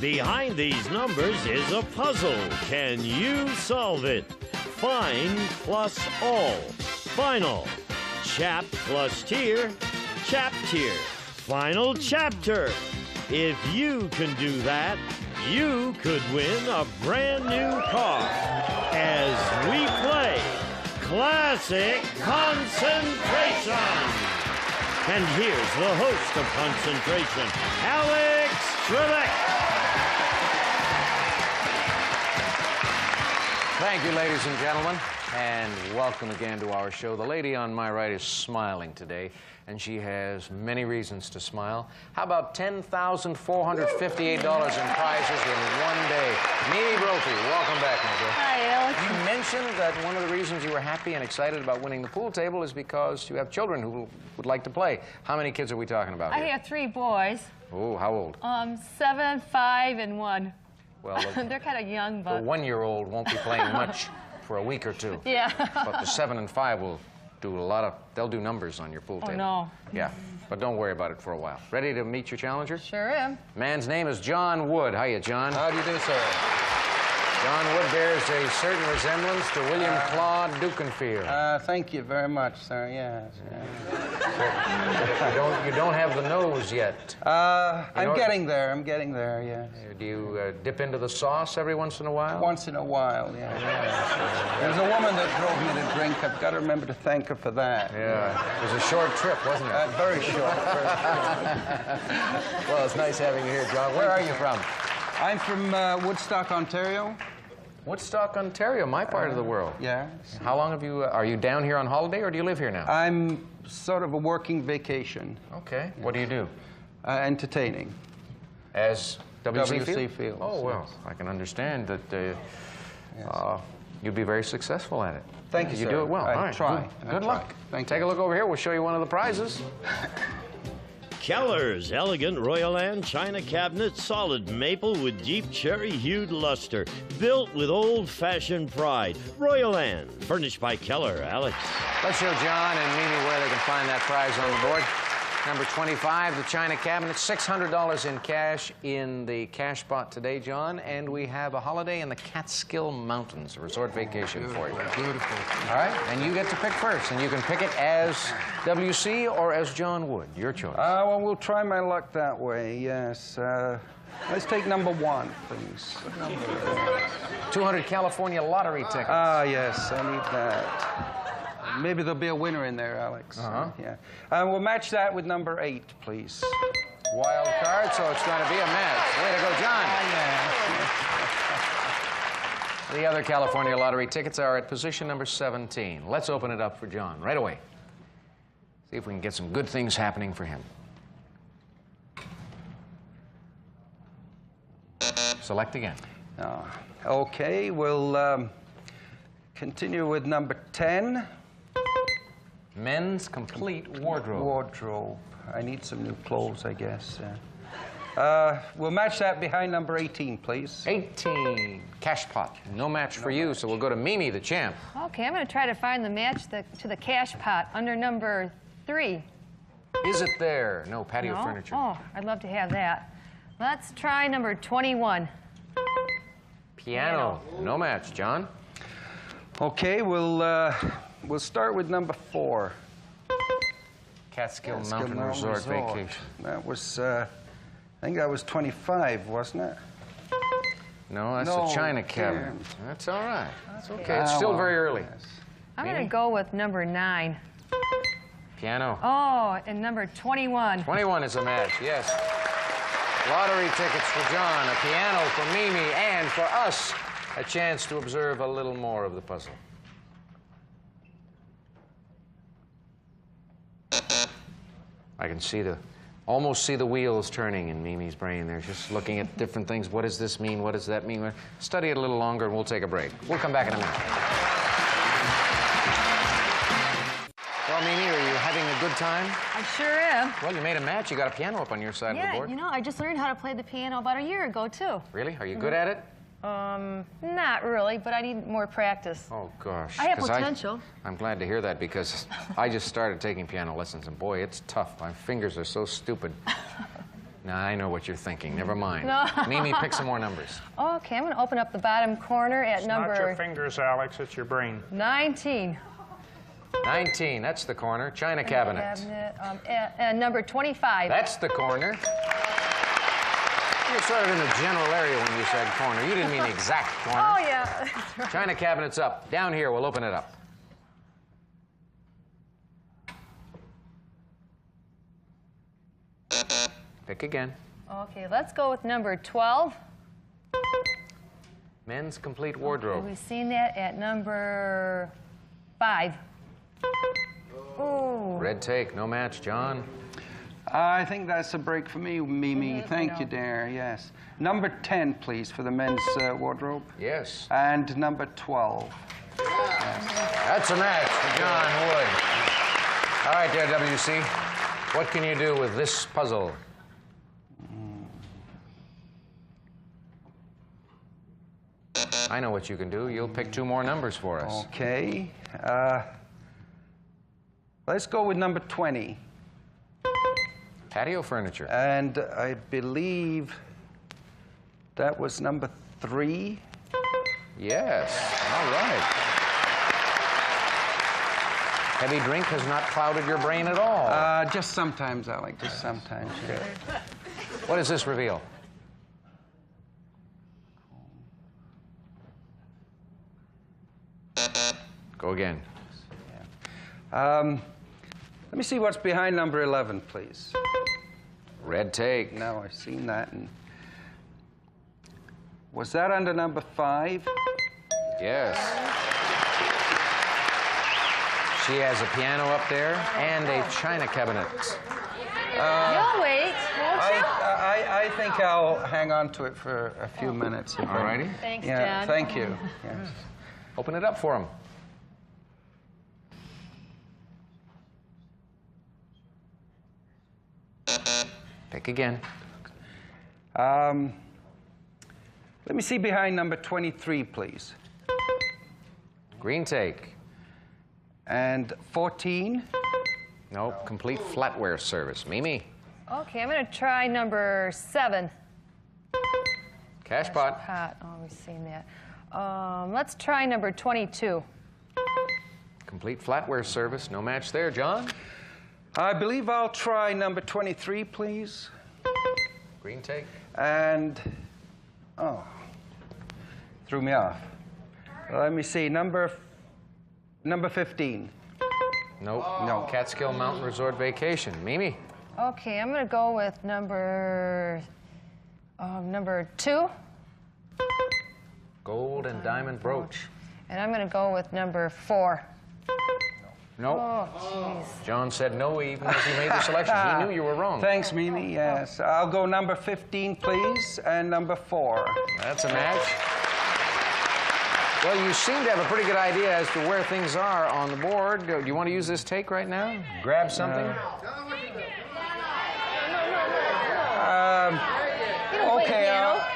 Behind these numbers is a puzzle. Can you solve it? Fine plus all. Final. Chap plus tier. Chap tier. Final chapter. If you can do that, you could win a brand new car as we play Classic Concentration. And here's the host of Concentration, Alex Trebek. Thank you, ladies and gentlemen, and welcome again to our show. The lady on my right is smiling today, and she has many reasons to smile. How about $10,458 in prizes in one day? Mimi Brophy, welcome back, my dear. Hi, Alex. You mentioned that one of the reasons you were happy and excited about winning the pool table is because you have children who would like to play. How many kids are we talking about here? I have 3 boys. Oh, how old? 7, 5, and 1. Well, They're kind of young, but... the 1-year-old won't be playing much for a week or two. Yeah. But the 7 and 5 will do a lot of, they'll do numbers on your pool table. Oh, no. Yeah, but don't worry about it for a while. Ready to meet your challenger? Sure am. Man's name is John Wood. Hiya, John. How do you do, sir? John Wood bears a certain resemblance to William Claude Dukenfield. Thank you very much, sir. Yes. You don't have the nose yet. I'm getting there. I'm getting there, yes. Do you dip into the sauce every once in a while? Once in a while, yeah. There's a woman that drove me to drink. I've got to remember to thank her for that. Yeah. It was a short trip, wasn't it? Very short. Well, it's nice having you here, John. Where are you from? I'm from Woodstock, Ontario. Woodstock, Ontario, my part of the world. Yeah. How long have you, are you down here on holiday or do you live here now? I'm sort of a working vacation. Okay. What do you do? Entertaining. As W.C. Fields. Oh, well, yes. I can understand that you'd be very successful at it. Thank you, You sir. do it well. I All right. try. Good luck. Thank Take you. a look over here. We'll show you one of the prizes. Keller's elegant Royal China cabinet, solid maple with deep cherry-hued luster, built with old-fashioned pride. Royal furnished by Keller. Alex. Let's show John and Mimi where they can find that prize on the board. Number 25, the China cabinet, $600 in cash in the cash pot today, John. And we have a holiday in the Catskill Mountains, a resort vacation for you. Beautiful. All right, and you get to pick first, and you can pick it as W.C. or as John Wood, your choice. Well, we'll try my luck that way, yes. Let's take number 1, please. 200 California lottery tickets. Yes, I need that. Maybe there'll be a winner in there, Alex. Yeah. We'll match that with number 8, please. Wild card, so it's going to be a match. Way to go, John. The other California lottery tickets are at position number 17. Let's open it up for John right away. See if we can get some good things happening for him. Select again. Okay, we'll continue with number 10. Men's complete wardrobe. Wardrobe. I need some new clothes, I guess. We'll match that behind number 18, please. 18. Cash pot. No match for you, so we'll go to Mimi, the champ. Okay, I'm going to try to find the match to the cash pot under number 3. Is it there? No, patio No? furniture. Oh, I'd love to have that. Let's try number 21. Piano. No match. John? Okay, we'll start with number 4. Catskill Catskill Mountain Resort vacation. That was, I think that was 25, wasn't it? No, that's No, the China cabinet. damn. That's all right. That's okay. It's still very early. Yes. I'm going Mimi? to go with number 9. Piano. Oh, and number 21. 21 is a match, yes. Lottery tickets for John, a piano for Mimi, and for us, a chance to observe a little more of the puzzle. I can see almost see the wheels turning in Mimi's brain. They're just looking at different things. What does this mean? What does that mean? Study it a little longer and we'll take a break. We'll come back in a minute. Well, Mimi, are you having a good time? I sure am. Well, you made a match. You got a piano up on your side of the Yeah, board. you know, I just learned how to play the piano about a year ago, too. Really? Are you good at it? Not really, but I need more practice. Oh, gosh. I have 'Cause potential. I'm glad to hear that because I just started taking piano lessons, and boy, it's tough. My fingers are so stupid. Nah, I know what you're thinking. Never mind. No. Mimi, pick some more numbers. Okay, I'm going to open up the bottom corner at It's not your number fingers, Alex, it's your brain. 19. 19, that's the corner. China cabinet. And number 25. That's the corner. You're sort of in the general area when you said corner. You didn't mean the exact corner. Oh, yeah. China cabinet's up. Down here, we'll open it up. Pick again. Okay, let's go with number 12. Men's complete wardrobe. We've seen that at number 5. Ooh. Red take, no match, John. I think that's a break for me, Mimi. Mhm, Thank no. you, dear. Yes. Number 10, please, for the men's wardrobe. Yes. And number 12. That's a match for John Wood. All right, there, WC. What can you do with this puzzle? I know what you can do. You'll pick 2 more numbers for us. Okay. Let's go with number 20. Patio furniture. And I believe that was number 3. Yes. All right. Heavy drink has not clouded your brain at all. Just sometimes, Alec. Just sometimes. Yeah. What does this reveal? Go again. Let me see what's behind number 11, please. Red take. Now I've seen that. And was that under number 5? Yes. She has a piano up there and a china cabinet. You'll wait, won't you? I think I'll hang on to it for a few minutes. All righty. Thanks, Yeah, John. thank you. Yes. Open it up for him. Pick again. Let me see behind number 23, please. Green take. And 14. Nope, complete flatware service. Mimi. Okay, I'm going to try number 7. Cash pot. Pot. Oh, we've seen that. Let's try number 22. Complete flatware service. No match there, John. I believe I'll try number 23, please. Green take. And, oh, threw me off. Let me see, number 15. Nope. No. Catskill Mountain Resort Vacation. Mimi. Okay, I'm going to go with number 2. Gold and diamond brooch. And I'm going to go with number 4. Nope. Oh, jeez. John said no even as he made the selection. He knew you were wrong. Thanks, Mimi, yes. I'll go number 15, please, and number 4. That's a match. Well, you seem to have a pretty good idea as to where things are on the board. Do you want to use this take right now? Grab something? Okay,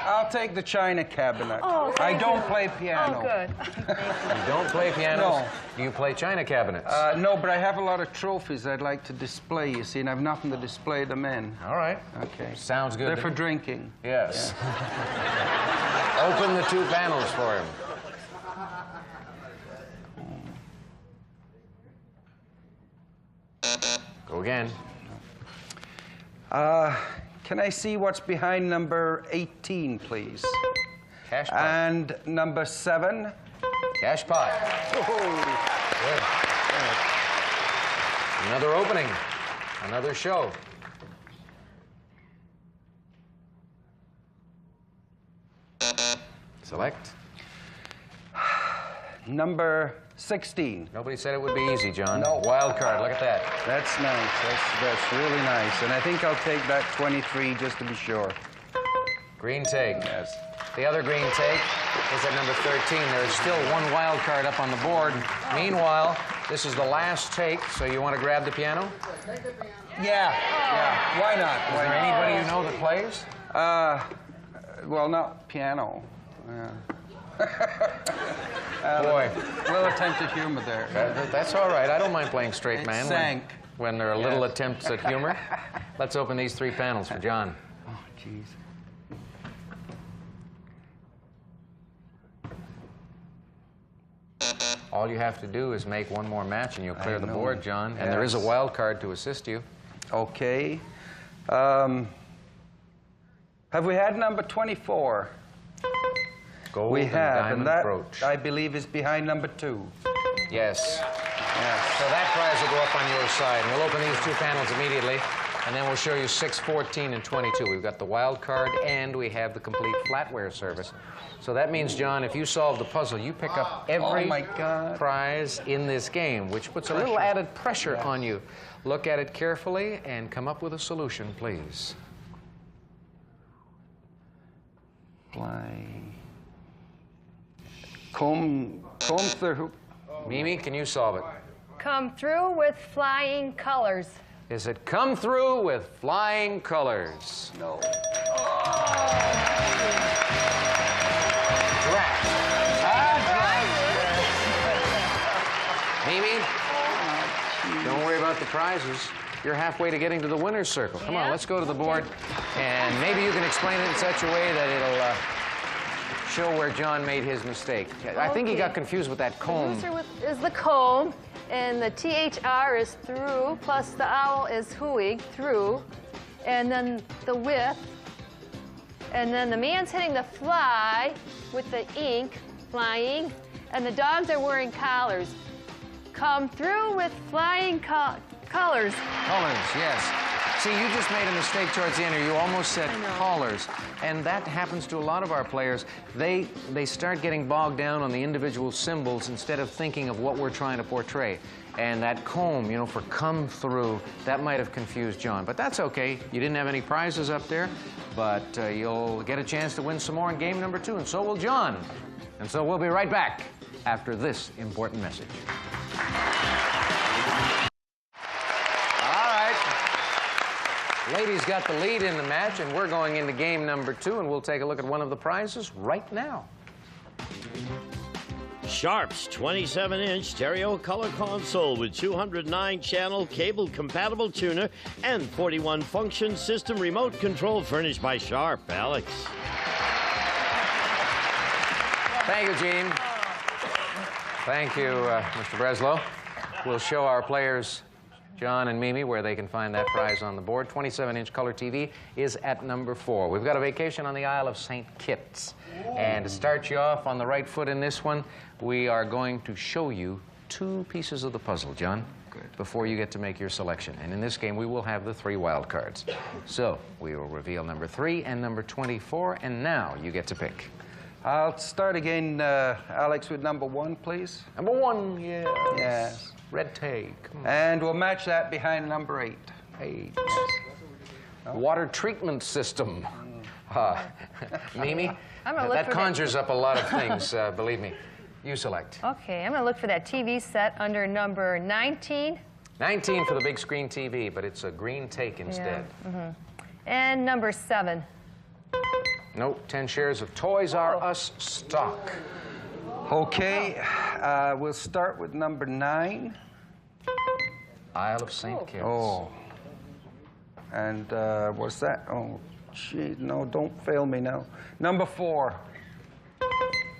I'll take the china cabinet. Oh, I thank don't you. play piano. Oh, good. You don't play pianos? No. Do you play china cabinets? No, but I have a lot of trophies I'd like to display, you see, and I've nothing to display them in. All right. Okay. Sounds good. They're for drinking. Yes. Open the 2 panels for him. Go again. Can I see what's behind number 18, please? Cash pot. And number 7. Cash pot. Good. Another opening. Another show. Select. Number 16. Nobody said it would be easy, John. No. Wild card. Look at that. That's nice. That's really nice. And I think I'll take that 23 just to be sure. Green take. Yes. The other green take is at number 13. There is still 1 wild card up on the board. Meanwhile, this is the last take, so you want to grab the piano? Yeah. Yeah. Why not? Is there anybody you know that plays? Well, not piano. Boy. Little attempt at humor there. That's all right. I don't mind playing straight It man sank. when there are little attempts at humor. Let's open these 3 panels for John. Oh, jeez. All you have to do is make one more match and you'll clear the know. board, John. And there is a Yes. wild card to assist you. Okay. Have we had number 24? Gold We and have, diamond and that, brooch. I believe, is behind number 2. Yes. Yes. So that prize will go up on your side. And we'll open these two panels immediately. And then we'll show you 6, 14, and 22. We've got the wild card and we have the complete flatware service. So that means, John, if you solve the puzzle, you pick up every Oh, my God. prize in this game, which puts a little added pressure on you. Look at it carefully and come up with a solution, please. Fly. Comb through. Mimi, can you solve it? Come through with flying colors. Is it come through with flying colors? No. Draft. Mimi, don't worry about the prizes. You're halfway to getting to the winner's circle. Come on, Yeah? let's go to the board. And maybe you can explain it in such a way that it'll show where John made his mistake. I think he Okay. got confused with that comb. Producer is the comb, and the THR is through, plus the owl is hooey, through, and then the width, and then the man's hitting the fly with the ink, flying, and the dogs are wearing collars. Come through with flying colors. Colors, yes. See, you just made a mistake towards the end here. You almost said collars. And that happens to a lot of our players. They start getting bogged down on the individual symbols instead of thinking of what we're trying to portray. And that comb, you know, for come through, that might have confused John. But that's okay. You didn't have any prizes up there, but you'll get a chance to win some more in game number 2, and so will John. And so we'll be right back after this important message. Ladies got the lead in the match, and we're going into game number 2, and we'll take a look at one of the prizes right now. Sharp's 27-inch stereo color console with 209-channel cable-compatible tuner and 41-function system remote control furnished by Sharp. Alex. Thank you, Gene. Thank you, Mr. Breslow. We'll show our players, John and Mimi, where they can find that prize on the board. 27-inch color TV is at number 4. We've got a vacation on the Isle of St. Kitts. And to start you off on the right foot in this one, we are going to show you 2 pieces of the puzzle, John, before you get to make your selection. And in this game, we will have the 3 wild cards. So we will reveal number 3 and number 24, and now you get to pick. I'll start again, Alex, with number 1, please. Number 1, yes. Yes. Red tag. And we'll match that behind number 8. 8. Water treatment system. Mimi, I'm gonna look that for conjures up a lot of things, believe me. You select. Okay, I'm going to look for that TV set under number 19. 19 for the big screen TV, but it's a green take instead. And number 7. Nope, 10 shares of Toys R Us stock. Okay, we'll start with number 9. Isle of St. Kitts. Oh. And what's that? Oh, gee, no, don't fail me now. Number 4.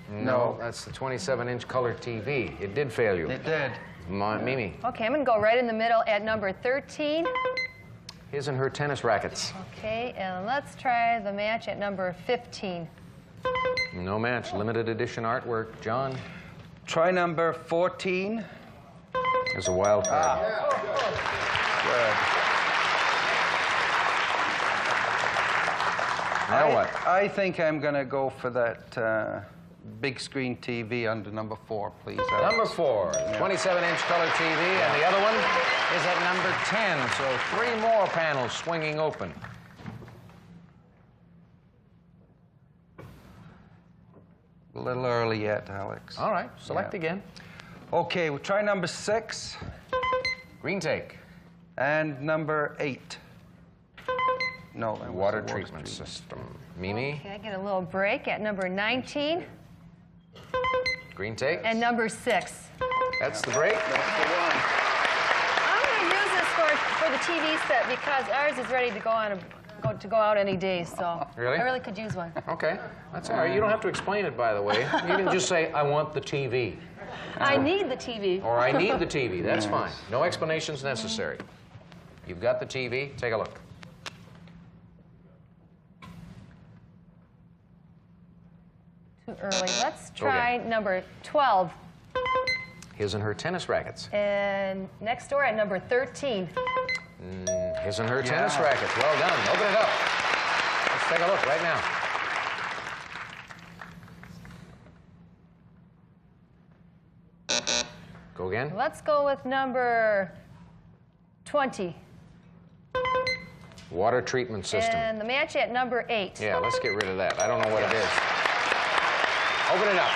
No, that's the 27-inch color TV. It did fail you. It did. Mimi, Okay, I'm going to go right in the middle at number 13. his and her tennis rackets. Okay, and let's try the match at number 15. No match, limited edition artwork. John, Try number 14. there's a wild card. Good. Now what? I think I'm going to go for that big screen TV under number 4, please. Alex. Number 4, 27-inch color TV, and the other one is at number 10, so 3 more panels swinging open. A little early yet, Alex. All right, select Yeah. again. Okay, we'll try number 6 Green take, and number 8. No, that was water the treatment system. Mimi, Okay, I get a little break at number 19 green take. and number 6. That's the break. That's the one. I'm going to use this for the TV set because ours is ready to go on to go out any day, so Really? I really could use one. Okay, that's all right. You don't have to explain it, by the way. You can just say, I want the TV. I need the TV. Or I need the TV. That's fine. No explanations necessary. You've got the TV. Take a look. Too early. Let's try number 12. His and her tennis rackets. And next door at number 13. His and her tennis rackets. Well done. Open it up. Let's take a look right now. Go again. Let's go with number 20. Water treatment system. And the match at number 8. Yeah, let's get rid of that. I don't know what it is. Open it up.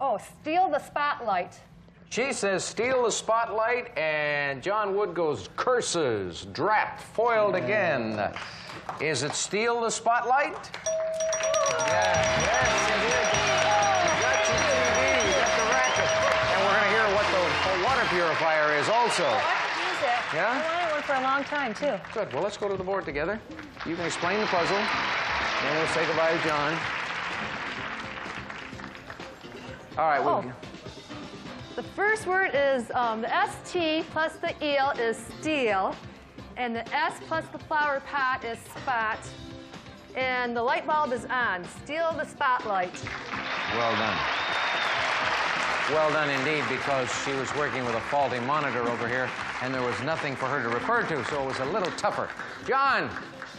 Oh, steal the spotlight. She says, steal the spotlight, and John Wood goes, curses, drat, foiled again. Is it steal the spotlight? Yes, it is. You got your TV, you got the racket. And we're going to hear what the water purifier is also. Oh, I could use it. Yeah? I wanted one for a long time, too. Good. Well, let's go to the board together. You can explain the puzzle, then we'll say goodbye to John. All right. Oh. The first word is the ST plus the EL is steal, and the S plus the flower pot is spot, and the light bulb is on. Steal the spotlight. Well done. Well done indeed, because she was working with a faulty monitor over here, and there was nothing for her to refer to, so it was a little tougher. John,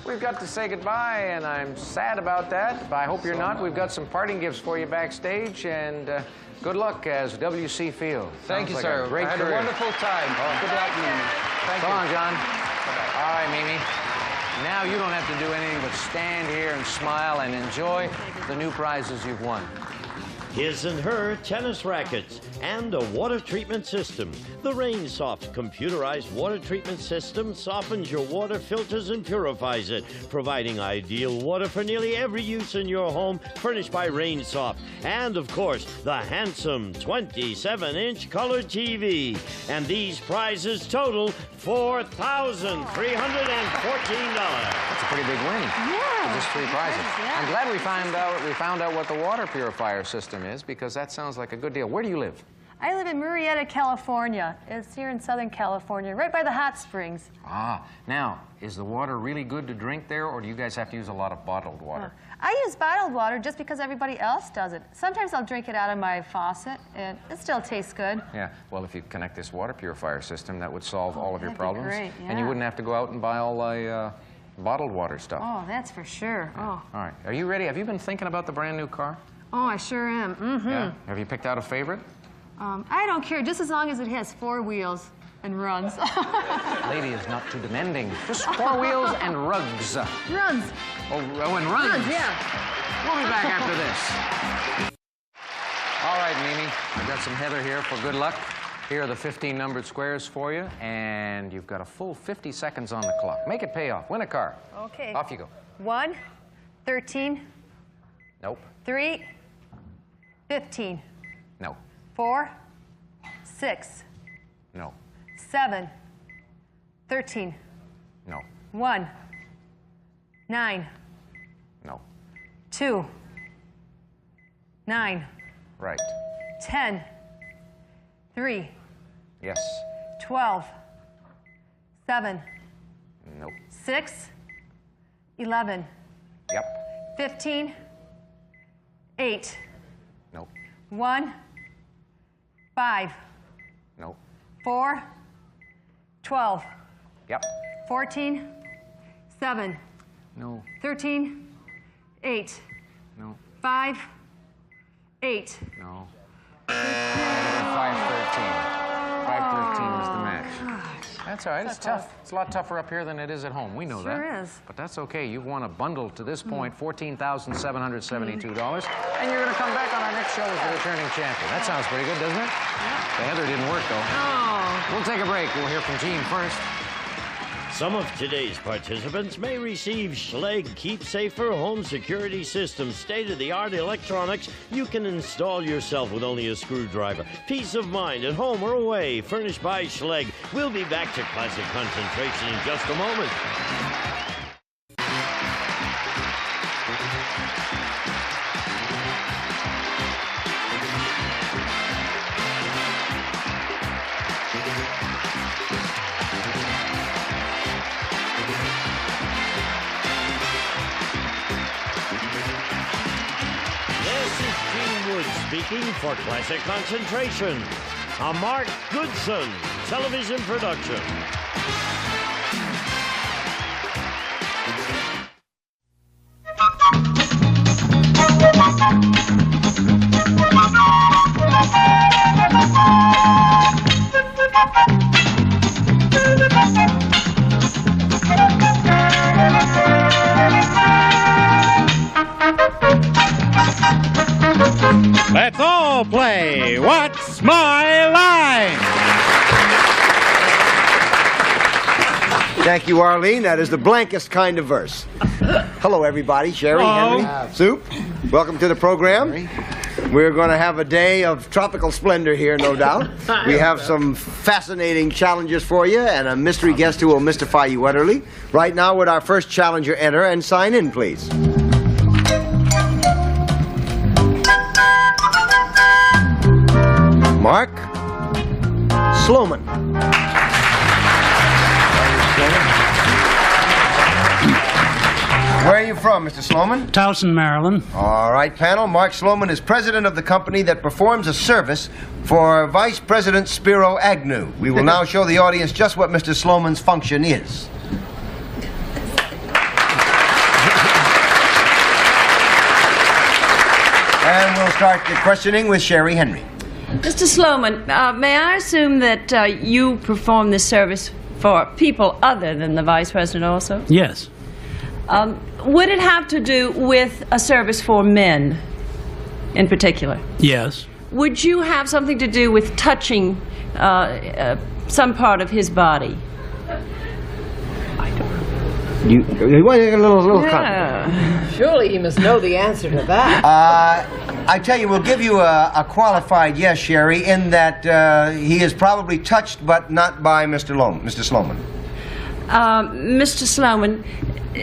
we've got to say goodbye, and I'm sad about that, but I hope you're not. We've got some parting gifts for you backstage, and good luck as W.C. Field. Thank you, like sir. A great I had career. a wonderful time. Good luck, Mimi. Thank So you. long, John. All right, Mimi. Now you don't have to do anything but stand here and smile and enjoy the new prizes you've won. His and her tennis rackets and a water treatment system. The RainSoft computerized water treatment system softens your water, filters, and purifies it, providing ideal water for nearly every use in your home, furnished by RainSoft. And, of course, the handsome 27-inch color TV. And these prizes total $4,314. That's a pretty big win. Yeah. Just 3 prizes. Yeah. I'm glad we found out what the water purifier system is, because that sounds like a good deal. Where do you live? I live in Murrieta, California. It's here in Southern California, right by the hot springs. Ah, now, is the water really good to drink there, or do you guys have to use a lot of bottled water? I use bottled water just because everybody else does it. Sometimes I'll drink it out of my faucet, and it still tastes good. Yeah, well, if you connect this water purifier system, that would solve all of your that'd be problems. great, And you yeah. wouldn't have to go out and buy all the bottled water stuff. Oh, that's for sure. Oh, All right, are you ready? Have you been thinking about the brand new car? oh, I sure am. Mm-hmm. Yeah? Have you picked out a favorite? I don't care, just as long as it has 4 wheels and runs. Lady is not too demanding. Just 4 wheels and rugs. Runs. Oh, and runs. Runs, yeah. We'll be back after this. All right, Mimi, I've got some heather here for good luck. Here are the 15 numbered squares for you, and you've got a full 50 seconds on the clock. Make it pay off. Win a car. Okay. Off you go. 1, 13, Nope. 3, 15, No. 4, 6, No. 7, 13, No. 1, 9, No. 2, 9, Right. 10, 3, Yes. 12, 7, Nope. 6, 11, Yep. 15, 8, Nope. 1, 5, Nope. 4, 12, Yep. 14, 7, No. 13, 8, No. 5, 8. No. 513. 513 is the match. That's all right. It's tough. It's a lot tougher up here than it is at home. We know that. Sure is. But that's okay. You've won a bundle to this point, $14,772. And you're going to come back on our next show as the returning champion. That sounds pretty good, doesn't it? The heather didn't work, though. Oh. We'll take a break. We'll hear from Gene first. Some of today's participants may receive Schlage Keep Safer home security system, state-of-the-art electronics you can install yourself with only a screwdriver. Peace of mind at home or away, furnished by Schlage. We'll be back to Classic Concentration in just a moment. Speaking for Classic Concentration, a Mark Goodson television production. Let's all play What's My Line? Thank you, Arlene. That is the blankest kind of verse. Hello, everybody. Sherry, Hello. Henry, Soup. Welcome to the program. We're going to have a day of tropical splendor here, no doubt. We have some fascinating challenges for you and a mystery guest who will mystify you utterly. Right now, would our first challenger enter and sign in, please? Mark Sloman. Where are you from, Mr. Sloman? Towson, Maryland. All right, panel. Mark Sloman is president of the company that performs a service for Vice President Spiro Agnew. We will now show the audience just what Mr. Sloman's function is. And we'll start the questioning with Sherry Henry. Mr. Sloman, may I assume that you perform this service for people other than the Vice President also? Yes. Would it have to do with a service for men in particular? Yes. Would you have something to do with touching some part of his body? You want a little comment? Surely you must know the answer to that. I tell you, we'll give you a qualified yes, Sherry, in that he is probably touched, but not by Mr. Sloman. Mr. Sloman,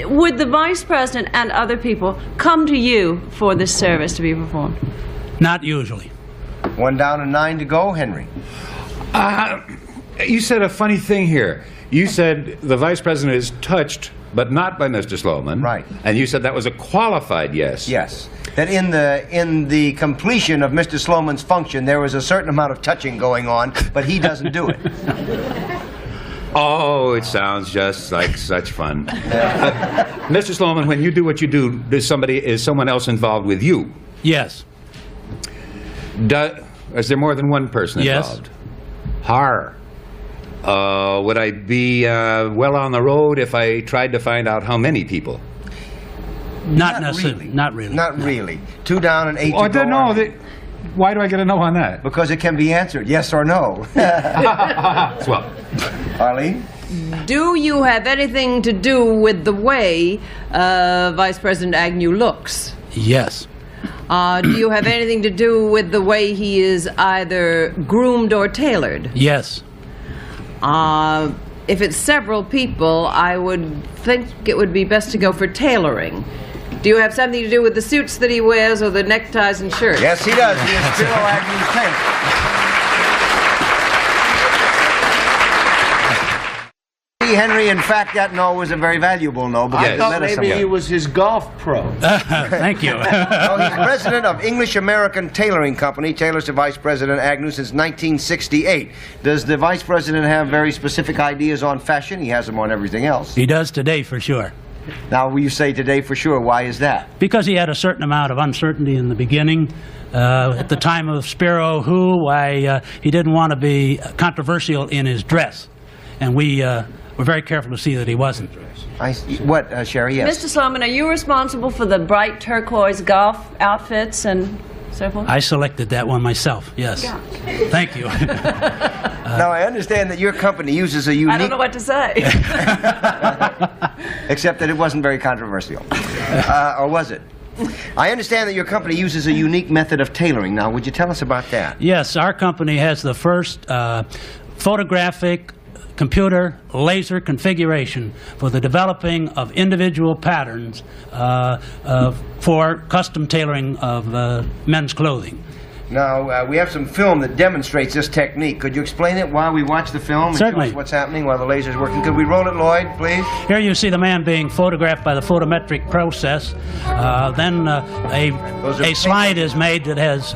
would the Vice President and other people come to you for this service to be performed? Not usually. 1 down and 9 to go, Henry. You said a funny thing here. You said the Vice President is touched, but not by Mr. Sloman. Right. And you said that was a qualified yes. Yes. That in the completion of Mr. Sloman's function, there was a certain amount of touching going on, but he doesn't do it. Oh, it sounds just like such fun. Mr. Sloman, when you do what you do, is someone else involved with you? Yes. Is there more than one person involved? Yes. Har. Would I be well on the road if I tried to find out how many people? Not necessarily. Really. Not really. Not really. 2 down and 8 to go. I don't know. Why do I get a no on that? Because it can be answered, yes or no. Well, Arlene? Do you have anything to do with the way Vice President Agnew looks? Yes. Do you have anything to do with the way he is either groomed or tailored? Yes. If it's several people, I would think it would be best to go for tailoring. Do you have something to do with the suits that he wears or the neckties and shirts? Yes, he does. He is Spiro Agnew's tailor. Henry, in fact, that no was a very valuable no. Because Yes. it led us somewhere. was his golf pro. Thank you. No, he's president of English American Tailoring Company, tailors to Vice President Agnew since 1968. Does the Vice President have very specific ideas on fashion? He has them on everything else. He does today for sure. Now, will you say today for sure? Why is that? Because he had a certain amount of uncertainty in the beginning. At the time of Spiro he didn't want to be controversial in his dress. And we were very careful to see that he wasn't. Sherry, yes? Mr. Sloman, are you responsible for the bright turquoise golf outfits and so forth? I selected that one myself, yes. Yeah. Thank you. Now, I understand that your company uses a unique... I don't know what to say. Except that it wasn't very controversial. Or was it? I understand that your company uses a unique method of tailoring. Now, would you tell us about that? Yes, our company has the first photographic computer laser configuration for the developing of individual patterns for custom tailoring of men's clothing. Now, we have some film that demonstrates this technique. Could you explain it while we watch the film? And Certainly. show us what's happening while the laser's working? Could we roll it, Lloyd, please? Here you see the man being photographed by the photometric process. Then a slide is made that has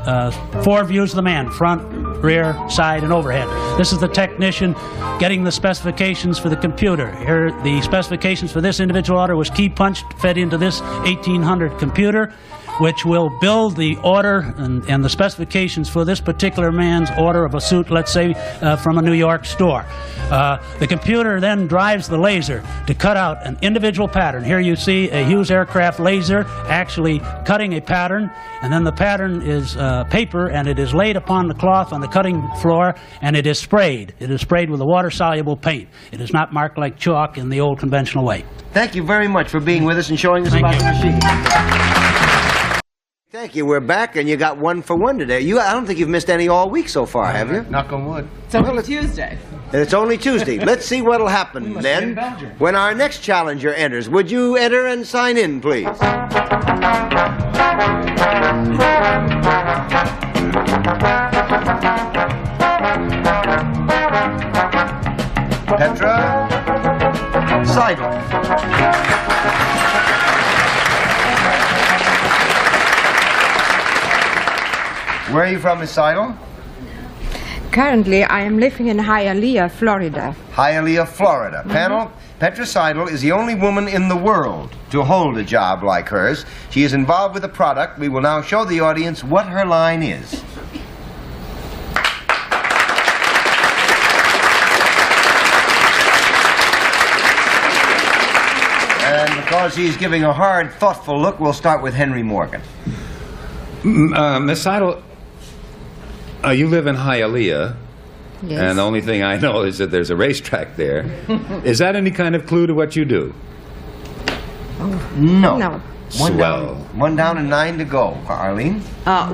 4 views of the man: front, rear, side, and overhead. This is the technician getting the specifications for the computer. Here, the specifications for this individual order was key punched, fed into this 1800 computer, which will build the order and the specifications for this particular man's order of a suit, let's say, from a New York store. The computer then drives the laser to cut out an individual pattern. Here you see a Hughes aircraft laser actually cutting a pattern, and then the pattern is paper, and it is laid upon the cloth on the cutting floor, and it is sprayed. It is sprayed with a water-soluble paint. It is not marked like chalk in the old conventional way. Thank you very much for being with us and showing us about the machine. Thank you. We're back, and you got 1 for 1 today. I don't think you've missed any all week so far, have you? Knock on wood. It's only Tuesday. And it's only Tuesday. Let's see what'll happen then when our next challenger enters. Would you enter and sign in, please? Petra Seidel. Where are you from, Miss Seidel? Currently, I am living in Hialeah, Florida. Hialeah, Florida. Panel, Petra Seidel is the only woman in the world to hold a job like hers. She is involved with a product. We will now show the audience what her line is. And because he's giving a hard, thoughtful look, we'll start with Henry Morgan. Miss Seidel, you live in Hialeah, Yes. and the only thing I know is that there's a racetrack there. Is that any kind of clue to what you do? No. No. One down and 9 to go. Arlene?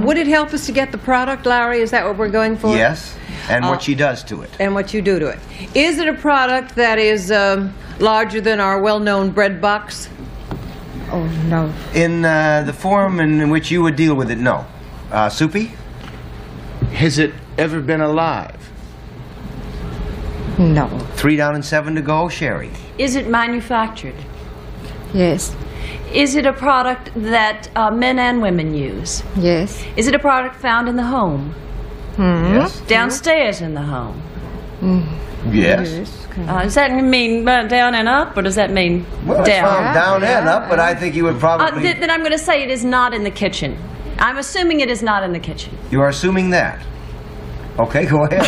Would it help us to get the product, Larry? Is that what we're going for? Yes. And what she does to it. And what you do to it. Is it a product that is larger than our well-known bread box? Oh, no. In the form in which you would deal with it, no. Soupy? Has it ever been alive? No. 3 down and 7 to go. Sherry? Is it manufactured? Yes. Is it a product that men and women use? Yes. Is it a product found in the home? Yes. Downstairs in the home? Yes. Does that mean down and up, or does that mean Well, it's down? found down and up, but I think you would probably... Then I'm going to say it is not in the kitchen. I'm assuming it is not in the kitchen. You are assuming that. Okay, go ahead.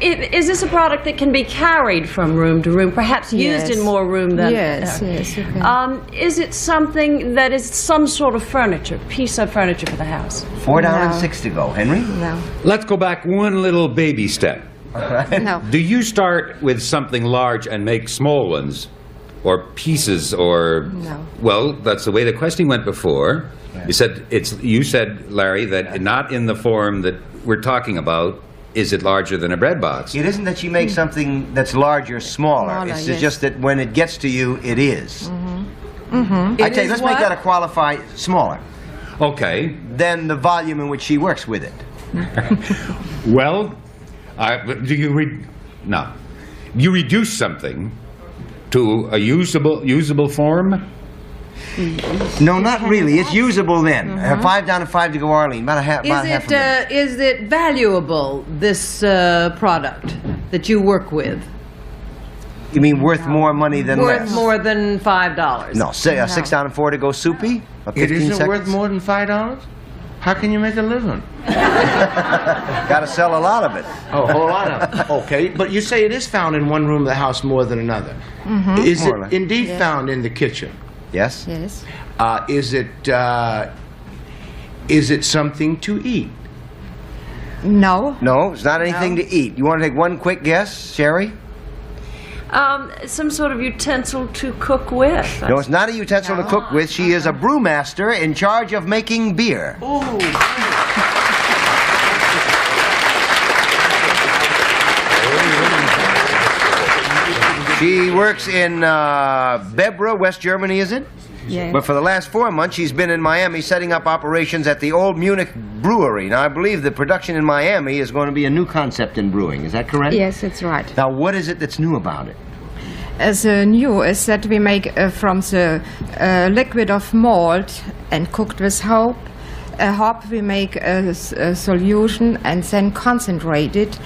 Is this a product that can be carried from room to room, perhaps used Yes. in more room than... Yes, yes, you can. Is it something that is some sort of furniture, piece of furniture for the house? 4 down and No. 6 to go. Henry? No. Let's go back one little baby step. No. Do you start with something large and make small ones? Or pieces, or... No. Well, that's the way the question went before. You said, Larry, that not in the form that we're talking about is it larger than a bread box. It isn't that she makes something that's larger smaller. Smaller, It's yes. just that when it gets to you, it is. Mm-hmm. I tell you, let's make that a qualified smaller Okay. than the volume in which she works with it. Well, do you no. You reduce something to a usable form? No, not really. It's usable then. 5 down and 5 to go, Arlene. About half a minute. Is it valuable, this product that you work with? You mean worth more money than Worth less? more than $5? No, say 6 down and 4 to go, Soupy. It isn't worth more than $5? How can you make a living? Got to sell a lot of it. Oh, a whole lot of it. Okay, but you say it is found in one room of the house more than another. Is More or it less. indeed Yes. found in the kitchen? Yes? Yes. Is it something to eat? No. No, it's not anything to eat. You want to take one quick guess, Sherry? Some sort of utensil to cook with. No, it's not a utensil to cook with. She is a brewmaster in charge of making beer. She works in Bebra, West Germany, is it? Yes. But for the last 4 months, she's been in Miami setting up operations at the Old Munich Brewery. Now, I believe the production in Miami is going to be a new concept in brewing. Is that correct? Yes, it's right. Now, what is it that's new about it? As new is that we make from the liquid of malt and cooked with hop. Hop we make a solution and then concentrate it.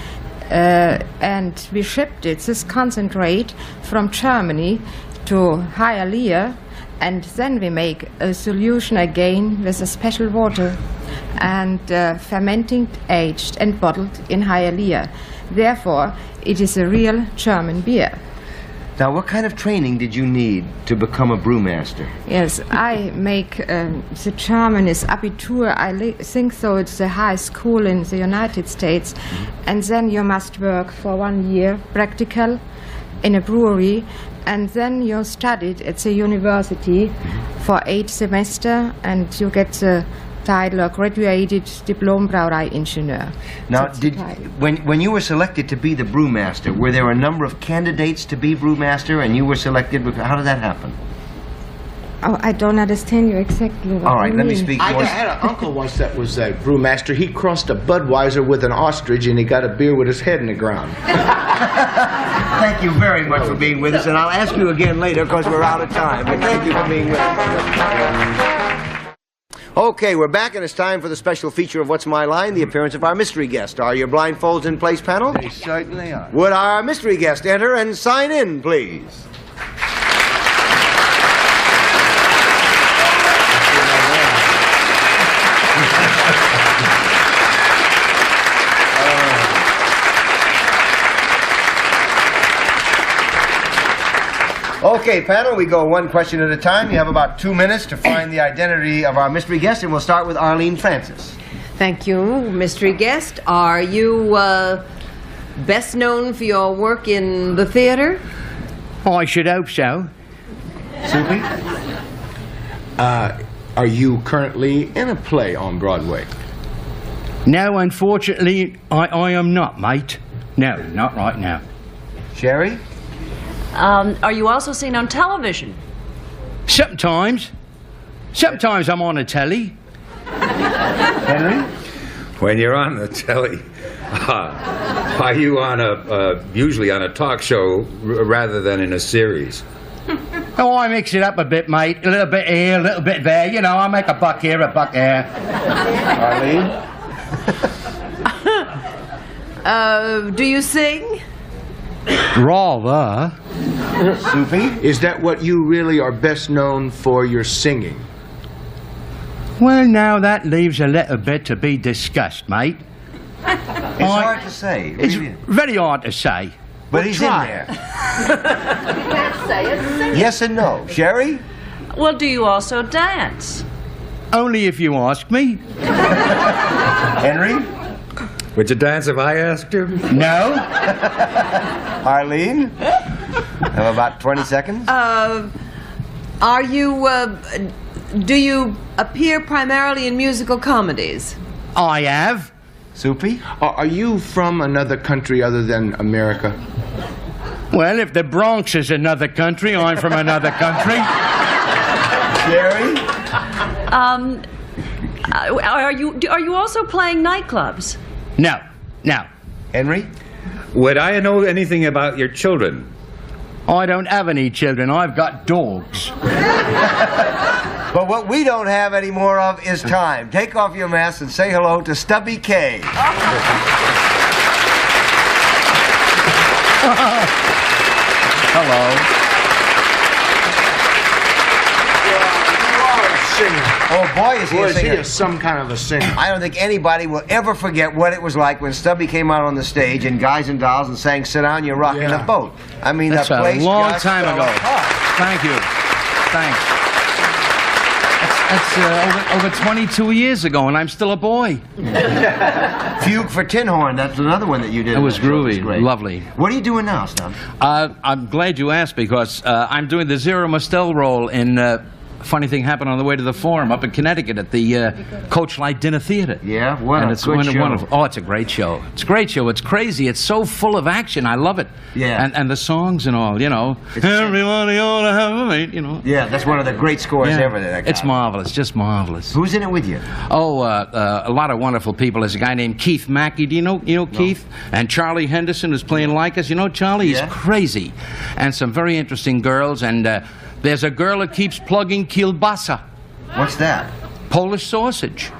And we shipped it, this concentrate, from Germany to Hialeah. And then we make a solution again with a special water and fermenting, aged and bottled in Hialeah. Therefore, it is a real German beer. Now, what kind of training did you need to become a brewmaster? Yes, I make the German is Abitur. I think so. It's the high school in the United States, and then you must work for 1 year practical in a brewery, and then you studied at the university for 8 semesters, and you get the title of graduated Diplom-Brauerei-Ingenieur. Now, when you were selected to be the brewmaster, were there a number of candidates to be brewmaster, and you were selected? How did that happen? Oh, I don't understand you exactly. What All right, you let me mean. speak. I had an uncle once that was a brewmaster. He crossed a Budweiser with an ostrich, and he got a beer with his head in the ground. Thank you very much for being with us, and I'll ask you again later because we're out of time. But thank you for being with us. Okay, we're back, and it's time for the special feature of What's My Line, the appearance of our mystery guest. Are your blindfolds in place, panel? They certainly are. Would our mystery guest enter and sign in, please? Okay, panel, we go one question at a time. You have about 2 minutes to find the identity of our mystery guest, and we'll start with Arlene Francis. Thank you, mystery guest. Are you best known for your work in the theater? I should hope so. Soupy? Are you currently in a play on Broadway? No, unfortunately, I am not, mate. No, not right now. Sherry? Are you also seen on television? Sometimes. Sometimes I'm on a telly. Henry? When you're on the telly, are you on usually on a talk show rather than in a series? Oh, I mix it up a bit, mate. A little bit here, a little bit there. You know, I make a buck here, a buck there. Arlene? Do you sing? Rather. Soupy? Is that what you really are best known for, your singing? Well, now that leaves a little bit to be discussed, mate. It's hard to say. It's Really. very hard to say. But he's try. in there. Can't say it. Sing. Yes and no. Sherry? Well, do you also dance? Only if you ask me. Henry? Would you dance if I asked you? No. Arlene? Have about 20 seconds. Are you, do you appear primarily in musical comedies? I have. Soupy? Are you from another country other than America? Well, if the Bronx is another country, I'm from another country. Sherry? Are you also playing nightclubs? No. No. Henry? Would I know anything about your children? I don't have any children. I've got dogs. But what we don't have any more of is time. Take off your mask and say hello to Stubby K. Hello. Oh boy, is he a singer. He is some kind of a singer. I don't think anybody will ever forget what it was like when Stubby came out on the stage in Guys and Dolls and sang "Sit Down, You're Rocking the Boat." I mean, That's that place a long just time fell ago. apart. Thank you. Thanks. That's over 22 years ago, and I'm still a boy. Fugue for Tin Horn, that's another one that you did. It was groovy, great. lovely. What are you doing now, Snub? I'm glad you asked because I'm doing the Zero Mostel role in Funny Thing Happened on the Way to the Forum up in Connecticut at the Coachlight Dinner Theater. Yeah, what and a it's good show. wonderful. Oh, it's a great show. It's a great show. It's crazy. It's so full of action. I love it. Yeah. And the songs and all, you know. Everybody ought to have a mate, you know. Yeah, that's one of the great scores ever that I got. It's marvelous, just marvelous. Who's in it with you? Oh, a lot of wonderful people. There's a guy named Keith Mackey. Do you know Keith? And Charlie Henderson is playing Lycus. You know Charlie? He's crazy. And some very interesting girls. And there's a girl that keeps plugging kielbasa. What's that? Polish sausage.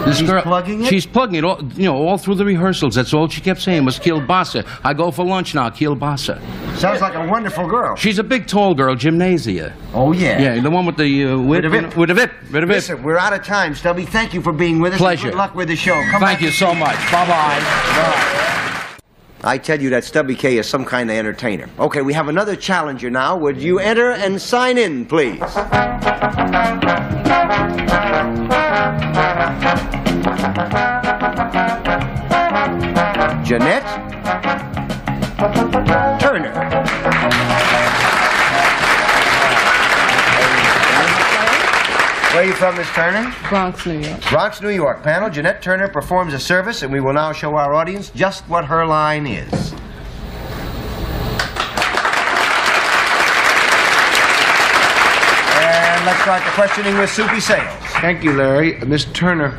She's plugging it? She's plugging it all, all through the rehearsals. That's all she kept saying was kielbasa. I go for lunch now, kielbasa. Sounds like a wonderful girl. She's a big, tall girl, gymnasia. Oh, yeah. Yeah, the one with the whip. With the whip. Listen, we're out of time, Stubby. Thank you for being with us. Pleasure. Good luck with the show. Thank you so much. Bye-bye. I tell you that Stubby K is some kind of entertainer. Okay, we have another challenger now. Would you enter and sign in, please? Jeanette Turner. Where are you from, Miss Turner? Bronx, New York. Bronx, New York. Panel, Jeanette Turner performs a service, and we will now show our audience just what her line is. And let's start the questioning with Soupy Sales. Thank you, Larry. Miss Turner,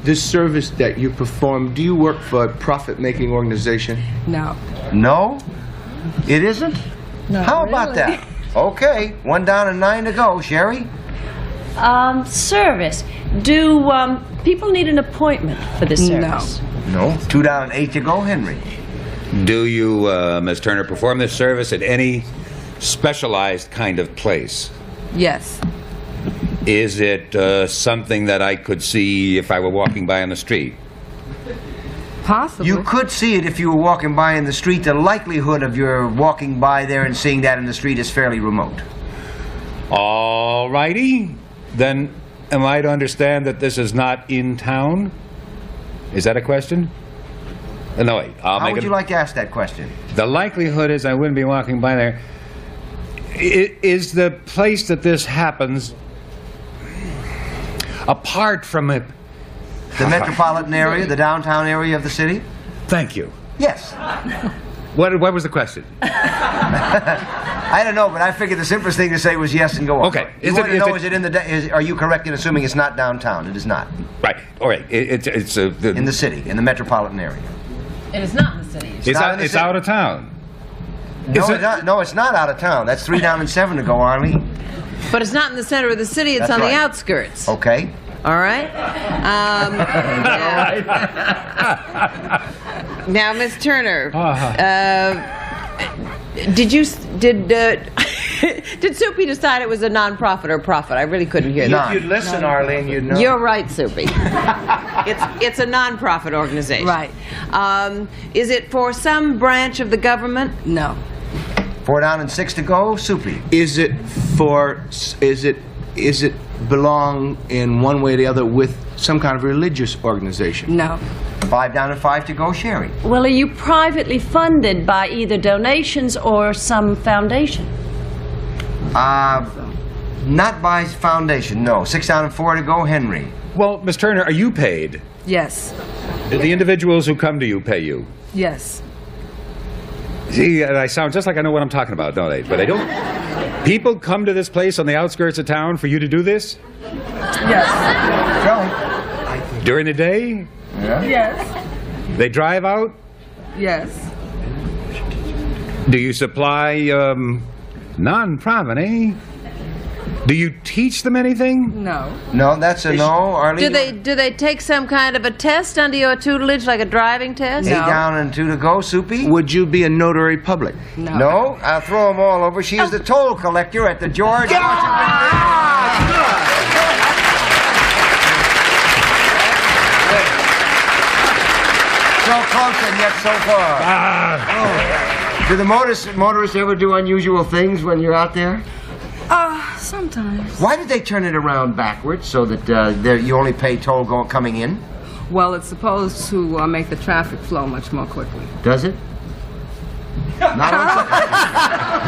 this service that you perform, do you work for a profit-making organization? No. No? It isn't? No, How about really? that? Okay, 1 down and 9 to go. Sherry? Service. Do people need an appointment for this service? No. 2 down and 8 to go. Henry? Do you, Ms. Turner, perform this service at any specialized kind of place? Yes. Is it something that I could see if I were walking by on the street? Possibly. You could see it if you were walking by in the street. The likelihood of your walking by there and seeing that in the street is fairly remote. All righty. Then am I to understand that this is not in town? Is that a question? No, wait. How would you like to ask that question? The likelihood is I wouldn't be walking by there. Is the place that this happens apart from it? The metropolitan area, the downtown area of the city? Thank you. Yes. What was the question? I don't know, but I figured the simplest thing to say was yes and go on. Okay. Is it in the? Are you correct in assuming it's not downtown? It is not. Right. All right. It's in the city, in the metropolitan area. It is not in the city. It's out of town. No, it's not out of town. That's 3 down and 7 to go, Arlene. But it's not in the center of the city. It's That's on right. the outskirts. Okay. All right. Now, Miss Turner, did Soupy decide it was a non-profit or profit? I really couldn't hear that. If you'd listen, Arlene, you'd know. You're right, Soupy. It's a non-profit organization. Right. Is it for some branch of the government? No. 4 down and 6 to go, Soupy. Is it belong in one way or the other with some kind of religious organization? No. 5 down and 5 to go, Sherry. Well, are you privately funded by either donations or some foundation? Not by foundation, no. 6 down and 4 to go, Henry. Well, Miss Turner, are you paid? Yes. The individuals who come to you pay you? Yes. See, I sound just like I know what I'm talking about, don't they? But they don't. People come to this place on the outskirts of town for you to do this? Yes. During the day? Yeah. Yes. They drive out? Yes. Do you supply, non-profit, eh? Do you teach them anything? No. No, that's a no, Arlene. Do they take some kind of a test under your tutelage, like a driving test? 8 down and 2 to go, Soupy. Would you be a notary public? No. No, I'll throw them all over. She is the toll collector at the George Washington. So close and yet so far. Do the motorists ever do unusual things when you're out there? Sometimes. Why did they turn it around backwards so that you only pay toll coming in? Well, it's supposed to make the traffic flow much more quickly. Does it? Not on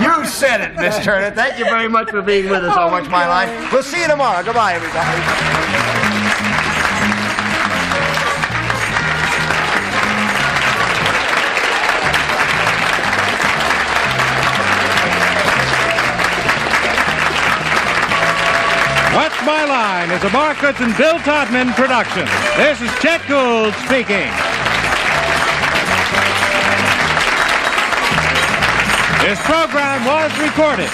You said it, Miss Turner. Thank you very much for being with us on Watch My Line. We'll see you tomorrow. Goodbye, everybody. Watch My Line is a Marcus and Bill Todman production. This is Chet Gould speaking. This program was recorded.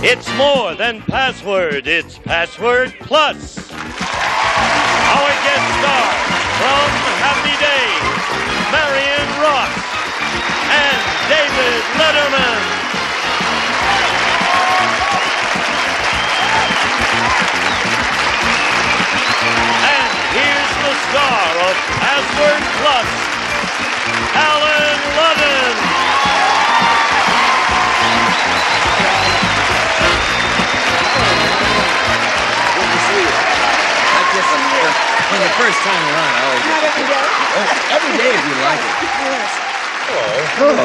It's more than password, it's Password Plus. Our guest stars from Happy Days, Marion Ross and David Letterman. And here's the star of Password Plus, Alan Ludden. When the first time you're on, I always... Not every day. Oh, every day if you like it. Yes. Hello.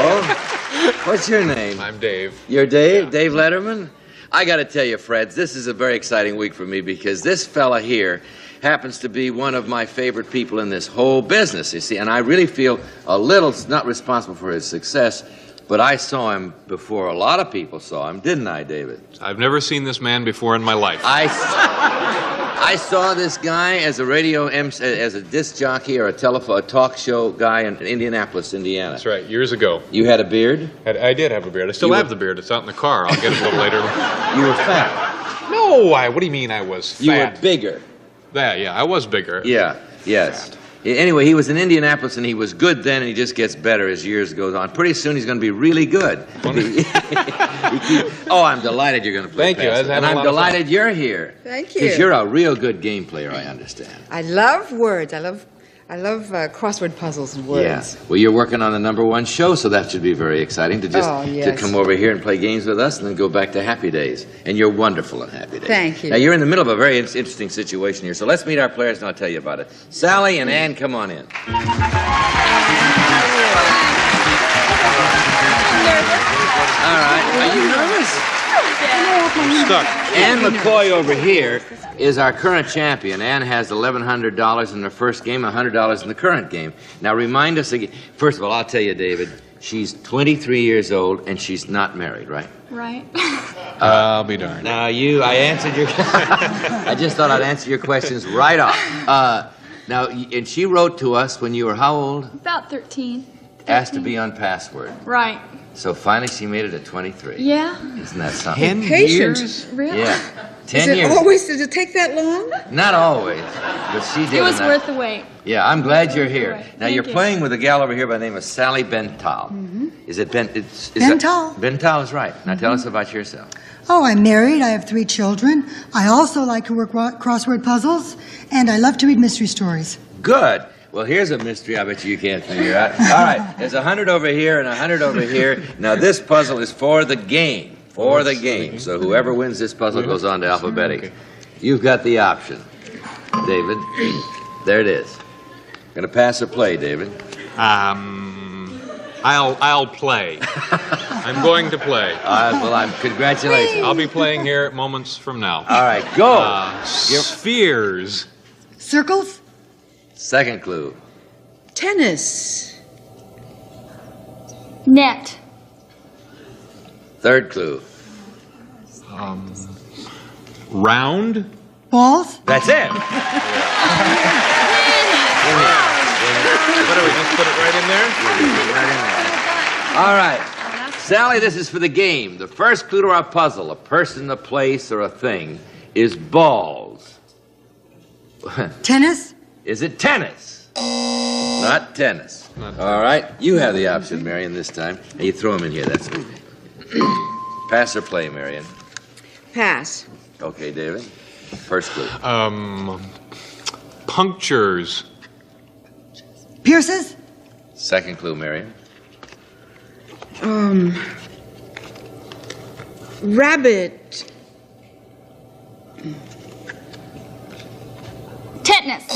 Hello. What's your name? I'm Dave. You're Dave? Yeah. Dave Letterman? I got to tell you, Freds, this is a very exciting week for me because this fella here happens to be one of my favorite people in this whole business, you see, and I really feel a little not responsible for his success, but I saw him before a lot of people saw him, didn't I, David? I've never seen this man before in my life. I saw this guy as a radio MC, as a disc jockey or a talk show guy in Indianapolis, Indiana. That's right, years ago. You had a beard? I did have a beard. I still have the beard. It's out in the car. I'll get it a little later. You were fat. No, what do you mean I was fat? You were bigger. Yeah, I was bigger. Yeah, yes. Fat. Anyway, he was in Indianapolis, and he was good then, and he just gets better as years goes on. Pretty soon, he's going to be really good. Oh, I'm delighted you're going to play. Thank you. And I'm delighted you're here. Thank you. Because you're a real good game player, I understand. I love words. I love crossword puzzles and words. Yeah. Well, you're working on the #1 show, so that should be very exciting to just to come over here and play games with us and then go back to Happy Days. And you're wonderful in Happy Days. Thank you. Now, you're in the middle of a very interesting situation here, so let's meet our players and I'll tell you about it. Sally and Ann, come on in. All right. Are you nervous? I'm stuck. Ann McCoy over here is our current champion. Ann has $1,100 in her first game, $100 in the current game. Now, remind us again. First of all, I'll tell you, David, she's 23 years old, and she's not married, right? Right. I'll be darned. Now, I answered your... I just thought I'd answer your questions right off. Now, and she wrote to us when you were how old? About 13. Asked to be on Password. Right. So finally she made it at 23. Yeah. Isn't that something? 10 years? Really? Yeah. 10 Is years. it always, did it take that long? Not always, but she did. It was worth the wait. Yeah, I'm glad you're here. Right. Now, Thank you're you. playing with a gal over here by the name of Sally Bental. Mm-hmm. Is it Ben? Bental. Bental is right. Now, tell us about yourself. Oh, I'm married. I have 3 children. I also like to work crossword puzzles, and I love to read mystery stories. Good. Well, here's a mystery I bet you can't figure out. All right, there's 100 over here and 100 over here. Now, this puzzle is for the game. For the game. So whoever wins this puzzle goes on to alphabetic. You've got the option, David. There it is. Gonna pass or play, David? I'll play. I'm going to play. Well, congratulations. I'll be playing here moments from now. All right, go. Spheres. Circles? Second clue. Tennis. Net. Third clue. Round. Balls? That's it. What do we just put it right in there? All right. Sally, this is for the game. The first clue to our puzzle, a person, a place, or a thing, is balls. Tennis? Is it tennis? Not tennis. All right, you have the option, Marion, this time. Hey, you throw them in here, that's okay. Pass or play, Marion? Pass. Okay, David. First clue. Punctures. Pierces? Second clue, Marion. Rabbit. Tetanus.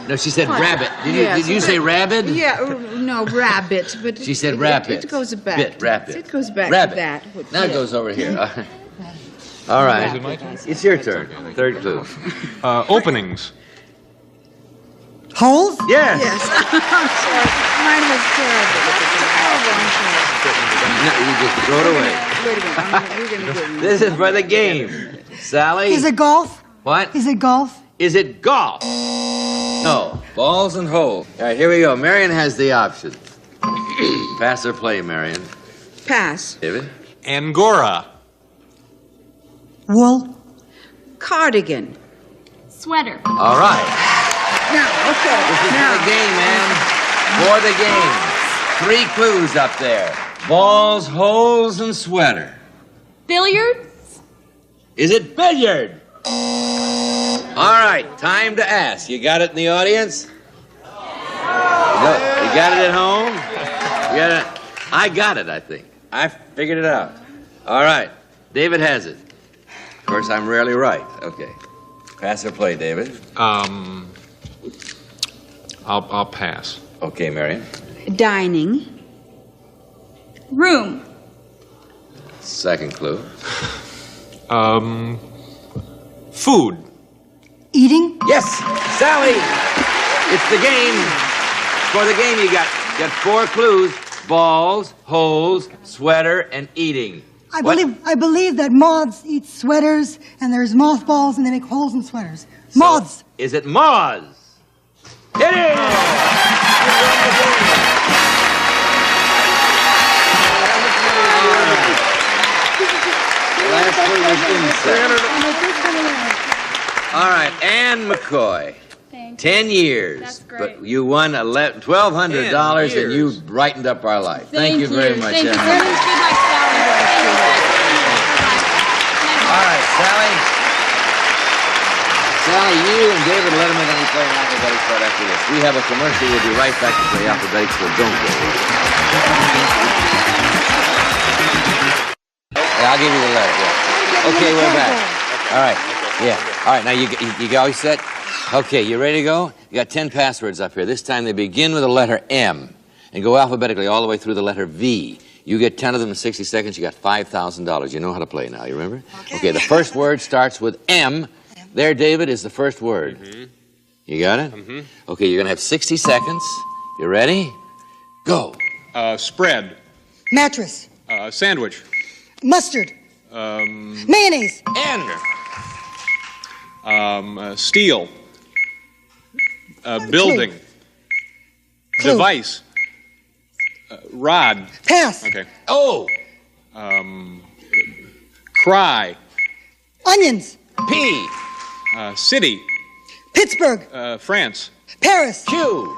No, she said What? rabbit. Yes, Did you say rabbit? Yeah, no, rabbit. But She said it, rabbit. It goes back. Bit, rabbit. It goes back Rabbit. to that. Now it goes over here. All right. It's your turn. Third clue. Openings. Holes? Yes. Yes. I'm sorry. Mine was terrible. No, you just throw it away. Wait a minute. We're going to get This is for the game. Sally? Is it golf? What? Is it golf? Is it golf? No. Balls and holes. All right, here we go. Marion has the option. Pass or play, Marion? Pass. David? Angora. Wool? Cardigan. Sweater. All right. Now, okay. This is for the game, man. For the game. 3 clues up there. Balls, holes, and sweater. Billiards. Is it billiard? All right, time to ask. You got it in the audience? No, you got it at home? You got it? I got it, I think. I figured it out. All right, David has it. Of course, I'm rarely right. Okay. Pass or play, David? I'll pass. Okay, Marion. Dining. Room. Second clue. Food. Eating? Yes, Sally. It's the game. For the game, you got 4 clues: balls, holes, sweater, and eating. I believe that moths eat sweaters, and there's mothballs, and they make holes in sweaters. Moths. Is it moths? It is. Last clue was insect. All right, Ann McCoy. 10 years. That's great. But you won $1,200 and you brightened up our life. Thank you very much, Thank you Ann. very much. Good luck, All right, Sally. Sally, you and David Letterman will be playing alphabetics right after this. We have a commercial. We'll be right back to play alphabetics, so don't go away. Yeah, I'll give you the letter. Yeah. Okay, we're back. All right. Yeah. All right, now you all set? Okay, you ready to go? You got 10 passwords up here. This time they begin with the letter M and go alphabetically all the way through the letter V. You get 10 of them in 60 seconds, you got $5,000. You know how to play now, you remember? Okay, the first word starts with M. There, David, is the first word. You got it? Okay, you're going to have 60 seconds. You ready? Go. Spread. Mattress. Sandwich. Mustard. Mayonnaise. N. Steel. Building. Clue. Device. Rod. Pass. Okay. O. Cry. Onions. P. City. Pittsburgh. France. Paris. Q.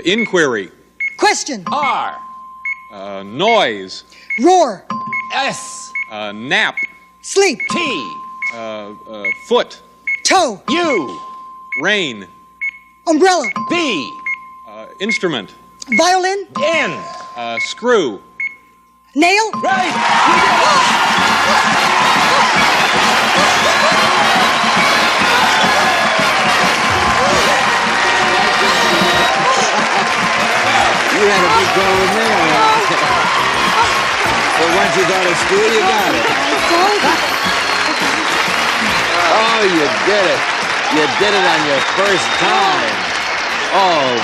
Inquiry. Question. R. Noise. Roar. S. Nap. Sleep. T. Foot. Toe. U. Rain. Umbrella. B. Instrument. Violin. N. Screw. Nail. Right. You had a big call with me. So once you got to school, you got it. Oh, you did it. You did it on your first time. Oh,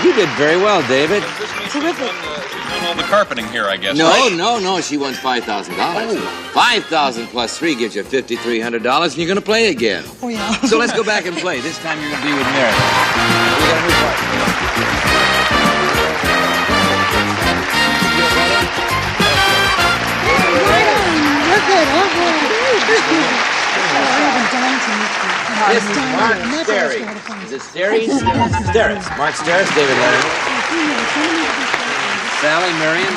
you did very well, David. Terrific. All the carpeting here, I guess. No. She won $5,000. 5,000 plus 3 gives you $5,300, and you're going to play again. Oh, yeah. So let's go back and play. This time you're going to be with Mary. We got a new partner. You're good. Oh, boy. I haven't done to meet you. This is Mark Sterry. Is it Sterry? Sterris. Mark Sterris, David Letterman. Sally, Marion.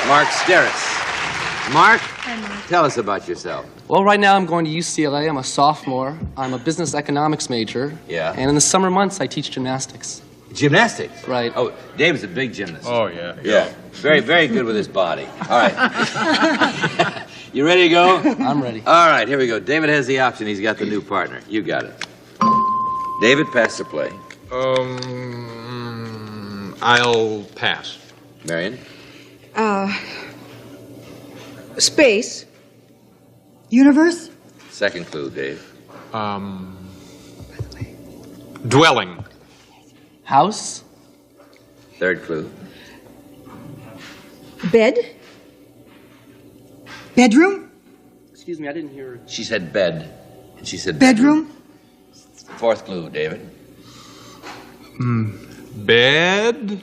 Mark Sterris. Mark, tell us about yourself. Well, right now I'm going to UCLA. I'm a sophomore. I'm a business economics major. Yeah. And in the summer months, I teach gymnastics. Gymnastics? Right. Oh, Dave's a big gymnast. Oh, yeah. Yeah. Very, very good with his body. All right. You ready to go? I'm ready. All right, here we go. David has the option. He's got the new partner. You got it. David, pass the play. I'll pass. Marion? Space. Universe? Second clue, Dave. Dwelling. House. Third clue. Bed. Bedroom? Excuse me, I didn't hear. She said bed. And she said Bedroom? Fourth clue, David. Bed.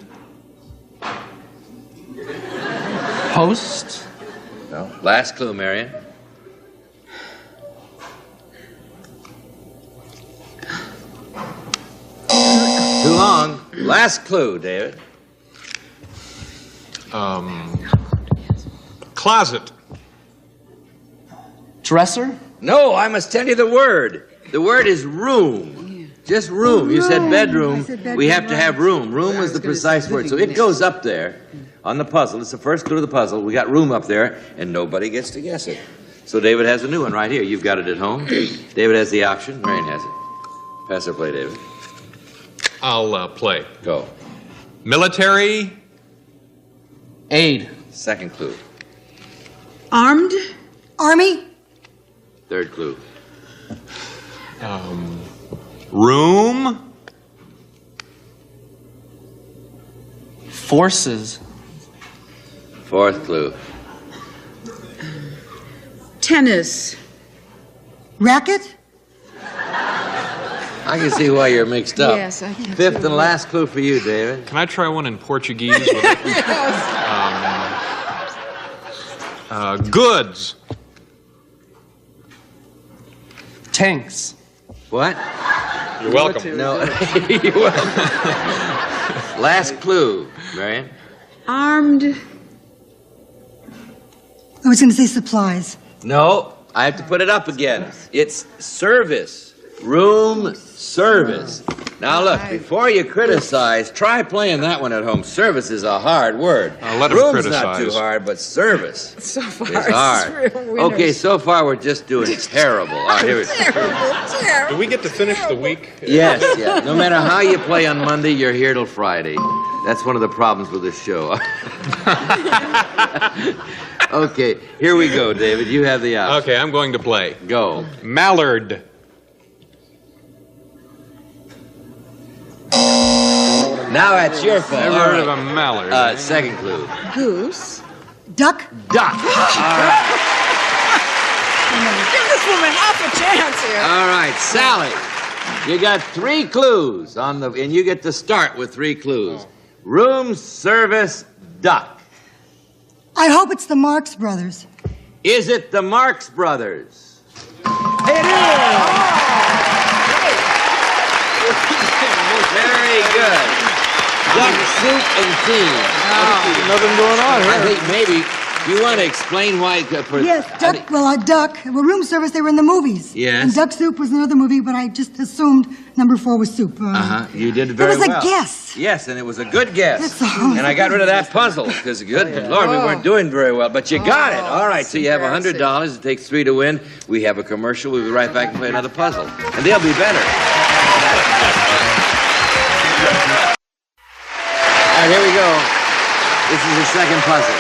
Post. No. Last clue, Marion. Too long. Last clue, David. Closet. Dresser. No, I must tell you the word. The word is room. Just room. You said bedroom. We have to have room. Room is the precise word. So it goes up there on the puzzle. It's the first clue of the puzzle. We got room up there, and nobody gets to guess it. So David has a new one right here. You've got it at home. David has the option. Marion has it. Pass or play, David. I'll play. Go. Military. Aid. Second clue. Armed? Army? Third clue. Room. Forces. Fourth clue. Tennis. Racket? I can see why you're mixed up. Yes, I can. Fifth and last clue for you, David. Can I try one in Portuguese? With goods. Tanks. What? You're welcome. No, you're welcome. Last clue, Marion. Armed. I was going to say supplies. No, I have to put it up again. It's service. Room service. Now look, before you criticize, try playing that one at home. Service is a hard word. Let him Room's not criticize. too hard, but service So far, is hard. Okay, so far we're just doing terrible. All right, here we go. Terrible. Do we get to finish the week? Yes, yeah. No matter how you play on Monday, you're here till Friday. That's one of the problems with this show. Okay, here we go, David. You have the option. Okay, I'm going to play. Go. Mallard. Now that's your fault. Never All heard of right. a mallard. Second clue. Goose. Duck? Duck. All right. Give this woman half a chance here. All right, Sally. You got 3 clues on the, and you get to start with 3 clues. Room service duck. I hope it's the Marx Brothers. Is it the Marx Brothers? It is. Very good. Duck soup and tea. Nothing going on I think maybe you want to explain why. Yes, duck. Well, duck. Well, room service, they were in the movies. Yes. And duck soup was another movie, but I just assumed number 4 was soup. You did very well. It was a guess. Yes, and it was a good guess. That's all. And I got rid of that puzzle because, good Lord, we weren't doing very well. But you got it. All right, so you have $100. It takes 3 to win. We have a commercial. We'll be right back and play another puzzle. And they'll be better. All right, here we go. This is the second puzzle.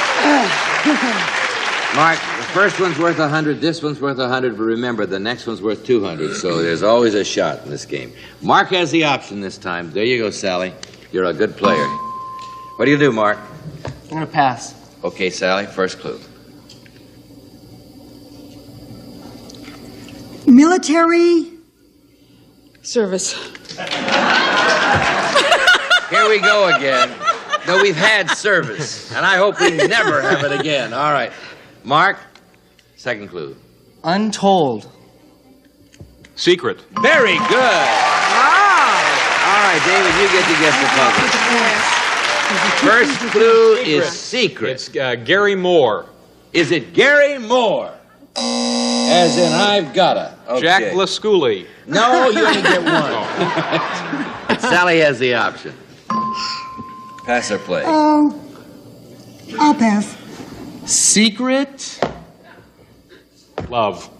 Mark, the first one's worth 100, this one's worth 100, but remember, the next one's worth 200, so there's always a shot in this game. Mark has the option this time. There you go, Sally. You're a good player. What do you do, Mark? I'm going to pass. Okay, Sally, first clue. Military. Service. Here we go again. No, we've had service, and I hope we never have it again. All right. Mark, second clue. Untold. Secret. Very good. All right, David, you get to guess the puzzle. First clue is secret. It's Gary Moore. Is it Gary Moore? As in, I've gotta. Okay. Jack Lasculi. No, you only get one. Sally has the option. Pass or play? Oh, I'll pass. Secret. Love.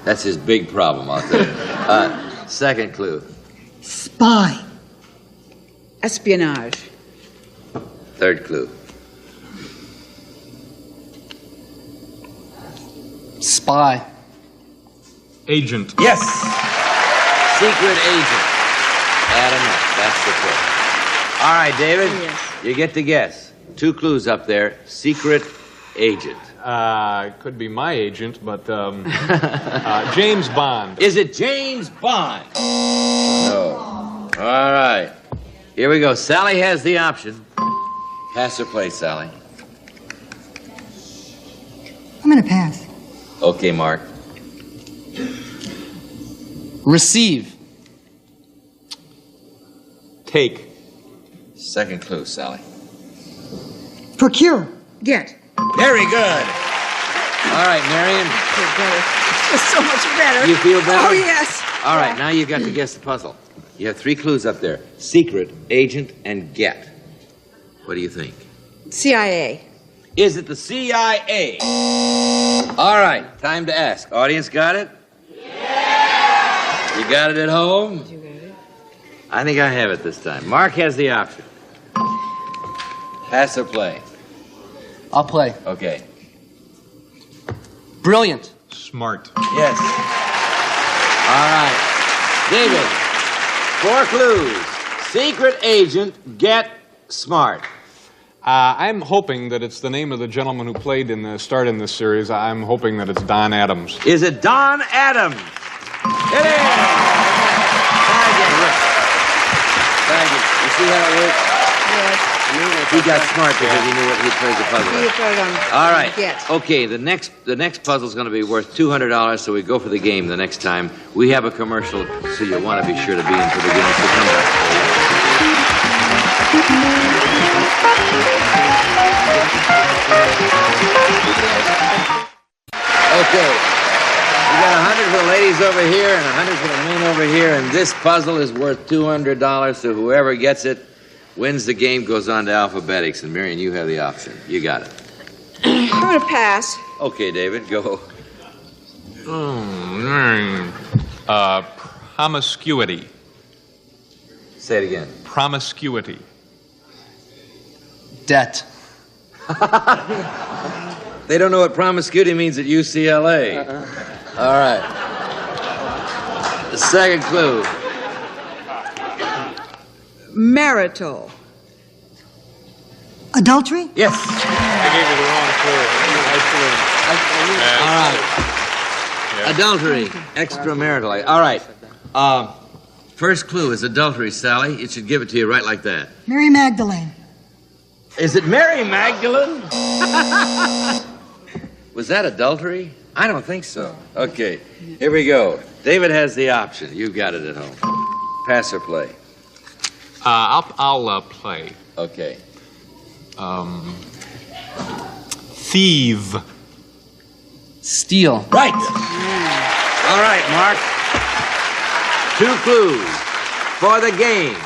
That's his big problem, I'll tell you. Second clue. Spy. Espionage. Third clue. Spy. Agent. Yes. Secret agent. Add up. That's the clue. All right, David. Yes. You get to guess. 2 clues up there. Secret agent. Could be my agent, but James Bond. Is it James Bond? No. All right. Here we go. Sally has the option. Pass or play, Sally. I'm going to pass. Okay, Mark. Receive. Take. Second clue, Sally. Procure. Get. Very good. All right, Marion. It's so much better. You feel better? Oh, yes. All right, now you got to guess the puzzle. You have 3 clues up there. Secret, agent, and get. What do you think? CIA. Is it the CIA? All right, time to ask. Audience got it? Yeah! You got it at home? You got it? I think I have it this time. Mark has the option. Pass or play? I'll play. Okay. Brilliant. Smart. Yes. All right. David, 4 clues. Secret agent, get smart. I'm hoping that it's the name of the gentleman who played in the start in this series. I'm hoping that it's Don Adams. Is it Don Adams? It is! Thank you. You see how it works? Yes. He got smart because he knew what he played the puzzle. He put it on. All right. Get. Okay, the next puzzle is going to be worth $200, so we go for the game the next time. We have a commercial, so you'll want to be sure to be in for the game. So come back. Okay. We got 100 for the ladies over here and 100 for the men over here, and this puzzle is worth $200, so whoever gets it wins the game, goes on to alphabetics. And Marion, you have the option. You got it. I'm going to pass. Okay, David, go. Promiscuity. Say it again. Promiscuity. Debt. They don't know what promiscuity means at UCLA. All right. The second clue. Marital. Adultery? Yes. I gave you the wrong clue. All right. Adultery. Extramarital. All right. First clue is adultery, Sally. It should give it to you right like that. Mary Magdalene. Is it Mary Magdalene? Was that adultery? I don't think so. Okay. Here we go. David has the option. You've got it at home. Pass or play? I'll play. Okay. Thieve. Steal. Right. All right, Mark. 2 clues for the game.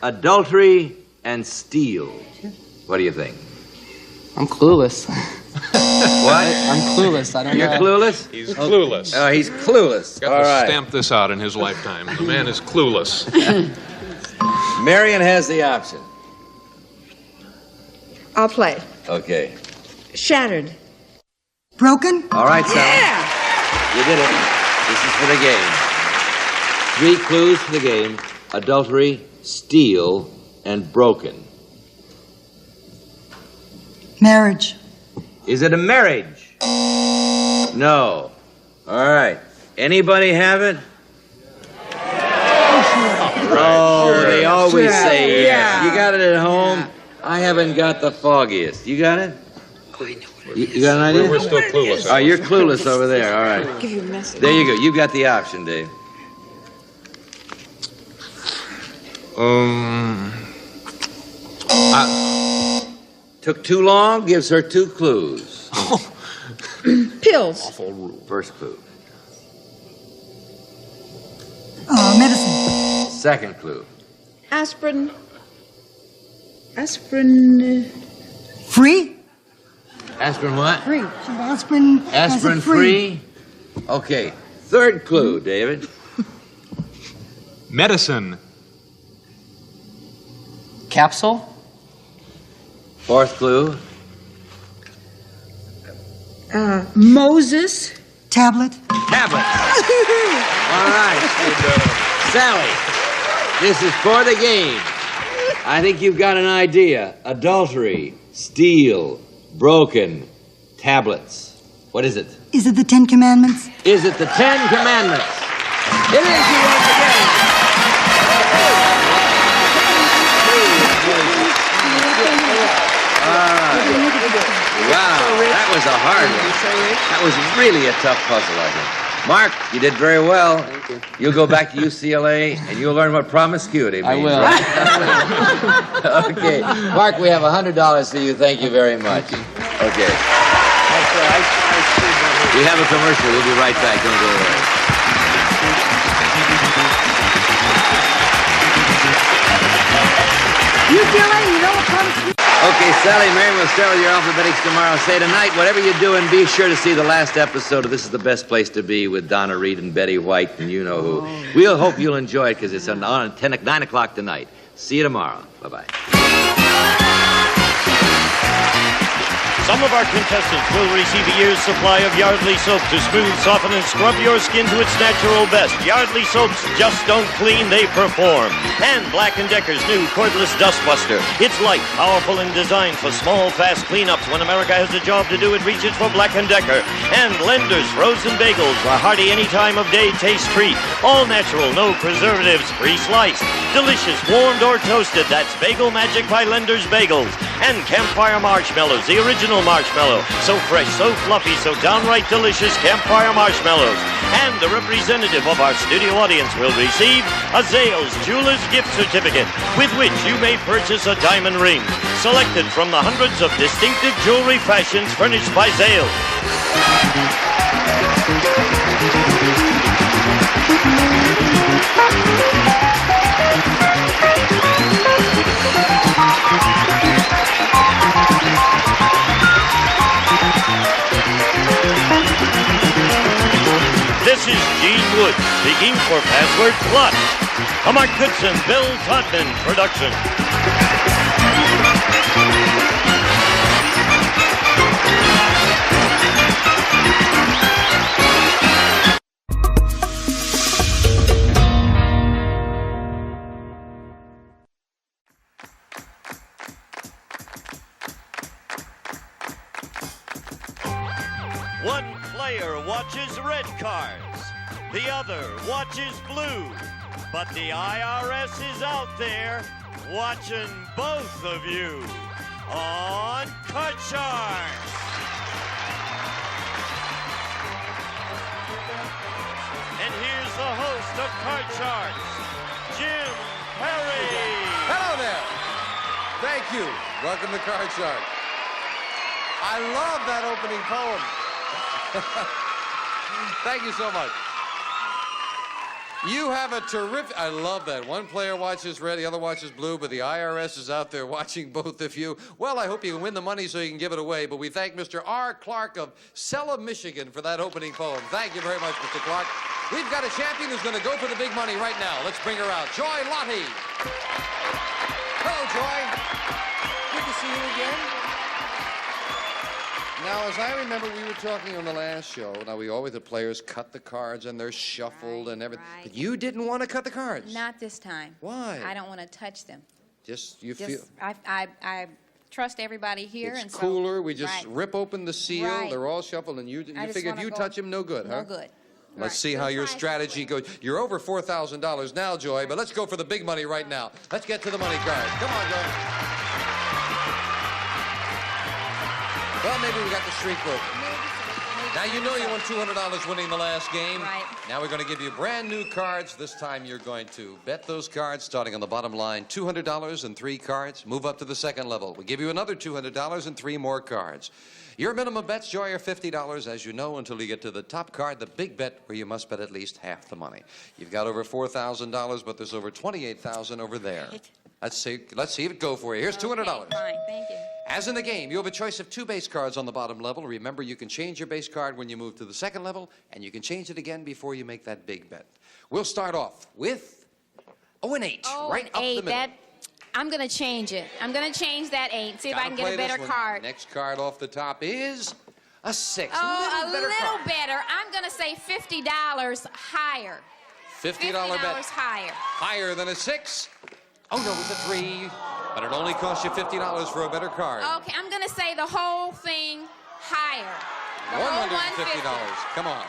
Adultery and steal. What do you think? I'm clueless. What? I'm clueless. I don't know. You're clueless? He's clueless. Oh, he's clueless. Got All to right. stamp this out in his lifetime. The man is clueless. Marion has the option. I'll play. Okay. Shattered. Broken? All right, Sally. Yeah. You did it. This is for the game. 3 clues for the game. Adultery, steal, and broken. Marriage. Is it a marriage? No. All right. Anybody have it? Oh, they always say yes. Yeah. You got it at home? I haven't got the foggiest. You got it? You got an idea? We're still clueless. Oh, you're clueless over there. All right. Give you a message. There you go. You've got the option, Dave. Took too long, gives her 2 clues. Pills. Awful rule. First clue. Medicine. Second clue. Aspirin. Aspirin. Free? Aspirin what? Free. Aspirin. Aspirin free? Okay. Third clue, David. Medicine. Capsule? Fourth clue. Moses. Tablet. Tablet. All right. Sally, this is for the game. I think you've got an idea. Adultery, steal, broken, tablets. What is it? Is it the 10 Commandments? Is it the 10 Commandments? It is. You won the game. Wow, that was a hard one. That was really a tough puzzle, I think. Mark, you did very well. Thank you. You'll go back to UCLA and you'll learn what promiscuity means. I will. Right? Okay. Mark, we have $100 for you. Thank you very much. Okay. We have a commercial. We'll be right back. Don't go away. UCLA, you know what promiscuity? Okay, Sally, Mary, we'll start with your alphabetics tomorrow. Say tonight, whatever you're doing, be sure to see the last episode of This Is the Best Place to Be with Donna Reed and Betty White and you know who. We'll hope you'll enjoy it because it's on 9 o'clock tonight. See you tomorrow. Bye-bye. Some of our contestants will receive a year's supply of Yardley soap to smooth, soften, and scrub your skin to its natural best. Yardley soaps just don't clean, they perform. And Black & Decker's new cordless dustbuster. It's light, powerful, and designed for small, fast cleanups. When America has a job to do, it reaches for Black & Decker. And Lender's frozen bagels, a hearty any time of day taste treat. All natural, no preservatives, pre-sliced. Delicious, warmed or toasted. That's Bagel Magic by Lender's Bagels. And Campfire Marshmallows, the original marshmallow. So fresh, so fluffy, so downright delicious Campfire Marshmallows. And the representative of our studio audience will receive a Zales Jewelers gift certificate with which you may purchase a diamond ring. Selected from the hundreds of distinctive jewelry fashions furnished by Zales. This is Gene Wood speaking for Password Plus, a Mark Goodson, Bill Todman production. One player watches red cards, the other watches blue, but the IRS is out there watching both of you on Card Sharks. And here's the host of Card Sharks, Jim Perry. Hello there. Thank you. Welcome to Card Shark. I love that opening poem. Thank you so much. You have a terrific... I love that. One player watches red, the other watches blue, but the IRS is out there watching both of you. Well, I hope you can win the money so you can give it away, but we thank Mr. R. Clark of Sella, Michigan for that opening poem. Thank you very much, Mr. Clark. We've got a champion who's going to go for the big money right now. Let's bring her out. Joy Lottie. Hello, Joy. Good to see you again. Now, as I remember, we were talking on the last show. Now, we always, the players cut the cards and they're shuffled and everything. Right. But you didn't want to cut the cards. Not this time. Why? I don't want to touch them. Just, you feel... I trust everybody here. It's and cooler. So, We just rip open the seal. Right. They're all shuffled, and you figure if you touch them, no good, huh? No good. Let's see how your strategy goes. You're over $4,000 now, Joy, but let's go for the big money right now. Let's get to the money card. Come on, Joy. Well, maybe we got the streak broken. Now you know you won $200 winning the last game. Right. Now we're going to give you brand new cards. This time you're going to bet those cards starting on the bottom line. $200 and 3 cards. Move up to the second level. We give you another $200 and 3 more cards. Your minimum bets, Joy, are $50, as you know, until you get to the top card, the big bet, where you must bet at least half the money. You've got over $4,000, but there's over $28,000 over there. Let's see if it go for you. Here's $200. Fine, thank you. As in the game, you have a choice of 2 base cards on the bottom level. Remember, you can change your base card when you move to the second level, and you can change it again before you make that big bet. We'll start off with an 8, right up the middle. I'm going to change it. I'm going to change that 8. See if I can get Gotta a play better this one. card. Next card off the top is a 6. Oh, a little card. better. I'm going to say $50 higher. $50 bet. higher. Higher than a 6. Oh, no, it's a 3. But it only costs you $50 for a better card. Okay, I'm going to say the whole thing higher. The whole $150. Come on.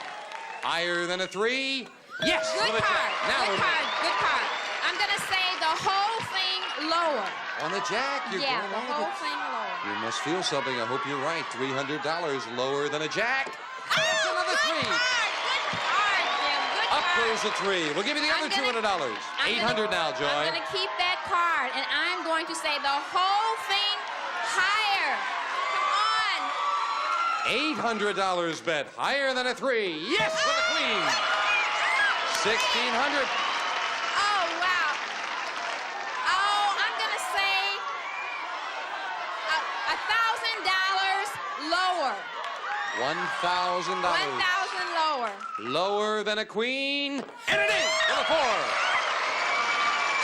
Higher than a 3. Yes. Good with a card. jack. Now Good we're card. Good card. I'm going to say the whole thing lower. on the jack. You're Yeah, going the on whole with it. thing lower. You must feel something. I hope you're right. $300 lower than a jack. That's another 3. Up goes the 3. We'll give you the other $200. $800 now, Joy. I'm going to keep that card, and I'm going to say the whole thing higher. Come on. $800 bet higher than a 3. Yes, for the queen. $1,600. Oh, wow. Oh, I'm going to say $1,000 lower. $1,000. 1,000 lower. Lower than a queen. And it is for the 4.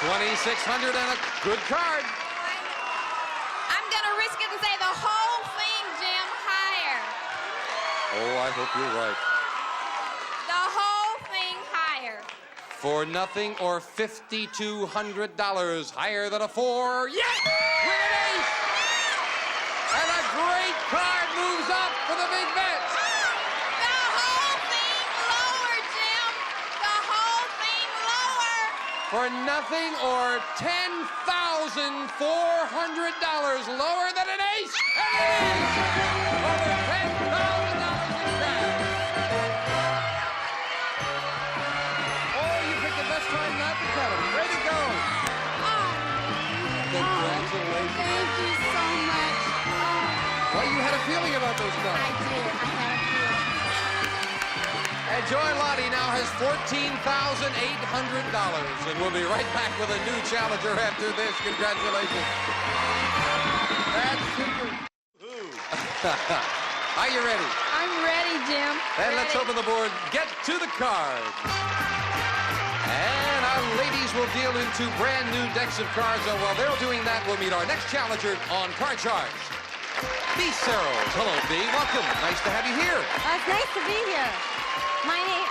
$2,600 and a good card. I'm going to risk it and say the whole thing, Jim, higher. Oh, I hope you're right. The whole thing higher. For nothing or $5,200 higher than a 4. Yes! With an ace! And a great card moves up for the big bet. The whole thing lower, Jim. The whole thing lower. For nothing or $10,400 lower than an ace. And it is! Over $10,000 in cash. Oh, you picked the best time not to cut him. Way to go. Congratulations. Thank you so much. Well, you had a feeling about those cards. I did. I had a feeling. And Joy Lottie now has $14,800. And we'll be right back with a new challenger after this. Congratulations. That's super. Are you ready? I'm ready, Jim. Then let's open the board. Get to the cards. And our ladies will deal into brand new decks of cards. And while they're doing that, we'll meet our next challenger on Card Charge. B. Searles. Hello, B. Welcome. Nice to have you here. It's nice to be here. My name.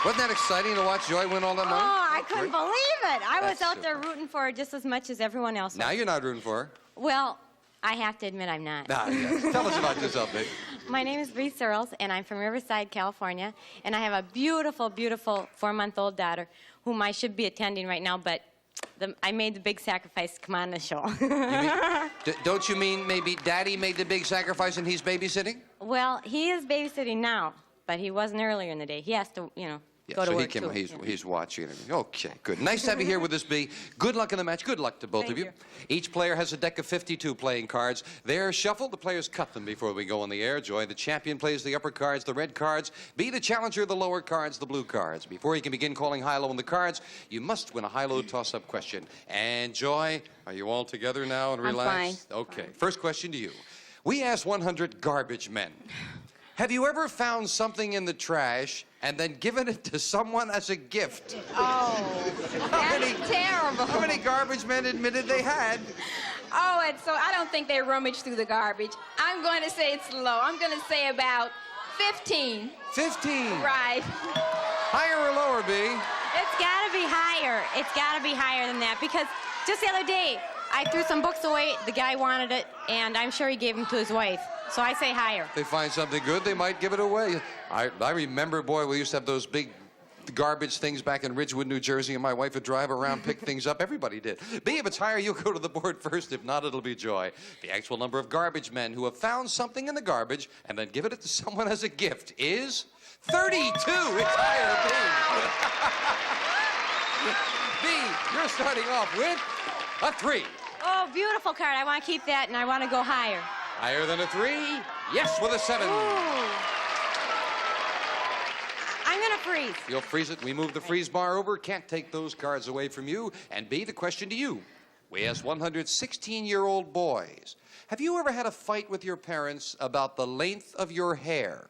Wasn't that exciting to watch Joy win all that money? Oh, I couldn't believe it. I was That's out there rooting for her just as much as everyone else was. Now you're not rooting for her. Well, I have to admit I'm not. Nah, yes. Tell us about yourself, babe. My name is Bree Searles, and I'm from Riverside, California. And I have a beautiful, beautiful 4-month-old daughter whom I should be attending right now, but I made the big sacrifice to come on the show. Don't you mean maybe Daddy made the big sacrifice and he's babysitting? Well, he is babysitting now, but he wasn't earlier in the day. He has to, go to so work, he too. he's watching it. Okay, good. Nice to have you here with us, B. Good luck in the match. Good luck to both of you. Each player has a deck of 52 playing cards. They're shuffled. The players cut them before we go on the air. Joy, the champion, plays the upper cards, the red cards. B, the challenger, the lower cards, the blue cards. Before you can begin calling high-low on the cards, you must win a high-low toss-up question. And Joy, are you all together now and relaxed? I'm fine. Okay. First question to you. We asked 100 garbage men. Have you ever found something in the trash and then given it to someone as a gift? Oh, that's terrible. How many garbage men admitted they had? Oh, and so I don't think they rummage through the garbage. I'm going to say it's low. I'm going to say about 15. 15. Right. Higher or lower, B? It's got to be higher. It's got to be higher than that because just the other day, I threw some books away. The guy wanted it, and I'm sure he gave them to his wife. So I say higher. If they find something good, they might give it away. I remember, boy, we used to have those big garbage things back in Ridgewood, New Jersey, and my wife would drive around, pick things up. Everybody did. B, if it's higher, you'll go to the board first. If not, it'll be Joy. The actual number of garbage men who have found something in the garbage and then given it to someone as a gift is 32. It's higher, B. B, you're starting off with a 3. Oh, beautiful card. I want to keep that, and I want to go higher. Higher than a 3? Yes, with a 7. Ooh. I'm going to freeze. You'll freeze it. We move the freeze bar over. Can't take those cards away from you. And B, the question to you. We asked 100 16-year-old boys, have you ever had a fight with your parents about the length of your hair?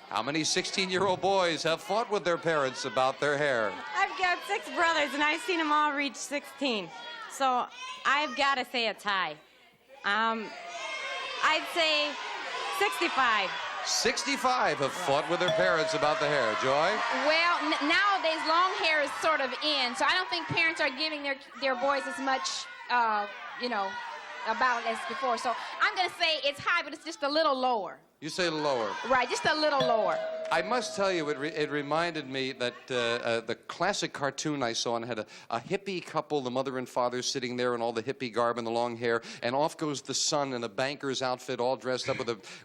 How many 16-year-old boys have fought with their parents about their hair? I've got 6 brothers, and I've seen them all reach 16. So I've got to say it's high. I'd say 65. 65 have fought with their parents about the hair. Joy? Well, nowadays long hair is sort of in, so I don't think parents are giving their boys as much, you know, about it as before. So I'm going to say it's high, but it's just a little lower. You say lower. Right, just a little lower. I must tell you, it reminded me that the classic cartoon I saw and had a hippie couple, the mother and father sitting there in all the hippie garb and the long hair, and off goes the son in a banker's outfit, all dressed up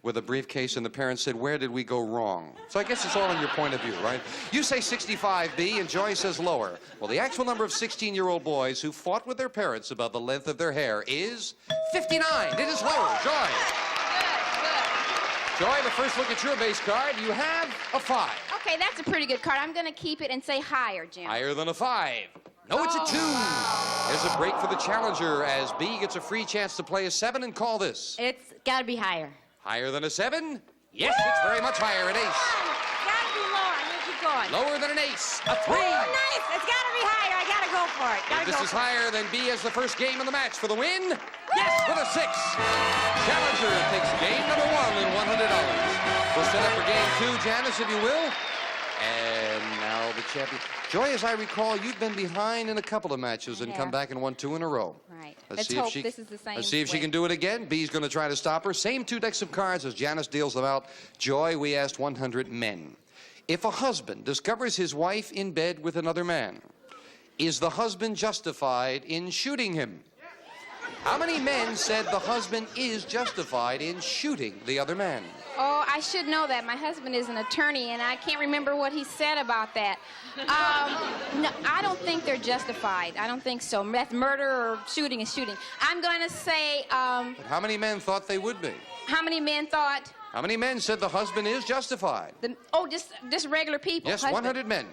with a briefcase, and the parents said, where did we go wrong? So I guess it's all in your point of view, right? You say 65B, and Joy says lower. Well, the actual number of 16-year-old boys who fought with their parents about the length of their hair is 59. It is lower. Joy. Joy, the first look at your base card, you have a 5. Okay, that's a pretty good card. I'm going to keep it and say higher, Jim. Higher than a 5. No, it's a 2. There's a break for the challenger as B gets a free chance to play a 7 and call this. It's got to be higher. Higher than a 7? Yes, it's very much higher. An ace. Got to be lower. I'm going to keep going. Lower than an ace. A 3. Oh, nice. It's got to be higher. I got to go for it. If this is higher, then B has the first game of the match for the win. Yes, with a 6. Challenger takes game number 1 and $100. We'll set up for game 2, Janice, if you will. And now the champion. Joy, as I recall, you've been behind in a couple of matches and come back and won 2 in a row. Right. Let's hope this is the same. Let's see if she can do it again. B's going to try to stop her. Same 2 decks of cards as Janice deals them out. Joy, we asked 100 men. If a husband discovers his wife in bed with another man, is the husband justified in shooting him? How many men said the husband is justified in shooting the other man? Oh, I should know that. My husband is an attorney, and I can't remember what he said about that. No, I don't think they're justified. I don't think so. That's murder or shooting is shooting. I'm going to say... But how many men thought they would be? How many men thought... How many men said the husband is justified? Just regular people. Yes, husband. 100 men.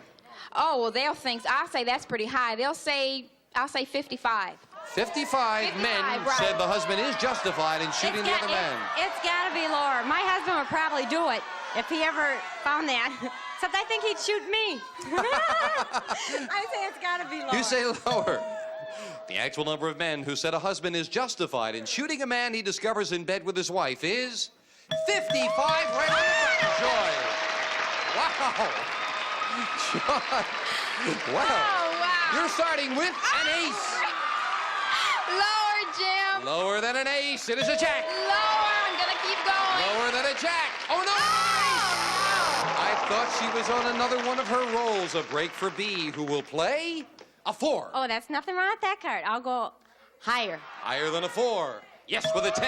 Oh, well, they'll think... I'll say that's pretty high. They'll say... I'll say 55. 55 men right. said the husband is justified in shooting the other man. It's got to be lower. My husband would probably do it if he ever found that. Except I think he'd shoot me. I say it's got to be lower. You say lower. The actual number of men who said a husband is justified in shooting a man he discovers in bed with his wife is 55. Right on the button, Joy. Wow. Joy. Wow. Oh, wow. You're starting with an ace. Lower, Jim. Lower than an ace. It is a jack. Lower. I'm going to keep going. Lower than a jack. Oh, no. I thought she was on another one of her rolls. A break for B, who will play a 4. Oh, that's nothing wrong with that card. I'll go higher. Higher than a 4. Yes, with a 10.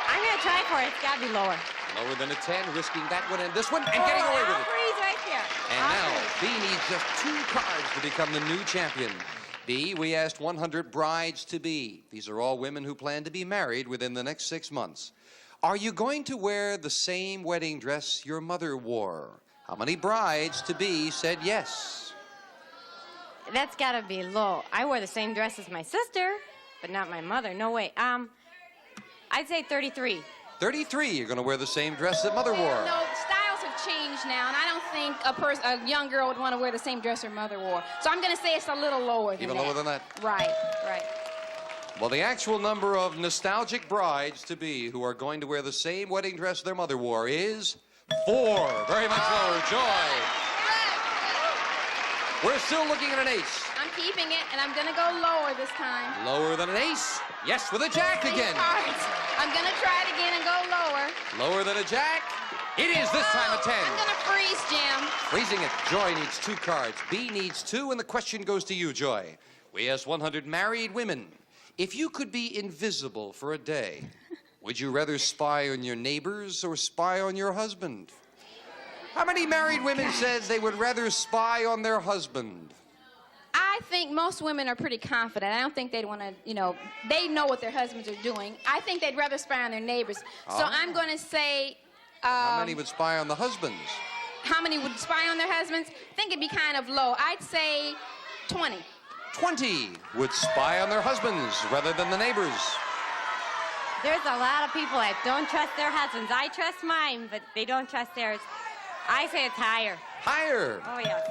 I'm going to try for it. It's got to be lower. Lower than a 10, risking that one and this one, and getting away with it. Freeze right there. And now, B needs just 2 cards to become the new champion. B, we asked 100 brides-to-be. These are all women who plan to be married within the next 6 months. Are you going to wear the same wedding dress your mother wore? How many brides-to-be said yes? That's got to be low. I wore the same dress as my sister, but not my mother. No way. I'd say 33. 33, you're going to wear the same dress that mother wore. No, styles have changed now, and I don't think a young girl would want to wear the same dress her mother wore. So I'm going to say it's a little lower than that. Even lower than that? Right, right. Well, the actual number of nostalgic brides-to-be who are going to wear the same wedding dress their mother wore is 4. Very much lower. Joy. We're still looking at an ace. I'm keeping it, and I'm going to go lower this time. Lower than an ace. Yes, with a jack again. I'm going to try it again and go lower. Lower than a jack. It is this time a 10. I'm going to freeze, Jim. Freezing it. Joy needs 2 cards. B needs 2, and the question goes to you, Joy. We asked 100 married women, if you could be invisible for a day, would you rather spy on your neighbors or spy on your husband? How many married women said they would rather spy on their husband? I think most women are pretty confident. I don't think they'd want to, you know, they know what their husbands are doing. I think they'd rather spy on their neighbors. So I'm going to say... how many would spy on the husbands? How many would spy on their husbands? I think it'd be kind of low. I'd say 20. 20 would spy on their husbands rather than the neighbors. There's a lot of people that don't trust their husbands. I trust mine, but they don't trust theirs. I say it's higher. Higher? Oh, yes.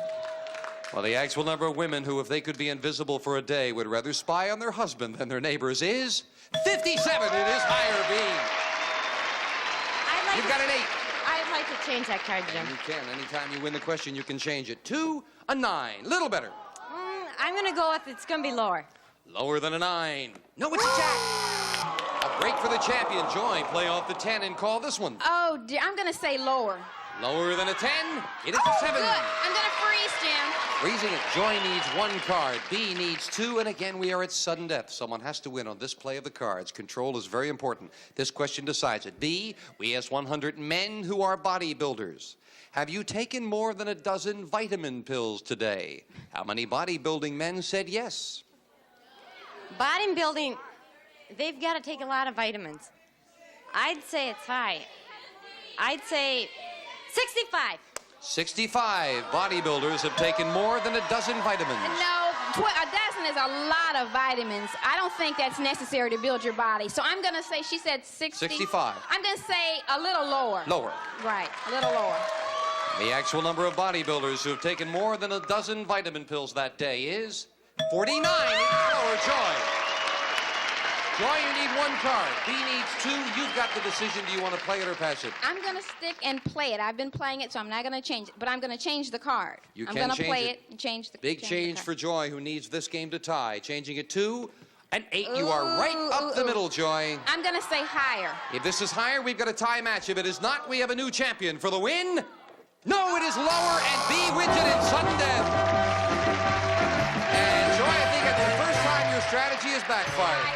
Well, the actual number of women who, if they could be invisible for a day, would rather spy on their husband than their neighbors is 57. It is higher, B. You've got an 8. I'd like to change that card, Jim. You can. Anytime you win the question, you can change it to a 9. Little better. I'm going to go with it's going to be lower. Lower than a 9. No, it's a jack. A break for the champion. Joy, play off the 10 and call this one. Oh, dear. I'm going to say lower. Lower than a 10. It is a 7. Good. I'm going to freeze, Jim. Freezing it. Joy needs 1 card. B needs 2. And again, we are at sudden death. Someone has to win on this play of the cards. Control is very important. This question decides it. B, we asked 100 men who are bodybuilders. Have you taken more than a dozen vitamin pills today? How many bodybuilding men said yes? Bodybuilding, they've got to take a lot of vitamins. I'd say it's high. I'd say 65. 65 bodybuilders have taken more than a dozen vitamins. No, a dozen is a lot of vitamins. I don't think that's necessary to build your body. So I'm going to say, she said 60. 65. I'm going to say a little lower. Lower. Right, a little lower. The actual number of bodybuilders who have taken more than a dozen vitamin pills that day is 49. Lower, Joy. Joy, you need 1 card. B needs 2. You've got the decision. Do you want to play it or pass it? I'm going to stick and play it. I've been playing it, so I'm not going to change it. But I'm going to change the card. You I'm can going to change play it. it and change the Big change for Joy, who needs this game to tie. Changing it to an 8. You are right up the middle, Joy. I'm going to say higher. If this is higher, we've got a tie match. If it is not, we have a new champion for the win. No, it is lower, and B wins it in sudden death. And Joy, I think it's the first time your strategy has backfired.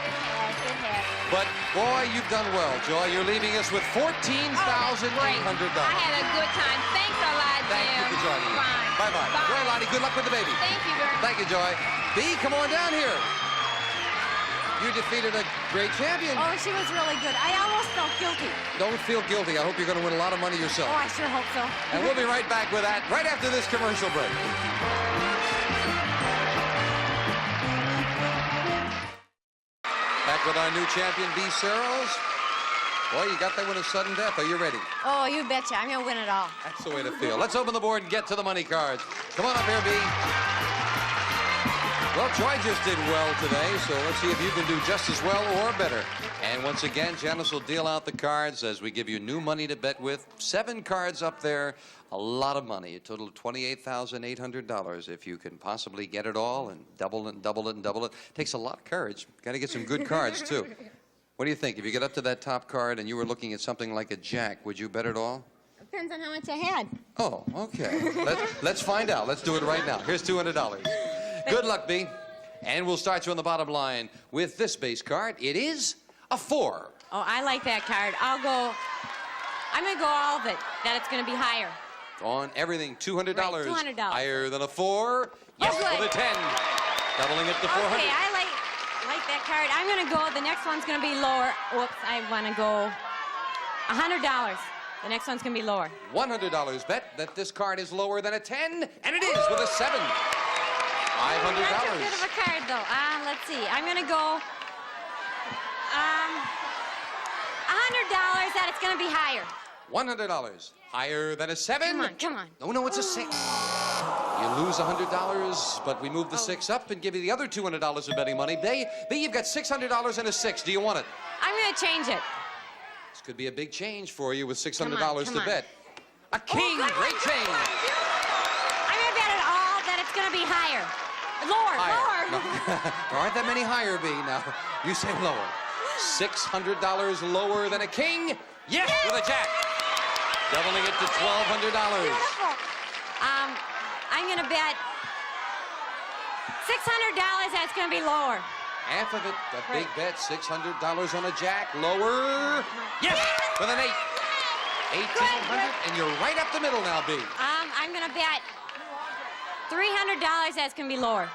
It has. But boy, you've done well, Joy. You're leaving us with $14,800. I had a good time. Thanks a lot, Jim. Thank you for joining us. Fine. Bye-bye. Joy, Lottie, good luck with the baby. Thank you very much. Thank you, Joy. B, come on down here. You defeated a great champion. Oh, she was really good. I almost felt guilty. Don't feel guilty. I hope you're going to win a lot of money yourself. Oh, I sure hope so. And we'll be right back with that right after this commercial break. Back with our new champion, B. Searles. Boy, you got that one in sudden death. Are you ready? Oh, you betcha. I'm going to win it all. That's the way to feel. Let's open the board and get to the money cards. Come on up here, B. Well, Joy just did well today, so let's see if you can do just as well or better. And once again, Janice will deal out the cards as we give you new money to bet with. 7 cards up there, a lot of money. A total of $28,800 if you can possibly get it all and double it and double it and double it. Takes a lot of courage. Got to get some good cards, too. What do you think? If you get up to that top card and you were looking at something like a jack, would you bet it all? Depends on how much I had. Oh, okay. Let's find out. Let's do it right now. Here's $200. Good luck, B. And we'll start you on the bottom line with this base card. It is a 4. Oh, I like that card. I'm going to go all of it, that it's going to be higher. On everything, $200. Right, $200. Higher than a 4. Yes, good. with a 10. Doubling it to 400. Okay, I like that card. I'm going to go, the next one's going to be lower. Whoops, I want to go $100. The next one's going to be lower. $100 bet that this card is lower than a 10, and it is with a 7. $500. That's a bit of a card, though. Let's see. I'm going to go $100 that it's going to be higher. $100. Higher than a 7. Come on. No, it's a 6. You lose $100, but we move the 6 up and give you the other $200 of betting money. B, you've got $600 and a 6. Do you want it? I'm going to change it. This could be a big change for you with $600 come to on. bet. A king, great change. I'm going to bet it all that it's going to be higher. Lower. No. There aren't that many higher, B. Now, you say lower. $600 lower than a king? Yes, with a jack. Doubling it to $1,200. Beautiful. I'm going to bet $600 that's going to be lower. Half of it, the big bet, $600 on a jack. Lower. Yes, with an 8. 1,800, and you're right up the middle now, B. I'm going to bet $300 that's going to be lower.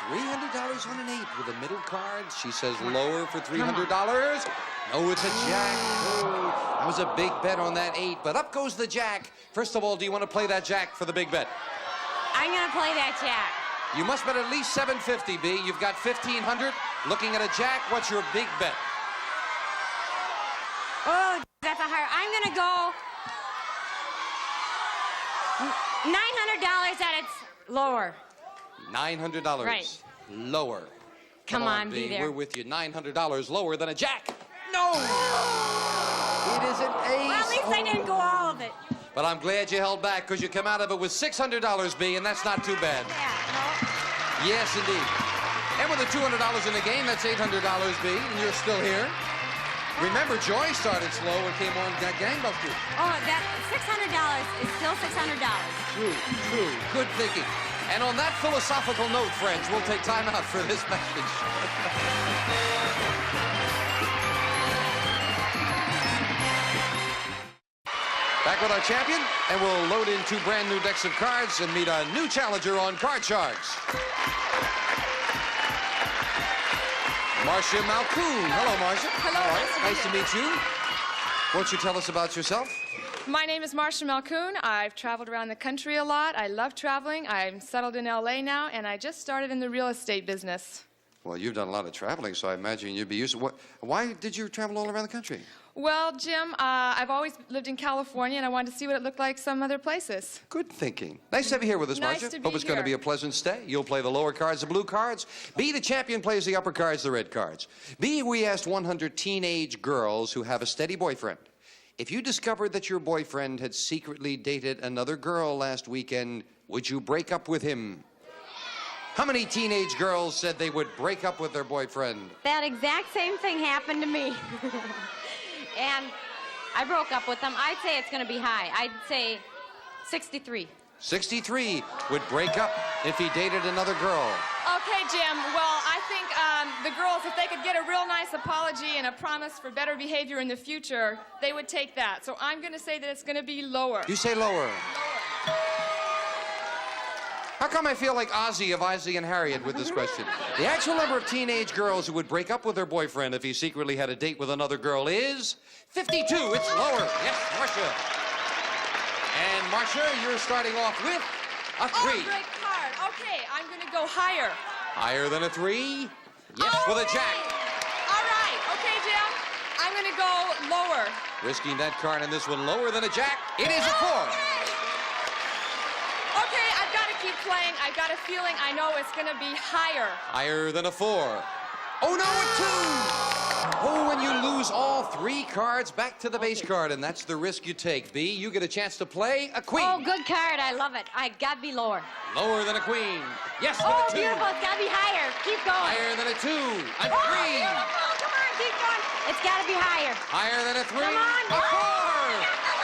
$300 on an 8 with a middle card. She says lower for $300. No, it's a jack. Oh, that was a big bet on that 8, but up goes the jack. First of all, do you want to play that jack for the big bet? I'm going to play that jack. You must bet at least $750, B. You've got $1,500. Looking at a jack, what's your big bet? Oh, that's a higher. I'm going to go $900 that it's lower. $900. Right. Lower. Come on, B. be there. We're with you. $900 lower than a jack. No! It is an ace. Well, at least I didn't go all of it. But I'm glad you held back because you come out of it with $600, B, and that's not too bad. Yes, indeed. And with the $200 in the game, that's $800, B, and you're still here. Remember, Joy started slow and came on gangbusters. Oh, that $600 is still $600. True. Good thinking. And on that philosophical note, friends, we'll take time out for this message. Back with our champion, and we'll load in 2 brand new decks of cards and meet a new challenger on Card Sharks. Marcia Malkoon. Hello, Marcia. Hello. All right. Nice to meet you. Won't you tell us about yourself? My name is Marcia Malkoon. I've traveled around the country a lot. I love traveling. I'm settled in L.A. now, and I just started in the real estate business. Well, you've done a lot of traveling, so I imagine you'd be used to why did you travel all around the country? Well, Jim, I've always lived in California, and I wanted to see what it looked like some other places. Good thinking. Nice to have you here with us, Nice Marcia. to be Hope it's going to be here. a pleasant stay. You'll play the lower cards, the blue cards. B, the champion, plays the upper cards, the red cards. B, we asked 100 teenage girls who have a steady boyfriend. If you discovered that your boyfriend had secretly dated another girl last weekend, would you break up with him? How many teenage girls said they would break up with their boyfriend? That exact same thing happened to me. And I broke up with him. I'd say it's going to be high. I'd say 63. 63 would break up if he dated another girl. Okay, Jim. Well, I think the girls, if they could get a real nice apology and a promise for better behavior in the future, they would take that. So I'm going to say that it's going to be lower. You say lower. How come I feel like Ozzy of Ozzy and Harriet with this question? The actual number of teenage girls who would break up with their boyfriend if he secretly had a date with another girl is 52. It's lower. Yes, Marcia. And Marcia, you're starting off with a 3. Oh, great card. Okay, I'm going to go higher. Higher than a 3? Yes, with a jack. All right. Okay, Jim. I'm going to go lower. Risking that card in this one lower than a jack. It is a 4. Okay, I've got to keep playing. I've got a feeling I know it's going to be higher. Higher than a 4. Oh, no, a 2. Oh, and you lose all 3 cards back to the base card, and that's the risk you take. B, you get a chance to play a queen. Oh, good card. I love it. I got to be lower. Lower than a queen. Yes, with Oh, a 2. beautiful. It's got to be higher. Keep going. Higher than a 2. A 3. Beautiful. Come on, keep going. It's got to be higher. Higher than a 3. Come on. A 4.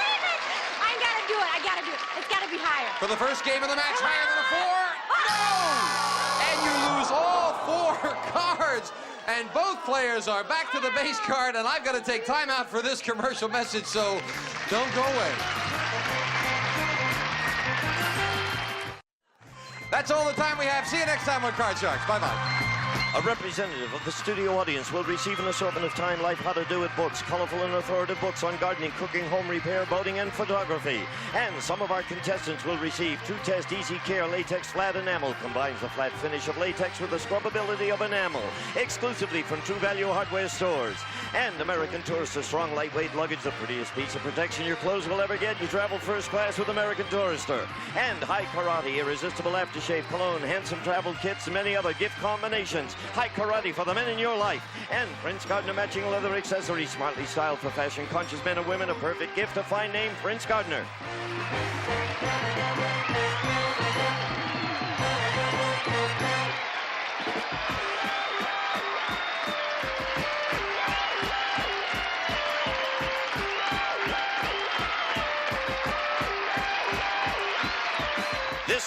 I got to do it. I got to do it. It's got to be higher. For the first game of the match, higher than a 4. No! And you lose all 4 cards. And both players are back to the base card, and I've got to take time out for this commercial message, so don't go away. That's all the time we have. See you next time on Card Sharks. Bye-bye. A representative of the studio audience will receive an assortment of Time Life How to Do It books, colorful and authoritative books on gardening, cooking, home repair, boating, and photography. And some of our contestants will receive True Test Easy Care Latex Flat Enamel. Combines the flat finish of latex with the scrubbability of enamel. Exclusively from True Value Hardware stores. And American Tourister Strong Lightweight Luggage, the prettiest piece of protection your clothes will ever get. You travel first class with American Tourister. And High Karate Irresistible Aftershave Cologne, handsome travel kits, and many other gift combinations. High Karate for the men in your life. And Prince Gardner matching leather accessories, smartly styled for fashion-conscious men and women. A perfect gift, a fine name, Prince Gardner.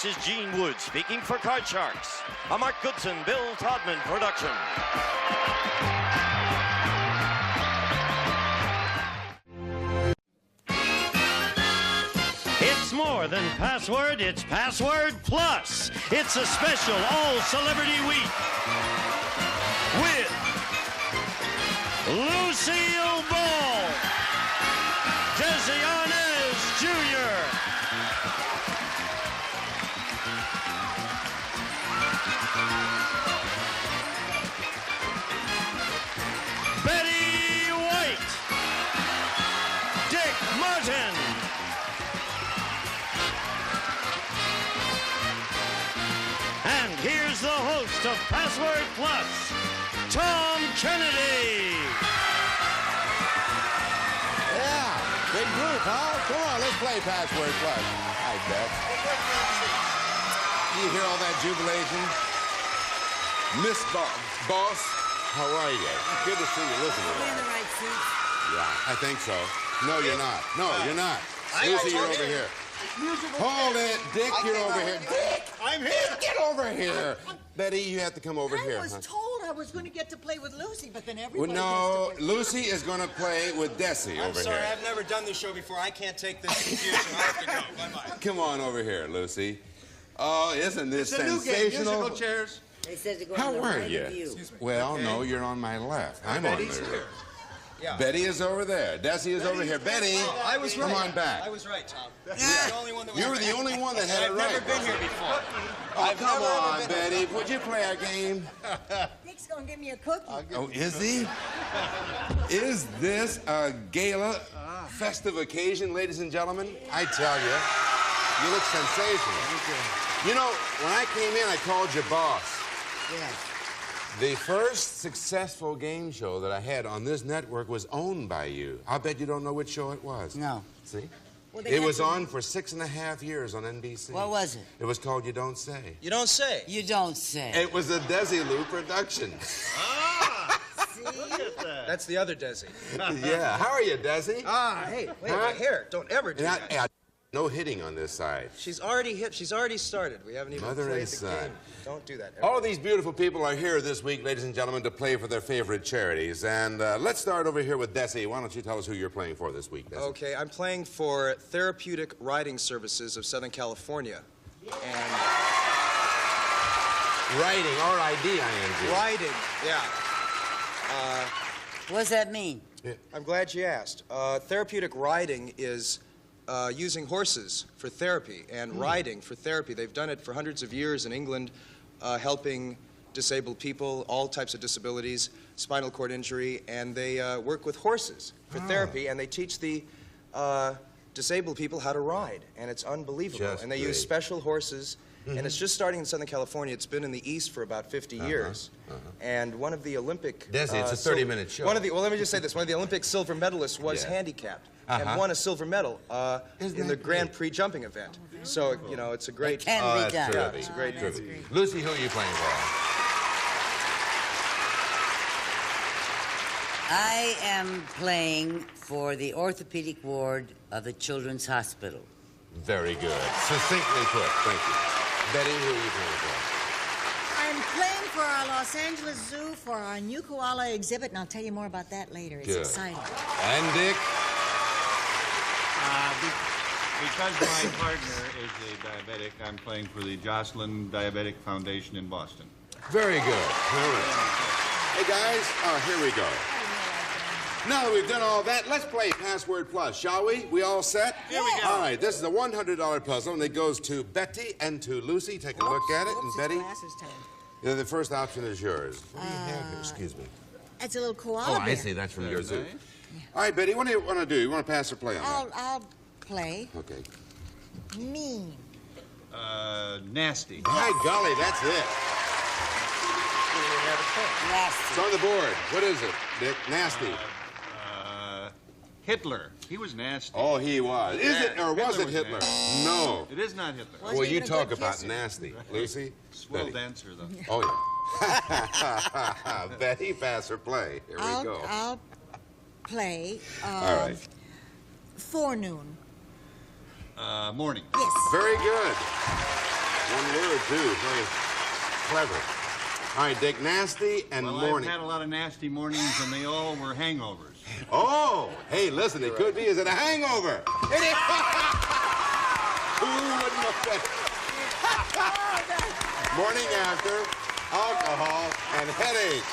is Gene Wood speaking for Card Sharks. A Mark Goodson, Bill Todman production. It's more than Password, it's Password Plus. It's a special all-celebrity week with Lucille Ball, Desi Arnaz Jr., Betty White, Dick Martin, and here's the host of Password Plus, Tom Kennedy. Yeah, big group, huh? Come on, let's play Password Plus. I bet. You hear all that jubilation? Miss Boss, how are you? Good to see you. Listen to Are we in the right seats? Yeah, I think so. No, you're not. No, you're not. Lucy, you're over here. Hold it. Dick, you're over here. Dick, I'm here. Get over here. Betty, you have to come over here. I was told I was going to get to play with Lucy, but then everybody No, gets to play. Lucy is going to play with Desi I'm over sorry, here. I've never done this show before. I can't take this confusion. I have to go. Bye-bye. Come on over here, Lucy. Oh, isn't this It's a new game. sensational? Musical chairs. They said to go on How the are right you? of you. Well, Okay. no, you're on my left. I'm on Betty's there. here. Yeah. Betty is over there. Desi is over here. Betty, Oh, I was right. come on back. I was right, Tom. Yeah. You're the only one that You were the only one that had it I've right. never been here before. Oh, I've come never on, been Betty. Would you play our game? Dick's going to give me a cookie. Oh, is he? Is this a gala festive occasion, ladies and gentlemen? I tell you look sensational. You know, when I came in, I called you boss. Yes. The first successful game show that I had on this network was owned by you. I'll bet you don't know which show it was. No. See? Well, they It had was to- on for 6.5 years on NBC. What was it? It was called You Don't Say. You don't say. You don't say. It was a Desilu production. Look at that. That's the other Desi. Yeah. How are you, Desi? Hey, wait, Huh? my hair. Don't ever do that. No hitting on this side. She's already hit. She's already started. We haven't even Mother played and the son. game. Don't do that. All these beautiful people are here this week, ladies and gentlemen, to play for their favorite charities. And let's start over here with Desi. Why don't you tell us who you're playing for this week, Desi? Okay, I'm playing for Therapeutic Riding Services of Southern California. And Riding, R-I-D-I-N-G. riding, yeah. What does that mean? I'm glad you asked. Therapeutic riding is using horses for therapy and riding for therapy. They've done it for hundreds of years in England, helping disabled people, all types of disabilities, spinal cord injury, and they work with horses for therapy, and they teach the disabled people how to ride, and it's unbelievable. Just and they great. use special horses, and it's just starting in Southern California. It's been in the East for about 50 years. And one of the Olympic... Desi, it's a 30-minute show. Well, let me just say this. One of the Olympic silver medalists was Yeah. handicapped and won a silver medal in the Grand Prix jumping event. So, you know, it's a great... can be that's done. terrific. It's a great Terrific. Lucy, who are you playing for? I am playing for the orthopedic ward of the Children's Hospital. Very good. Succinctly put. Thank you. Betty, who are you playing for? I'm playing for our Los Angeles Zoo for our new koala exhibit, and I'll tell you more about that later. It's Good. exciting. And Dick? Because my partner is a diabetic, I'm playing for the Jocelyn Diabetic Foundation in Boston. Very good. All right. Hey, guys, here we go. Now that we've done all that, let's play Password Plus, shall we? We all set? Here we go. All right, this is a $100 puzzle, and it goes to Betty and to Lucy. Take a look at it. And Oops, Betty, it's glasses time. the first option is yours. What do you have here? Excuse me. It's a little koala Oh, I bear. see. That's from your zoo. All right, Betty, what do you want to do? You want to pass or play on that? I'll play Okay. mean. Nasty. By golly, that's it. Nasty. It's on the board. What is it, Dick? Nasty. Hitler. He was nasty. Oh, he was. Is it, or was it Hitler? nasty. No. It is not Hitler. Well, you talk about nasty. Lucy? Swell Betty. dancer, though. Oh, yeah. Betty, pass or play. Here we go. I'll play All right. forenoon. Morning. Yes. Very good. One word, too. Very clever. All right, Dick, nasty and morning. I've had a lot of nasty mornings, and they all were hangovers. Oh, hey, listen, it could be. Is it a hangover? It is. Who wouldn't know better? Morning after, alcohol, and headache.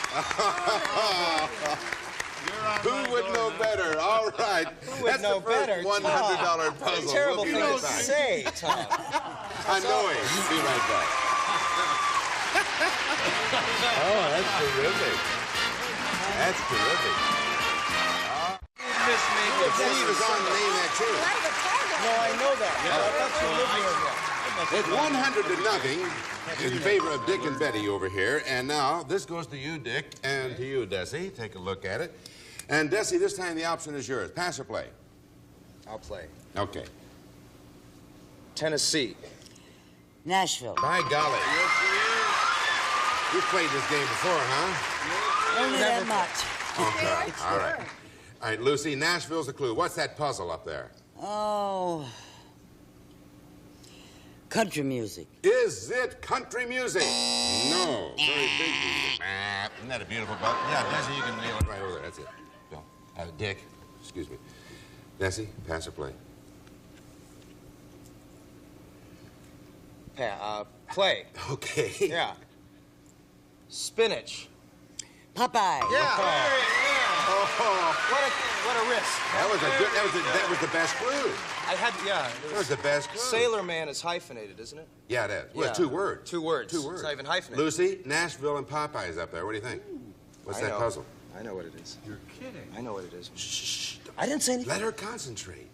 Who would know better? All right. Who would know better? $100 puzzle. What a terrible We'll be thing right to back. say, Tom. Annoying. Be right back. Oh, that's terrific. That's terrific. Steve is on to name that tune. No, I know that. It's 100 to nothing in favor of Dick and Betty over here. And now, this goes to you, Dick, and to you, Desi. Take a look at it. And, Desi, this time the option is yours. Pass or play? I'll play. Okay. Tennessee. Nashville. By golly. You've played this game before, huh? Only that much. Okay. All right. All right, Lucy, Nashville's the clue. What's that puzzle up there? Oh. Country music. Is it country music? No. Very big music. Isn't that a beautiful button? Yeah, Desi, you can nail it right over there. That's it. Bill. Dick, excuse me. Desi, pass or play? Play. Okay. Yeah. Spinach. Popeye. Yeah. Oh, What a risk. that was the best clue. I had, yeah. That was the best clue. Sailor Man is hyphenated, isn't it? Yeah, it is. Well, it's Yeah. 2 words. 2 words. 2 words. It's not even hyphenated. Lucy, Nashville and Popeye is up there. What do you think? What's I that know. puzzle? I know what it is. You're kidding. I know what it is. Shh. I didn't say anything. Let her concentrate.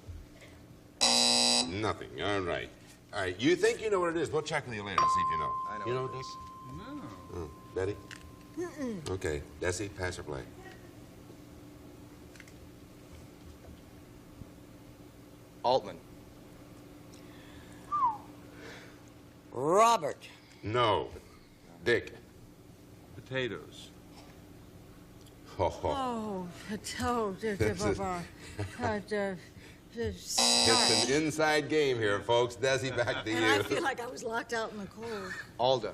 Nothing. All right. All right. You think you know what it is? We'll check with you later to see if you know. I know You know what it Dick? is. No. Oh, Betty? Okay. Desi, pass or play? Altman. Robert. No. Dick? Potatoes. Oh. It's It's an inside game here, folks. Desi, back to And I you. feel like I was locked out in the cold. Alda.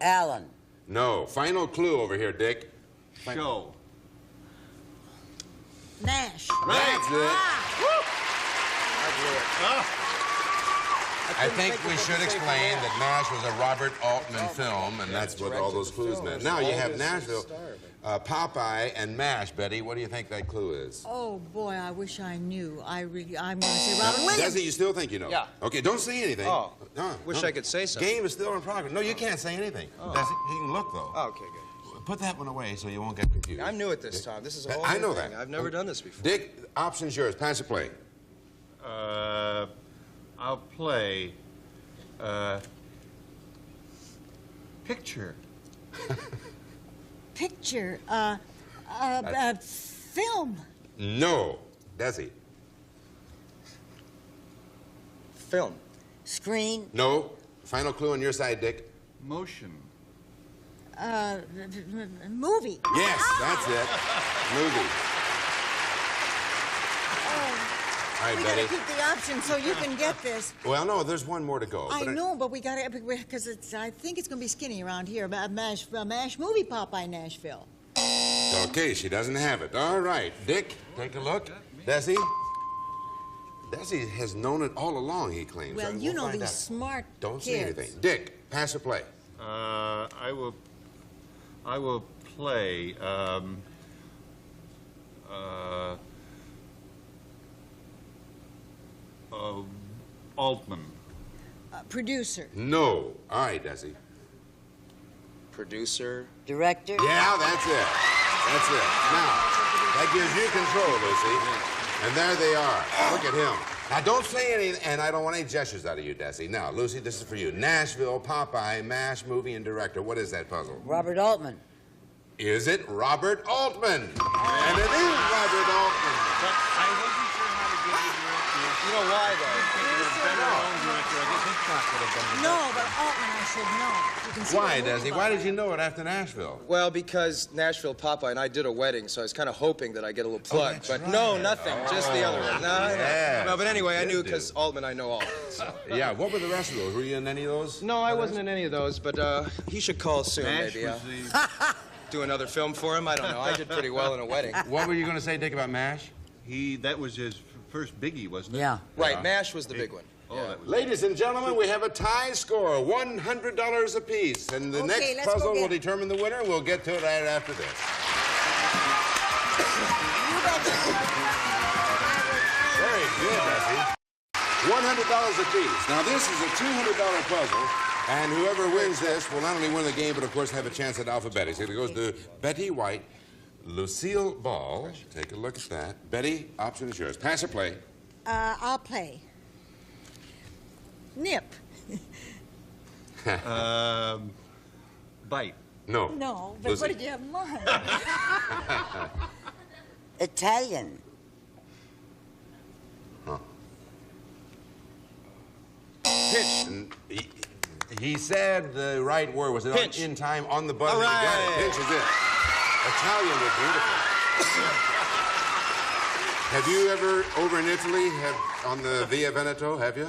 Allen. No. Final clue over here, Dick. Show. Nash. That's it. I blew it. I think we should explain that Nash was a Robert Altman film, and that's what all those clues meant. Now you have Nashville, Popeye, and MASH. Betty, what do you think that clue is? Oh boy, I wish I knew. I'm going to say Robin Williams. Desi, you still think you know? Yeah. Okay, don't say anything. Oh. No, Wish I could say something. Game is still in progress. No, you can't say anything. Desi, you can look, though. Oh, okay, good. Put that one away so you won't get confused. I'm new at this, Tom. This is a whole I new know thing. that. I've never done this before. Dick, option's yours. Pass or play? I'll play. Picture. Picture. Film. No. Desi? Film. Screen. No. Final clue on your side, Dick. Motion. Movie. Yes, that's it. Movie. All right, We Betty. gotta keep the option so you can get this. Well, no, there's one more to go. I but know, but we gotta, because I think it's gonna be skinny around here. MASH movie Popeye Nashville. Okay, she doesn't have it. All right, Dick, take a look. Desi? Desi has known it all along, he claims. Well, We'll you know find these out. smart Don't say kids. anything. Dick, pass or play? I will play. Altman. Producer. No. All right, Desi. Producer. Director. Yeah, that's it. That's it. Now, that gives you control, Lucy. And there they are. Look at him. Now, don't say anything, and I don't want any gestures out of you, Desi. Now, Lucy, this is for you. Nashville, Popeye, MASH, movie, and director. What is that puzzle? Robert Altman. Is it Robert Altman? And it is Robert Altman. But I wasn't sure how to get the director. You know why, though? If you were a better own director, I guess Hitchcock would have done it. No, but Altman I should should know. You can see Why, the move Desi? about Why did that. you know it after Nashville? Well, because Nashville Papa and I did a wedding, so I was kind of hoping that I get a little plug. But no, nothing. Just the other one. No, yes, no. But anyway, I you knew did. because Altman, I know Altman. So. Yeah, what were the rest of those? Were you in any of those? No, I wasn't in any of those, but he should call soon, Nash maybe. was Do another film for him? I don't know. I did pretty well in a wedding. What were you going to say, Dick, about MASH? that was his first biggie, wasn't it? Yeah. Right, Yeah. MASH was the big one. Oh, that was Ladies and gentlemen, we have a tie score, $100 apiece. And the Okay, next let's go puzzle get will it. determine the winner. We'll get to it right after this. Very good, Bessie. $100 apiece. Now, this is a $200 puzzle, and whoever wins this will not only win the game, but of course have a chance at alphabetics. It goes to Betty White, Lucille Ball. Take a look at that. Betty, option is yours. Pass or play? I'll play. Nip. Bite. No. No, but Lucy. what did you have in mind? Italian. Pitch. And he said the right word. Was it Pinch. in time on the button? All You got right. it. Pinch is it. Italian was beautiful. Have you ever, over in Italy, on the Via Veneto, have you?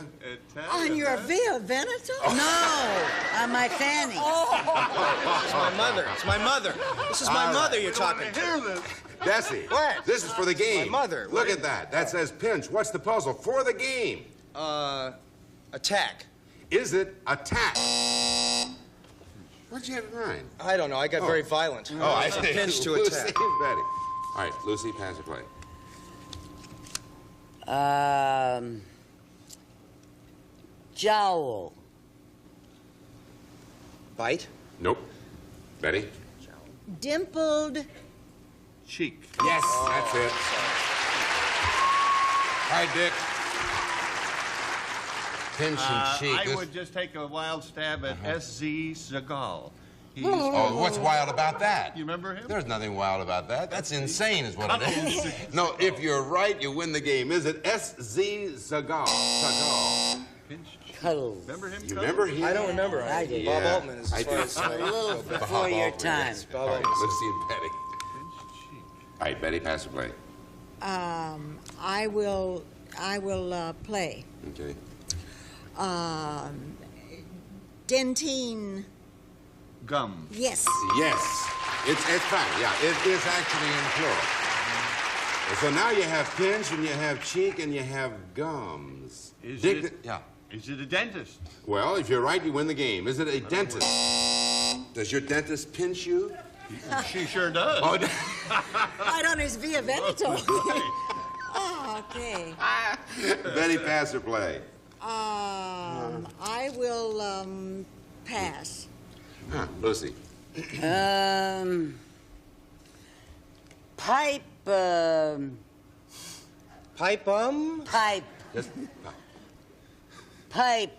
On your Via Veneto? No, on my fanny. It's my mother. It's my mother. This is my All mother right. you're talking to. Desi. What? This is for the game. My mother. Look at that. That says pinch. What's the puzzle? For the game. Attack. Is it attack? What'd you have in mind? I don't know. I got very violent. Oh, I see. Pinch to Lucy attack. and Betty. All right, Lucy, pass or play? Jowl. Bite. Nope. Betty? Dimpled. Cheek. Yes, that's it. All right, Dick. Pinch and cheek. I This- would just take a wild stab at S.Z. Seagal. He's, Oh, what's wild about that? You remember him? There's nothing wild about that. That's insane, is what it is. No, if you're right, you win the game. Is it S.Z. Seagal? Seagal. Cuddles. Remember him? You remember him? I don't remember. I do. Bob Yeah, Altman is I as far do. as A little before your Altman, time. yes. Bob All right, Altman. Lucy and Betty. All right, Betty, pass or play? I will play. Okay. Dentine. Gum. Yes. Yes. It's fine. Yeah, it is actually in plural. So now you have pinch and you have cheek and you have gums. Is Dick, it- yeah. Is it a dentist? Well, if you're right, you win the game. Is it a dentist? Does your dentist pinch you? She sure does. Oh, Right on his Via Veneto. Oh, okay. Betty, pass or play? I will pass. Huh, Lucy. Pipe. Pipe Pipe. Just, Pipe.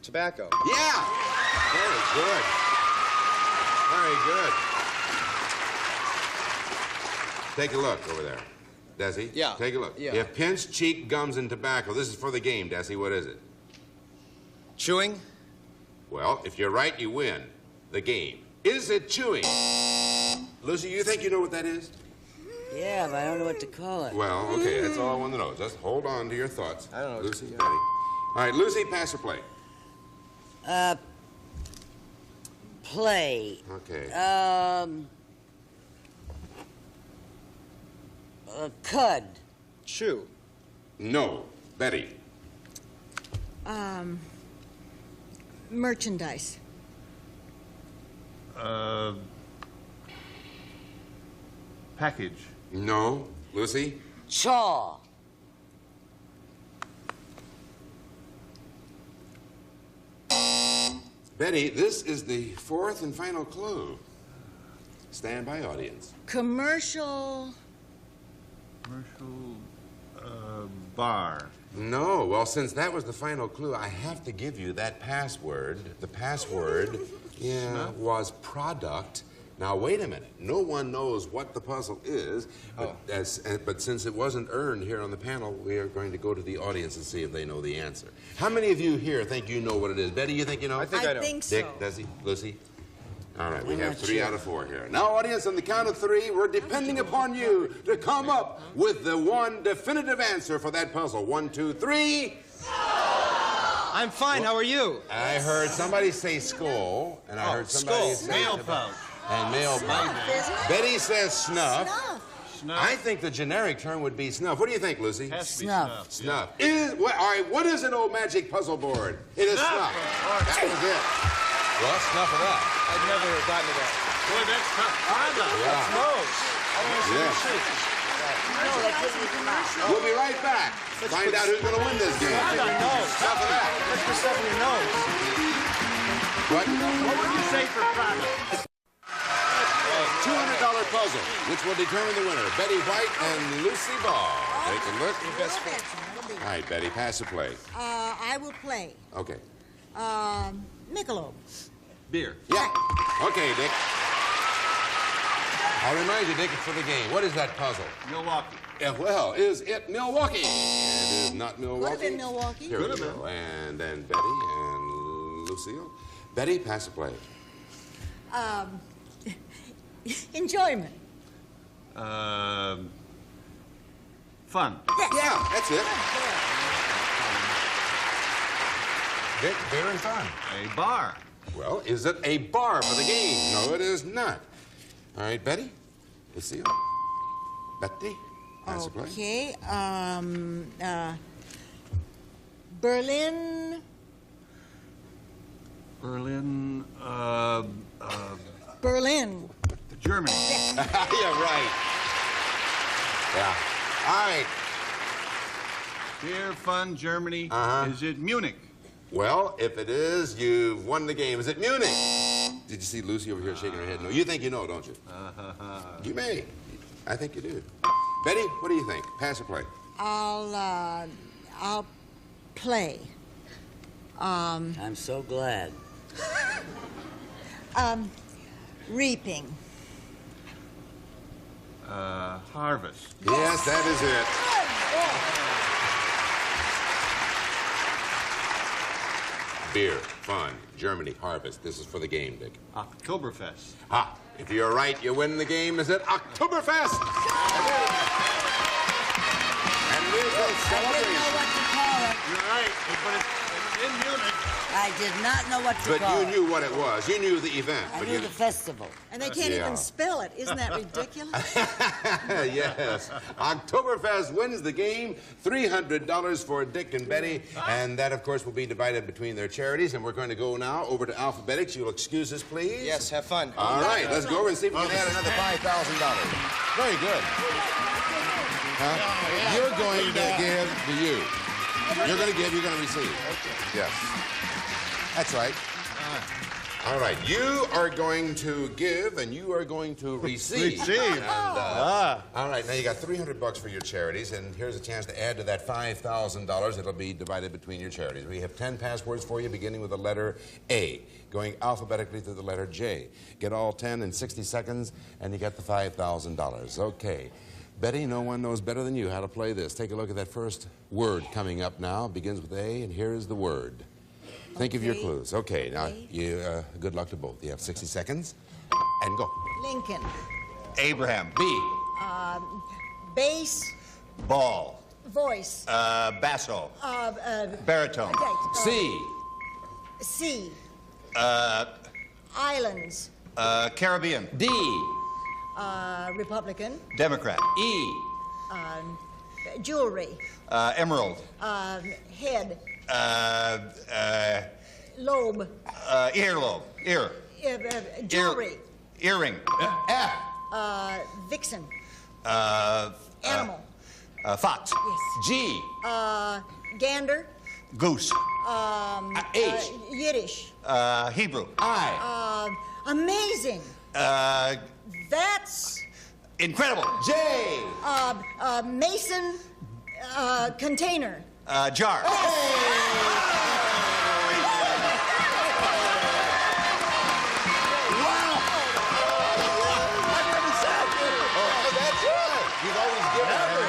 Tobacco. yeah. Very good. Very good. Take a look over there. Desi? Yeah. Take a look. Yeah. You have pinch, cheek, gums, and tobacco. This is for the game, Desi. What is it? Chewing. Well, if you're right, you win the game. Is it chewing? Lucy, you think you know what that is? Yeah, but I don't know what to call it. Well, okay, that's all I want to know. Just hold on to your thoughts. I don't know. Lucy, Betty. All right, Lucy, pass or play? Play. Okay. Cud. Chew. No. Betty. Merchandise. Package. No. Lucy? Chaw. Betty, this is the fourth and final clue. Stand by, audience. Commercial. Commercial bar. No. Well, since that was the final clue, I have to give you that password. The password, was product, Now, wait a minute. No one knows what the puzzle is, but since it wasn't earned here on the panel, we are going to go to the audience and see if they know the answer. How many of you here think you know what it is? Betty, you think you know? I think so. Dick, does he? Lucy? All right, we have 3 out of 4 here. Now, audience, on the count of 3, we're depending upon you to come up with the one definitive answer for that puzzle. 1, 2, 3. I'm fine. How are you? I heard somebody say skull, and I heard somebody say Mail pouch. And mail pouch. Betty says snuff. I think the generic term would be snuff. What do you think, Lucy? Has to be Snuff. Snuff. All right, what is an old magic puzzle board? It is snuff. That was it. Well, snuff it up. I've never gotten to that. Boy, that's tough. That's nose. I don't want to see Yeah. the shit. We'll be right back. Find out who's going to win this game. Snuff it up. Let's put stuff in your nose. What? What would you say for product? $200 puzzle, which will determine the winner. Betty White and Lucy Ball. Take a look. All right, Betty, pass or play. I will play. Okay. Michelob. Beer. Yeah. Okay, Dick. I'll remind you, Dick, it's for the game. What is that puzzle? Milwaukee. Yeah, well, is it Milwaukee? It is not Milwaukee. Could have been Milwaukee. Here we go. And then Betty and Lucille. Betty, pass or play. Enjoyment. Fun. Yeah, that's it. Dick, beer and fun. A bar. Well, is it a bar for the game? No, it is not. All right, Betty, Lucille, Betty, pass or play. Okay. Berlin. Berlin. Berlin. Germany. Yeah, right. Yeah. All right. Beer, fun, Germany. Is it Munich? Well, if it is, you've won the game. Is it Munich? Did you see Lucy over here shaking her head? No. You think you know, don't you? You may. I think you do. Betty, what do you think? Pass or play? I'll play. I'm so glad. Reaping. Harvest. Yes, that is it. Beer, fun, Germany, harvest. This is for the game, Dick. Oktoberfest. Ah, if you're right, you win the game. Is it Oktoberfest? And it is a celebration. You're right, but it's in Munich. I did not know what to But call you knew what it was. You knew the event. I but knew you... the festival. And they can't even spell it. Isn't that ridiculous? Yes. Oktoberfest wins the game. $300 for Dick and Betty. And that, of course, will be divided between their charities. And we're going to go now over to Alphabetics. You'll excuse us, please? Yes, have fun. All right, let's go over and see if we can add another $5,000. Very good. Huh? You're going to give to you. You're going to give, you're going to receive. Yes. That's right. All right, you are going to give and you are going to receive. And, all right, now you got $300 for your charities, and here's a chance to add to that $5,000. It'll be divided between your charities. We have 10 passwords for you, beginning with the letter A, going alphabetically through the letter J. Get all 10 in 60 seconds, and you get the $5,000. Okay. Betty, no one knows better than you how to play this. Take a look at that first word coming up now. It begins with A, and here is the word. Think of your clues. Okay, now, you, good luck to both. You have 60 seconds, and go. Lincoln. Abraham. B. Bass. Ball. Voice. Basso. Baritone. C. C. Islands. Caribbean. D. Republican. Democrat. E. Jewelry. Emerald. Head. Lobe. Earlobe. Ear. Jewelry. Earring. F. Vixen. Animal. Fox. Yes. G. Gander. Goose. H. Yiddish. Hebrew. I. Amazing. That's Incredible. J. Mason. Container. Jar. give it a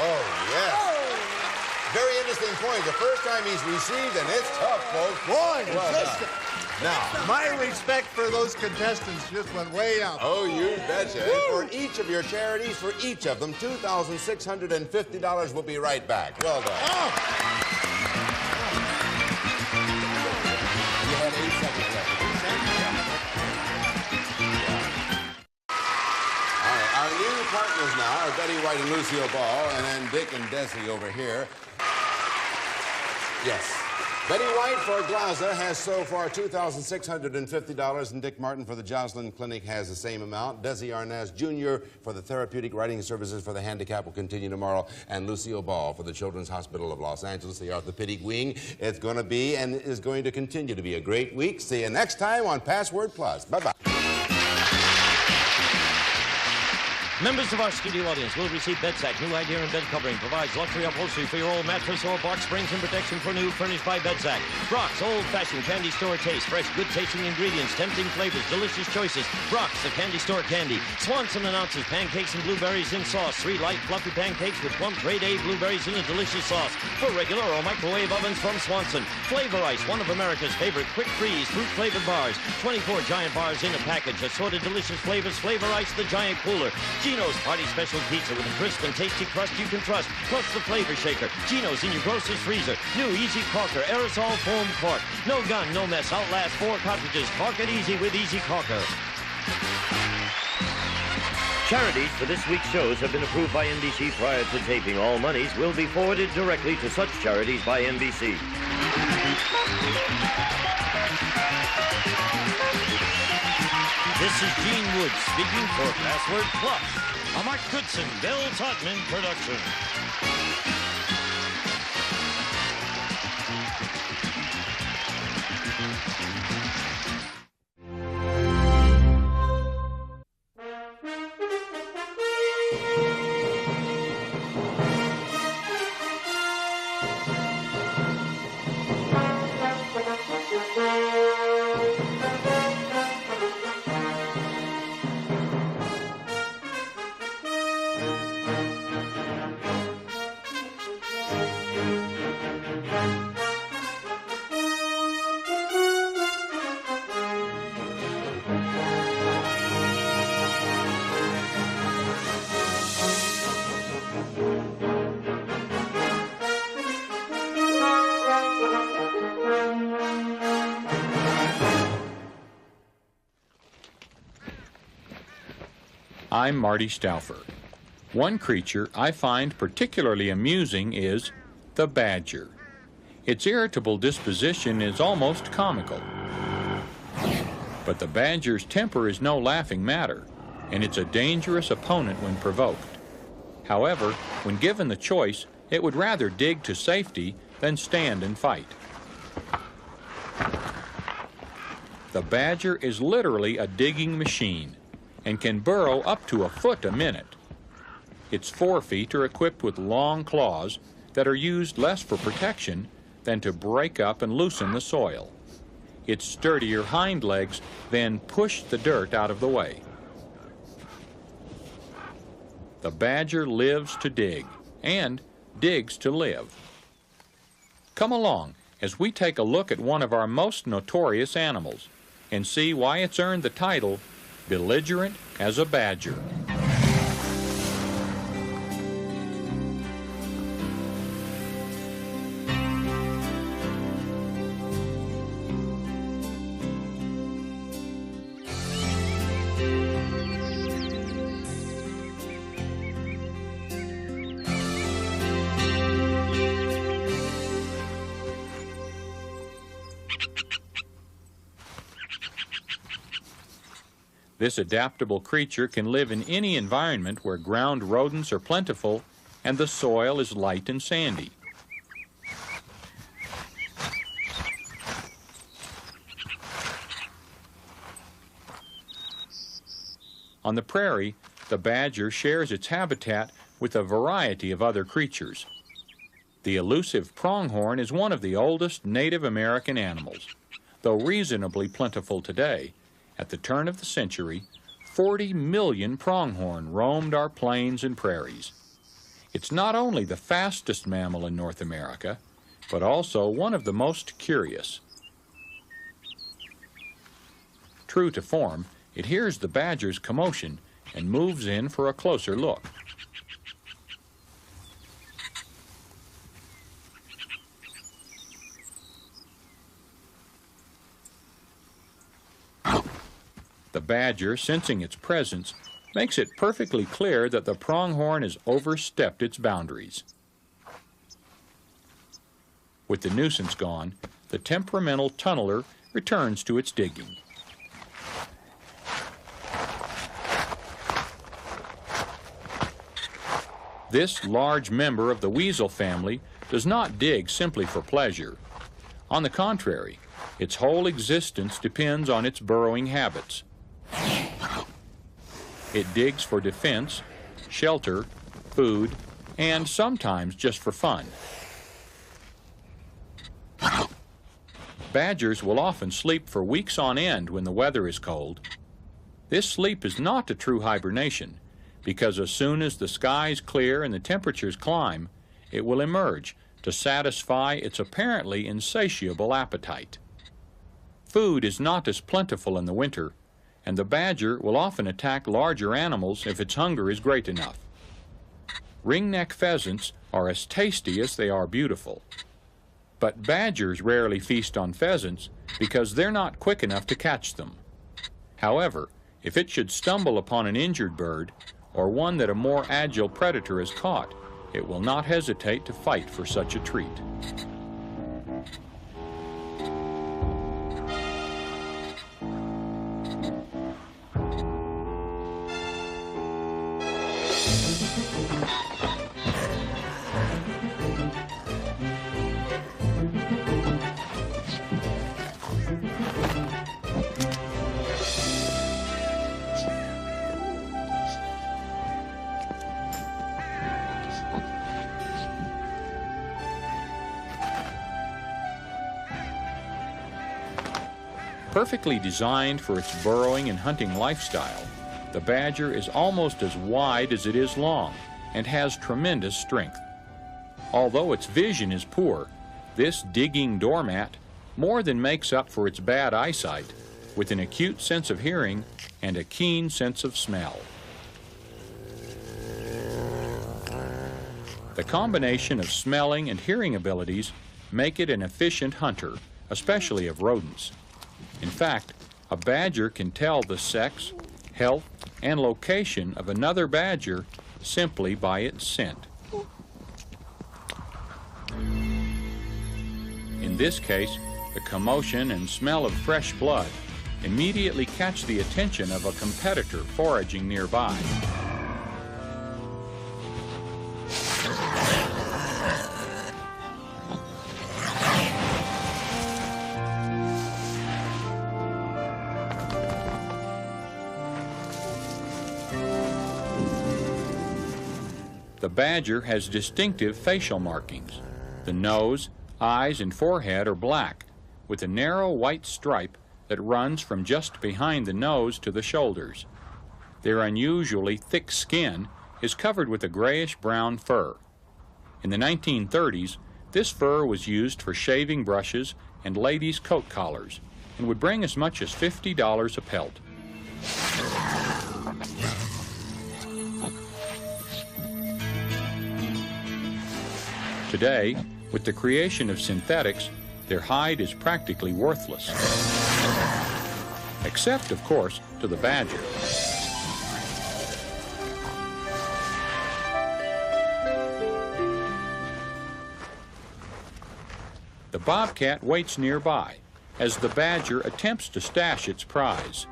Oh, yes. Very interesting point. The first time he's received, and it's tough, folks. Boy, well done. Now, my respect for those contestants just went way up. oh, you betcha. And for each of your charities, for each of them, $2,650 will be right back. Well done. You had 8 seconds left. All right, our new partners now are Betty White and Lucille Ball, and then Dick and Desi over here. Yes. Betty White for Glaza has so far $2,650, and Dick Martin for the Joslin Clinic has the same amount. Desi Arnaz Jr. for the therapeutic writing services for the handicap will continue tomorrow, and Lucille Ball for the Children's Hospital of Los Angeles, the orthopedic wing. It's going to be and is going to continue to be a great week. See you next time on Password Plus. Bye-bye. Members of our studio audience will receive BedSack. New idea in bed covering. Provides luxury upholstery for your old mattress or box springs and protection for new. Furnished by BedSack. Brock's old-fashioned candy store taste. Fresh, good-tasting ingredients. Tempting flavors. Delicious choices. Brock's, the candy store candy. Swanson announces pancakes and blueberries in sauce. 3 light, fluffy pancakes with plump grade A blueberries in a delicious sauce. For regular or microwave ovens from Swanson. Flavor Ice, one of America's favorite quick-freeze fruit-flavored bars. 24 giant bars in a package. Assorted delicious flavors. Flavor Ice, the giant cooler. Gino's Party Special Pizza with a crisp and tasty crust you can trust, plus the flavor shaker. Gino's in your grocer's freezer. New Easy Caulker aerosol foam cork. No gun, no mess. Outlast 4 cartridges. Caulk it easy with Easy Caulker. Charities for this week's shows have been approved by NBC prior to taping. All monies will be forwarded directly to such charities by NBC. This is Gene Woods speaking for Password Plus, a Mark Goodson, Bill Todman production. I'm Marty Stauffer. One creature I find particularly amusing is the badger. Its irritable disposition is almost comical. But the badger's temper is no laughing matter, and it's a dangerous opponent when provoked. However, when given the choice, it would rather dig to safety than stand and fight. The badger is literally a digging machine and can burrow up to a foot a minute. Its forefeet are equipped with long claws that are used less for protection than to break up and loosen the soil. Its sturdier hind legs then push the dirt out of the way. The badger lives to dig and digs to live. Come along as we take a look at one of our most notorious animals and see why it's earned the title belligerent as a badger. This adaptable creature can live in any environment where ground rodents are plentiful and the soil is light and sandy. On the prairie, the badger shares its habitat with a variety of other creatures. The elusive pronghorn is one of the oldest Native American animals. Though reasonably plentiful today, at the turn of the century, 40 million pronghorn roamed our plains and prairies. It's not only the fastest mammal in North America, but also one of the most curious. True to form, it hears the badger's commotion and moves in for a closer look. The badger, sensing its presence, makes it perfectly clear that the pronghorn has overstepped its boundaries. With the nuisance gone, the temperamental tunneler returns to its digging. This large member of the weasel family does not dig simply for pleasure. On the contrary, its whole existence depends on its burrowing habits. It digs for defense, shelter, food, and sometimes just for fun. Badgers will often sleep for weeks on end when the weather is cold. This sleep is not a true hibernation, because as soon as the skies clear and the temperatures climb, it will emerge to satisfy its apparently insatiable appetite. Food is not as plentiful in the winter, and the badger will often attack larger animals if its hunger is great enough. Ringneck pheasants are as tasty as they are beautiful. But badgers rarely feast on pheasants because they're not quick enough to catch them. However, if it should stumble upon an injured bird, or one that a more agile predator has caught, it will not hesitate to fight for such a treat. Perfectly designed for its burrowing and hunting lifestyle, the badger is almost as wide as it is long and has tremendous strength. Although its vision is poor, this digging doormat more than makes up for its bad eyesight with an acute sense of hearing and a keen sense of smell. The combination of smelling and hearing abilities make it an efficient hunter, especially of rodents. In fact, a badger can tell the sex, health, and location of another badger simply by its scent. In this case, the commotion and smell of fresh blood immediately catch the attention of a competitor foraging nearby. The badger has distinctive facial markings. The nose, eyes, and forehead are black, with a narrow white stripe that runs from just behind the nose to the shoulders. Their unusually thick skin is covered with a grayish-brown fur. In the 1930s, this fur was used for shaving brushes and ladies' coat collars, and would bring as much as $50 a pelt. Today, with the creation of synthetics, their hide is practically worthless. Except, of course, to the badger. The bobcat waits nearby as the badger attempts to stash its prize.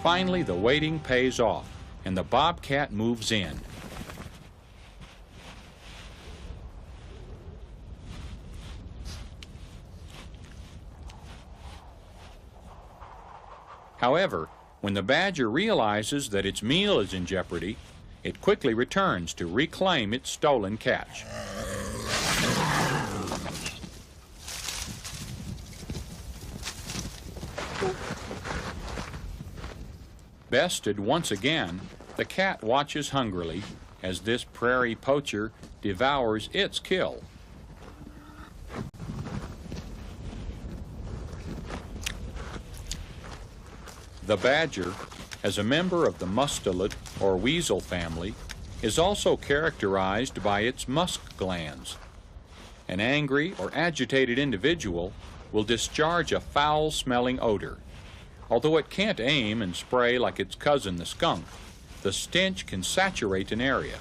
Finally, the waiting pays off, and the bobcat moves in. However, when the badger realizes that its meal is in jeopardy, it quickly returns to reclaim its stolen catch. Bested once again, the cat watches hungrily as this prairie poacher devours its kill. The badger, as a member of the mustelid or weasel family, is also characterized by its musk glands. An angry or agitated individual will discharge a foul-smelling odor. Although it can't aim and spray like its cousin the skunk, the stench can saturate an area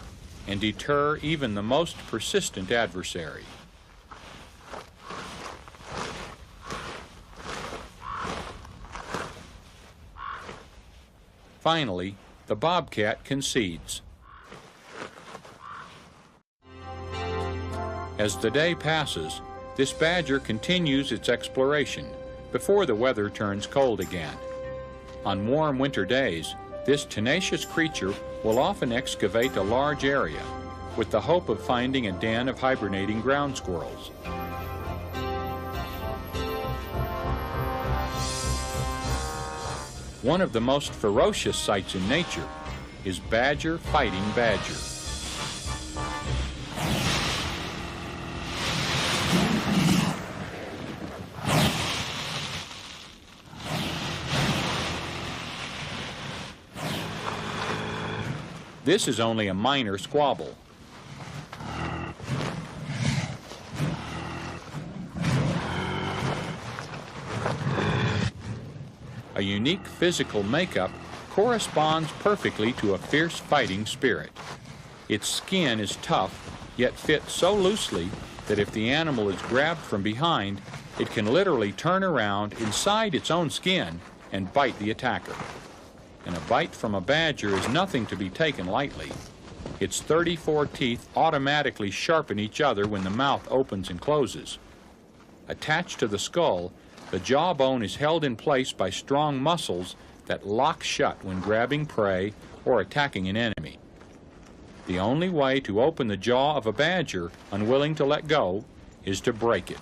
and deter even the most persistent adversary. Finally, the bobcat concedes. As the day passes, this badger continues its exploration before the weather turns cold again. On warm winter days, this tenacious creature will often excavate a large area with the hope of finding a den of hibernating ground squirrels. One of the most ferocious sights in nature is badger fighting badger. This is only a minor squabble. A unique physical makeup corresponds perfectly to a fierce fighting spirit. Its skin is tough, yet fits so loosely that if the animal is grabbed from behind, it can literally turn around inside its own skin and bite the attacker. And a bite from a badger is nothing to be taken lightly. Its 34 teeth automatically sharpen each other when the mouth opens and closes. Attached to the skull, the jawbone is held in place by strong muscles that lock shut when grabbing prey or attacking an enemy. The only way to open the jaw of a badger unwilling to let go is to break it.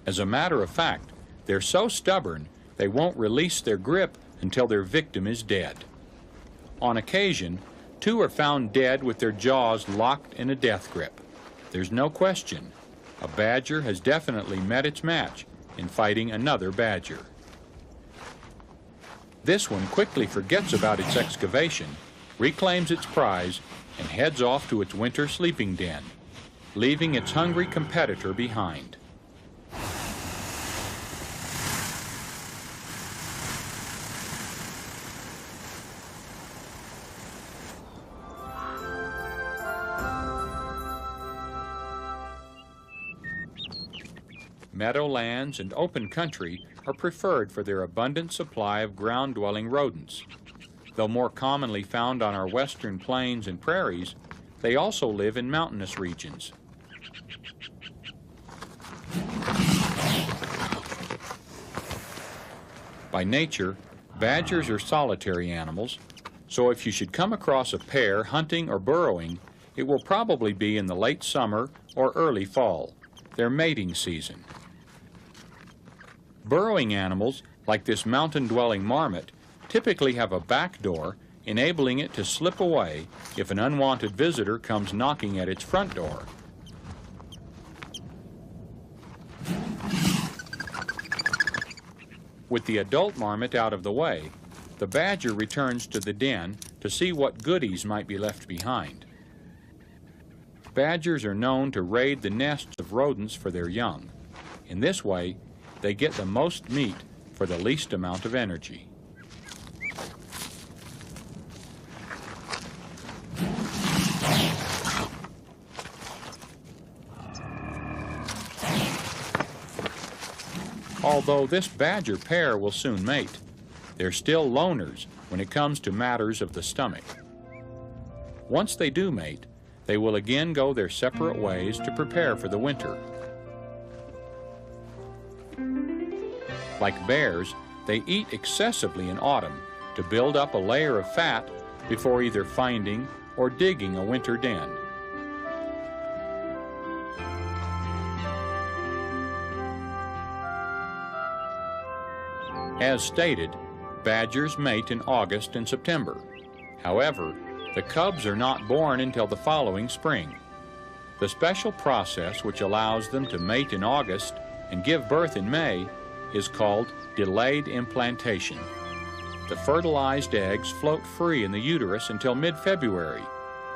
As a matter of fact, they're so stubborn they won't release their grip until their victim is dead. On occasion, two are found dead with their jaws locked in a death grip. There's no question, a badger has definitely met its match in fighting another badger. This one quickly forgets about its excavation, reclaims its prize, and heads off to its winter sleeping den, leaving its hungry competitor behind. Meadowlands and open country are preferred for their abundant supply of ground-dwelling rodents. Though more commonly found on our western plains and prairies, they also live in mountainous regions. By nature, badgers are solitary animals, so if you should come across a pair hunting or burrowing, it will probably be in the late summer or early fall, their mating season. Burrowing animals, like this mountain-dwelling marmot, typically have a back door, enabling it to slip away if an unwanted visitor comes knocking at its front door. With the adult marmot out of the way, the badger returns to the den to see what goodies might be left behind. Badgers are known to raid the nests of rodents for their young. In this way, they get the most meat for the least amount of energy. Although this badger pair will soon mate, they're still loners when it comes to matters of the stomach. Once they do mate, they will again go their separate ways to prepare for the winter. Like bears, they eat excessively in autumn to build up a layer of fat before either finding or digging a winter den. As stated, Badgers mate in August and September. However, the cubs are not born until the following spring. The special process which allows them to mate in August and give birth in May is called delayed implantation. The fertilized eggs float free in the uterus until mid-February,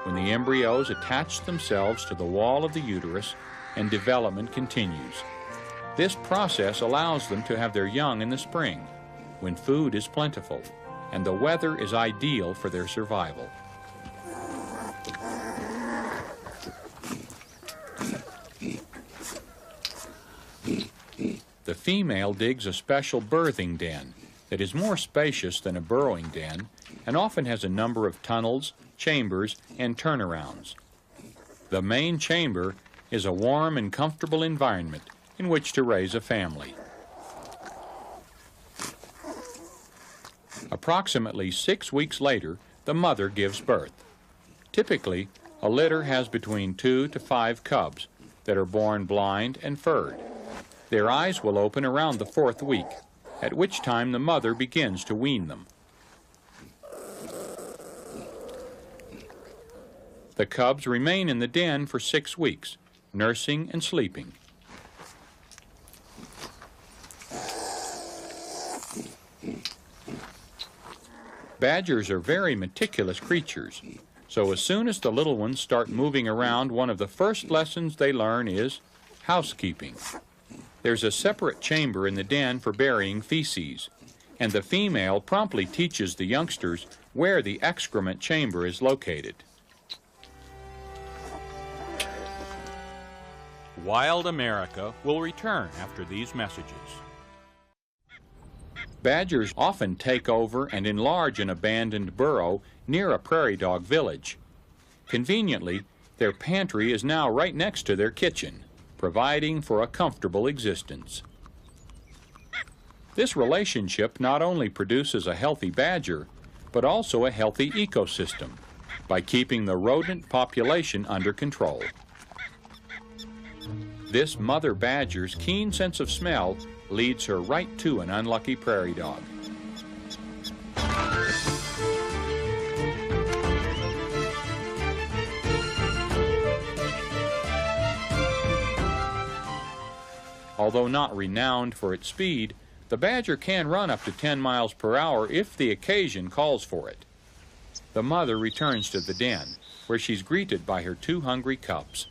when the embryos attach themselves to the wall of the uterus and development continues. This process allows them to have their young in the spring, when food is plentiful and the weather is ideal for their survival. The female digs a special birthing den that is more spacious than a burrowing den and often has a number of tunnels, chambers, and turnarounds. The main chamber is a warm and comfortable environment in which to raise a family. Approximately 6 weeks later, the mother gives birth. Typically, a litter has between 2 to 5 cubs that are born blind and furred. Their eyes will open around the 4th week, at which time the mother begins to wean them. The cubs remain in the den for 6 weeks, nursing and sleeping. Badgers are very meticulous creatures, so as soon as the little ones start moving around, one of the first lessons they learn is housekeeping. There's a separate chamber in the den for burying feces, and the female promptly teaches the youngsters where the excrement chamber is located. Wild America will return after these messages. Badgers often take over and enlarge an abandoned burrow near a prairie dog village. Conveniently, their pantry is now right next to their kitchen, providing for a comfortable existence. This relationship not only produces a healthy badger, but also a healthy ecosystem by keeping the rodent population under control. This mother badger's keen sense of smell leads her right to an unlucky prairie dog. Although not renowned for its speed, the badger can run up to 10 miles per hour if the occasion calls for it. The mother returns to the den, where she's greeted by her 2 hungry cubs.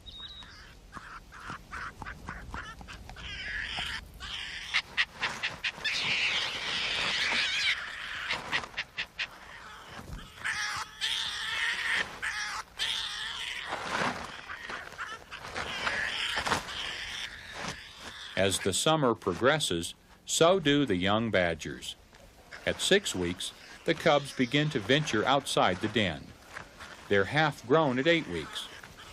As the summer progresses, so do the young badgers. At 6 weeks, the cubs begin to venture outside the den. They're half grown at 8 weeks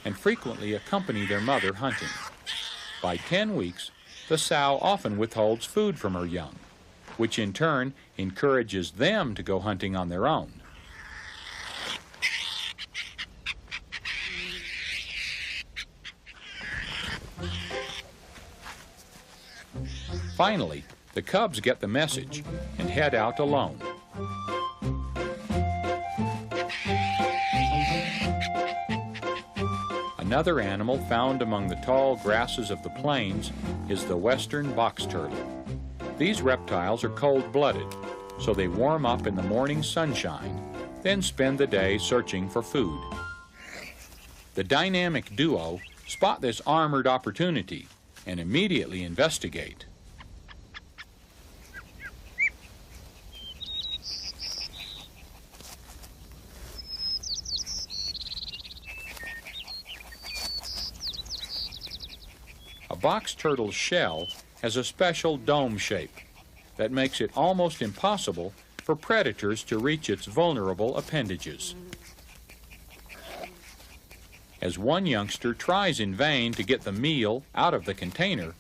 and frequently accompany their mother hunting. By 10 weeks, the sow often withholds food from her young, which in turn encourages them to go hunting on their own. Finally, the cubs get the message and head out alone. Another animal found among the tall grasses of the plains is the western box turtle. These reptiles are cold-blooded, so they warm up in the morning sunshine, then spend the day searching for food. The dynamic duo spot this armored opportunity and immediately investigate. A box turtle's shell has a special dome shape that makes it almost impossible for predators to reach its vulnerable appendages. As one youngster tries in vain to get the meal out of the container,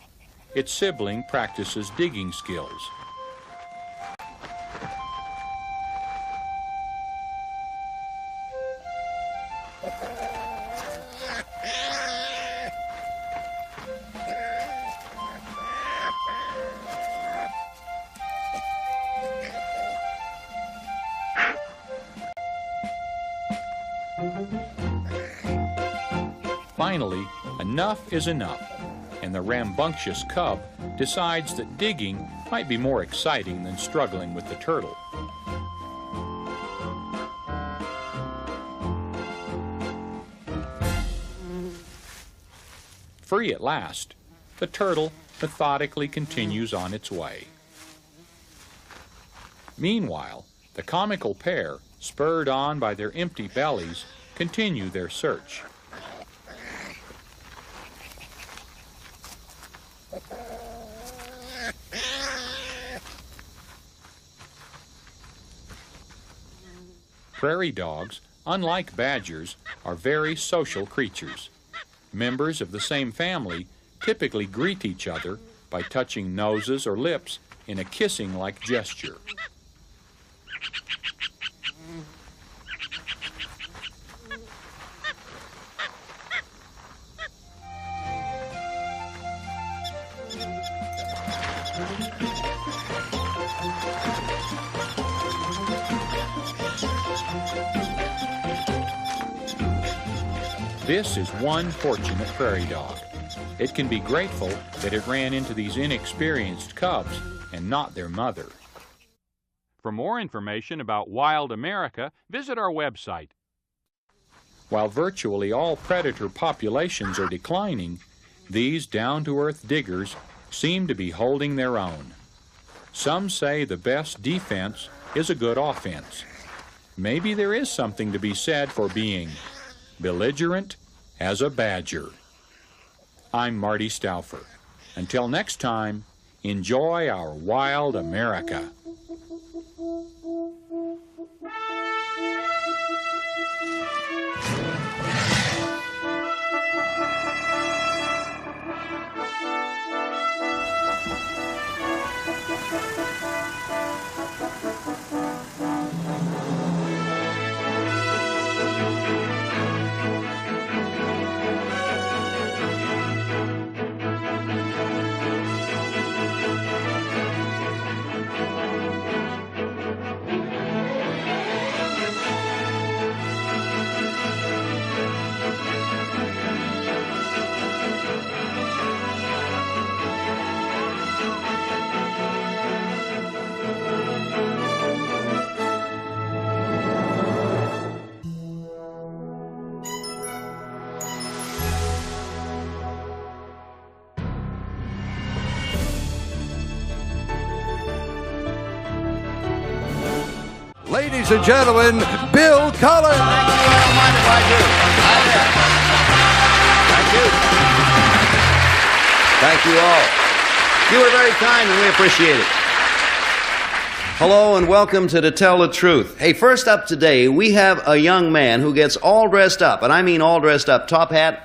its sibling practices digging skills. Finally, enough is enough, and the rambunctious cub decides that digging might be more exciting than struggling with the turtle. Free at last, the turtle methodically continues on its way. Meanwhile, the comical pair, spurred on by their empty bellies, continue their search. Prairie dogs, unlike badgers, are very social creatures. Members of the same family typically greet each other by touching noses or lips in a kissing-like gesture. This is one fortunate prairie dog. It can be grateful that it ran into these inexperienced cubs and not their mother. For more information about wild America, visit our website. While virtually all predator populations are declining, these down-to-earth diggers seem to be holding their own. Some say the best defense is a good offense. Maybe there is something to be said for being belligerent as a badger. I'm Marty Stauffer. Until next time, enjoy our wild America. Ladies and gentlemen, Bill Cullen. Thank you. I don't mind if I do. Thank you. Thank you all. You were very kind and we appreciate it. Hello and welcome to Tell the Truth. Hey, first up today, we have a young man who gets all dressed up, and I mean all dressed up, top hat,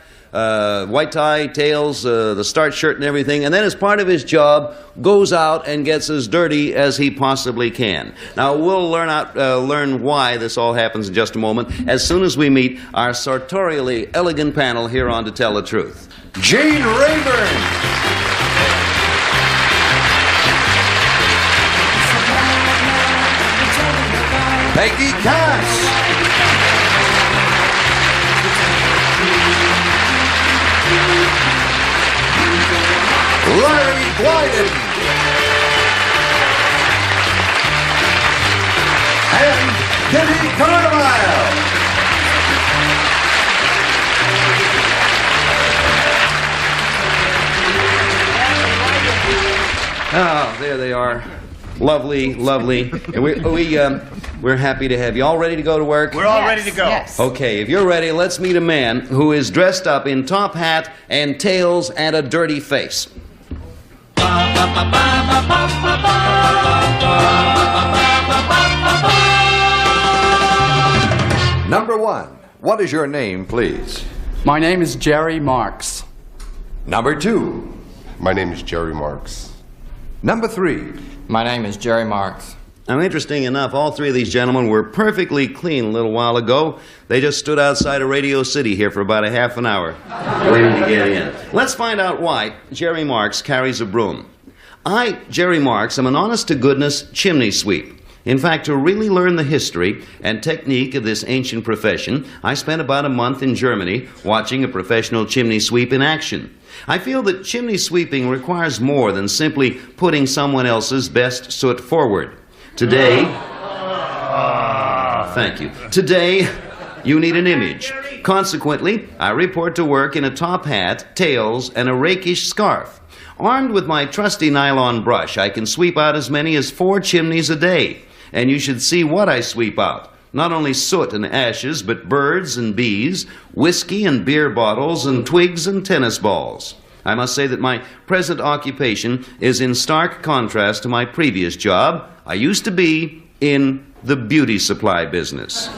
white tie, tails, the starch shirt and everything, and then as part of his job, goes out and gets as dirty as he possibly can. Now, we'll learn why this all happens in just a moment, as soon as we meet our sartorially elegant panel here on To Tell the Truth. Gene Rayburn. Peggy Cass. Larry Blyden. And Kitty Carlisle. Oh, there they are. Lovely, lovely. And we're happy to have you. All ready to go to work? We're all ready to go. Yes. Okay, if you're ready, let's meet a man who is dressed up in top hat and tails and a dirty face. Number one, what is your name, please? My name is Jerry Marks. Number two. My name is Jerry Marks. Number three. My name is Jerry Marks. Now, interesting enough, all three of these gentlemen were perfectly clean a little while ago. They just stood outside of Radio City here for about a half an hour, waiting to get in. Let's find out why Jerry Marks carries a broom. I, Jerry Marks, am an honest-to-goodness chimney sweep. In fact, to really learn the history and technique of this ancient profession, I spent about a month in Germany watching a professional chimney sweep in action. I feel that chimney sweeping requires more than simply putting someone else's best soot forward. Today, thank you. Today, you need an image. Consequently, I report to work in a top hat, tails, and a rakish scarf. Armed with my trusty nylon brush, I can sweep out as many as 4 chimneys a day. And you should see what I sweep out. Not only soot and ashes, but birds and bees, whiskey and beer bottles, and twigs and tennis balls. I must say that my present occupation is in stark contrast to my previous job. I used to be in the beauty supply business.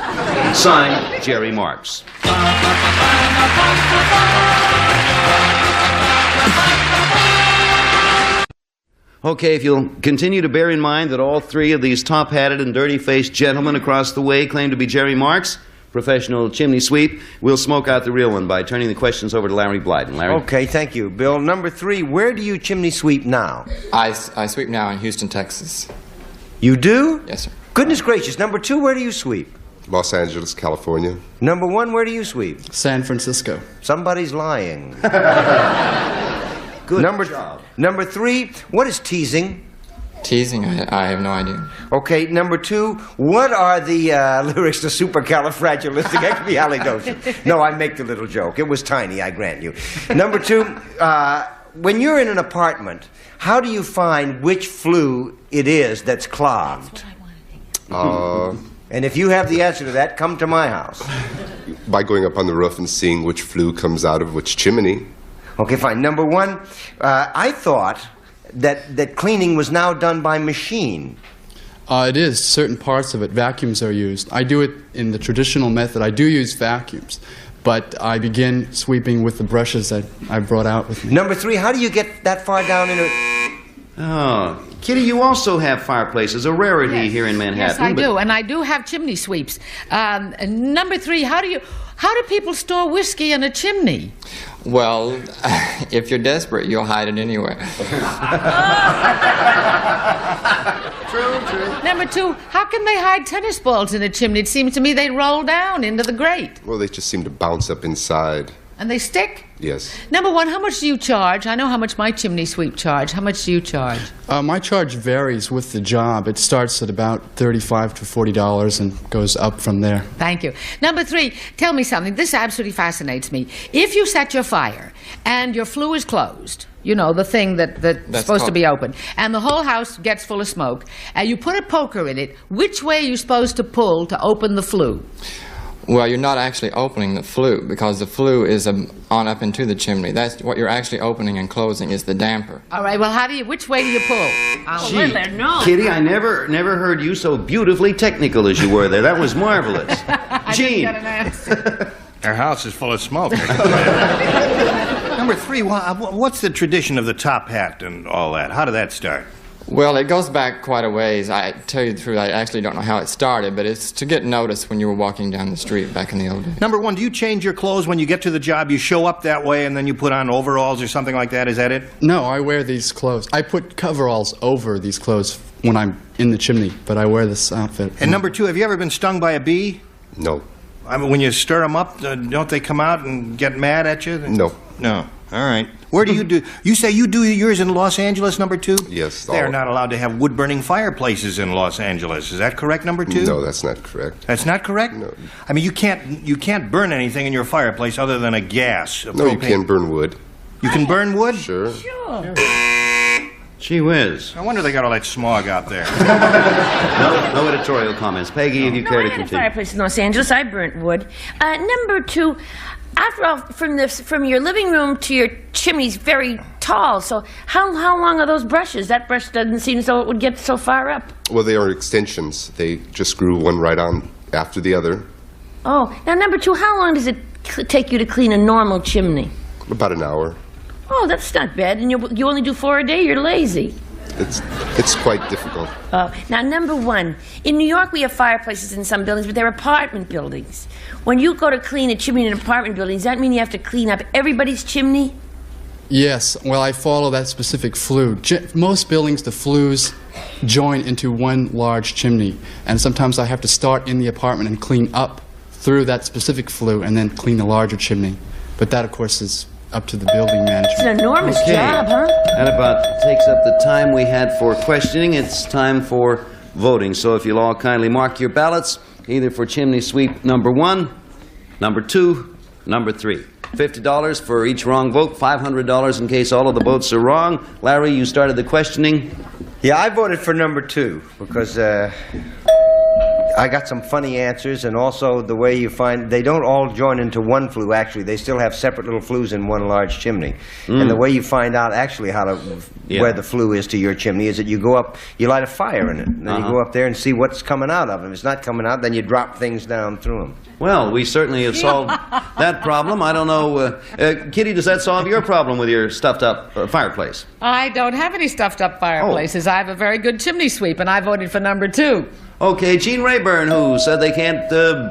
Signed, Jerry Marks. Okay, if you'll continue to bear in mind that all 3 of these top-hatted and dirty-faced gentlemen across the way claim to be Jerry Marks, professional chimney sweep, we'll smoke out the real one by turning the questions over to Larry Blyden. Larry? Okay, thank you. Bill, number 3, where do you chimney sweep now? I sweep now in Houston, Texas. You do? Yes, sir. Goodness gracious. Number 2, where do you sweep? Los Angeles, California. Number 1, where do you sweep? San Francisco. Somebody's lying. Good job. Number 3, what is teasing? Teasing? I have no idea. Okay, number 2, what are the lyrics to Supercalifragilisticexpialidocious? No, I make the little joke. It was tiny, I grant you. Number 2, when you're in an apartment, how do you find which flue it is that's clogged? And if you have the answer to that, come to my house. By going up on the roof and seeing which flue comes out of which chimney. Okay, fine. Number 1, I thought that cleaning was now done by machine. It is. Certain parts of it, vacuums are used. I do it in the traditional method. I do use vacuums, but I begin sweeping with the brushes that I brought out with me. Number 3, how do you get that far down into... Oh, Kitty, you also have fireplaces, a rarity here in Manhattan. Yes, I do, and I do have chimney sweeps. Number 3, how do people store whiskey in a chimney? Well, if you're desperate, you'll hide it anywhere. True. Number 2, how can they hide tennis balls in a chimney? It seems to me they roll down into the grate. Well, they just seem to bounce up inside. And they stick? Yes. Number 1, how much do you charge? I know how much my chimney sweep charge. How much do you charge? My charge varies with the job. It starts at about $35 to $40 and goes up from there. Thank you. Number 3, tell me something. This absolutely fascinates me. If you set your fire and your flue is closed, you know, the thing that's supposed to be open, and the whole house gets full of smoke, and you put a poker in it, which way are you supposed to pull to open the flue? Well, you're not actually opening the flue because the flue is on up into the chimney. That's what you're actually opening and closing is the damper. All right, well, which way do you pull? Gee, Kitty, I never heard you so beautifully technical as you were there. That was marvelous. Gene. Our house is full of smoke. Number 3, what's the tradition of the top hat and all that? How did that start? Well, it goes back quite a ways. I tell you the truth, I actually don't know how it started, but it's to get noticed when you were walking down the street back in the old days. Number 1, do you change your clothes when you get to the job? You show up that way and then you put on overalls or something like that? Is that it? No, I wear these clothes. I put coveralls over these clothes when I'm in the chimney, but I wear this outfit. And number 2, have you ever been stung by a bee? No. I mean, when you stir them up, don't they come out and get mad at you? No. No. All right. Where do you do? You say you do yours in Los Angeles, number 2? Yes. They're not allowed to have wood-burning fireplaces in Los Angeles. Is that correct, number 2? No, that's not correct. That's not correct? No. I mean, you can't burn anything in your fireplace other than a gas. No, you can't burn wood. You can burn wood? Sure. Gee whiz. No wonder they got all that smog out there. No editorial comments. Peggy, if you care to I had a continue. fireplace in Los Angeles. I burnt wood. Number 2, after all, from your living room to your chimney's very tall. So how long are those brushes? That brush doesn't seem as though it would get so far up. Well, they are extensions. They just screw one right on after the other. Oh, now number 2, how long does it take you to clean a normal chimney? About an hour. Oh, that's not bad. And you only do 4 a day? You're lazy. It's quite difficult. Now, number 1, in New York we have fireplaces in some buildings, but they're apartment buildings. When you go to clean a chimney in an apartment building, does that mean you have to clean up everybody's chimney? Yes, well, I follow that specific flue. Most buildings, the flues join into one large chimney, and sometimes I have to start in the apartment and clean up through that specific flue and then clean the larger chimney. But that, of course, is up to the building management. It's an enormous job, huh? That about takes up the time we had for questioning. It's time for voting. So if you'll all kindly mark your ballots, either for chimney sweep number 1, number 2, number 3. $50 for each wrong vote, $500 in case all of the votes are wrong. Larry, you started the questioning. Yeah, I voted for number 2 because I got some funny answers, and also the way you find they don't all join into one flue. Actually, they still have separate little flues in one large chimney. And the way you find out actually how to where the flue is to your chimney is that you go up, you light a fire in it, and then you go up there and see what's coming out of it. If it's not coming out, then you drop things down through them. Well, we certainly have solved that problem. I don't know, Kitty, does that solve your problem with your stuffed-up fireplace? I don't have any stuffed-up fireplaces. I have a very good chimney sweep, and I voted for number 2. Okay, Gene Rayburn, who said they can't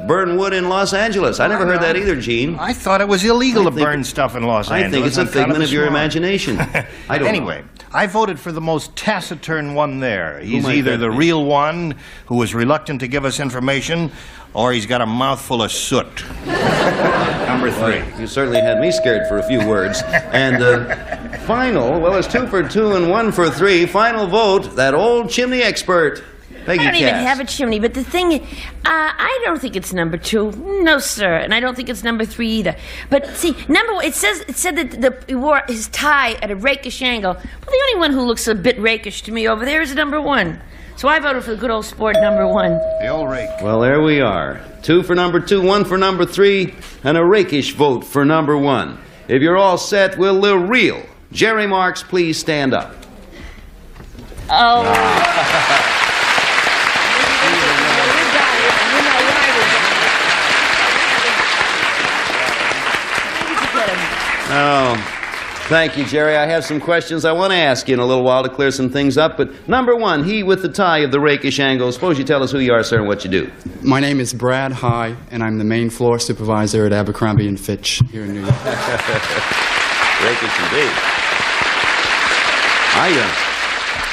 burn wood in Los Angeles. I never heard that either, Gene. I thought it was illegal to burn stuff in Los Angeles. I think it's a figment of your imagination. I don't Anyway, I voted for the most taciturn one there. He's either the real one, who was reluctant to give us information, or he's got a mouthful of soot. Number 3. Well, you certainly had me scared for a few words. And final, well, it's 2 for 2 and 1 for 3. Final vote, that old chimney expert. Peggy I don't even Cass. have a chimney, but the thing, I don't think it's number 2. No, sir. And I don't think it's number 3 either. But see, number 1, it said that he wore his tie at a rakish angle. Well, the only one who looks a bit rakish to me over there is number 1. So I voted for the good old sport number 1. The old rake. Well, there we are. 2 for number 2, 1 for number 3, and a rakish vote for number 1. If you're all set, will the real Jerry Marks please stand up? Oh. Oh, thank you, Jerry. I have some questions I want to ask you in a little while to clear some things up. But number 1, he with the tie of the rakish angle. Suppose you tell us who you are, sir, and what you do. My name is Brad High, and I'm the main floor supervisor at Abercrombie & Fitch here in New York. Rakish indeed.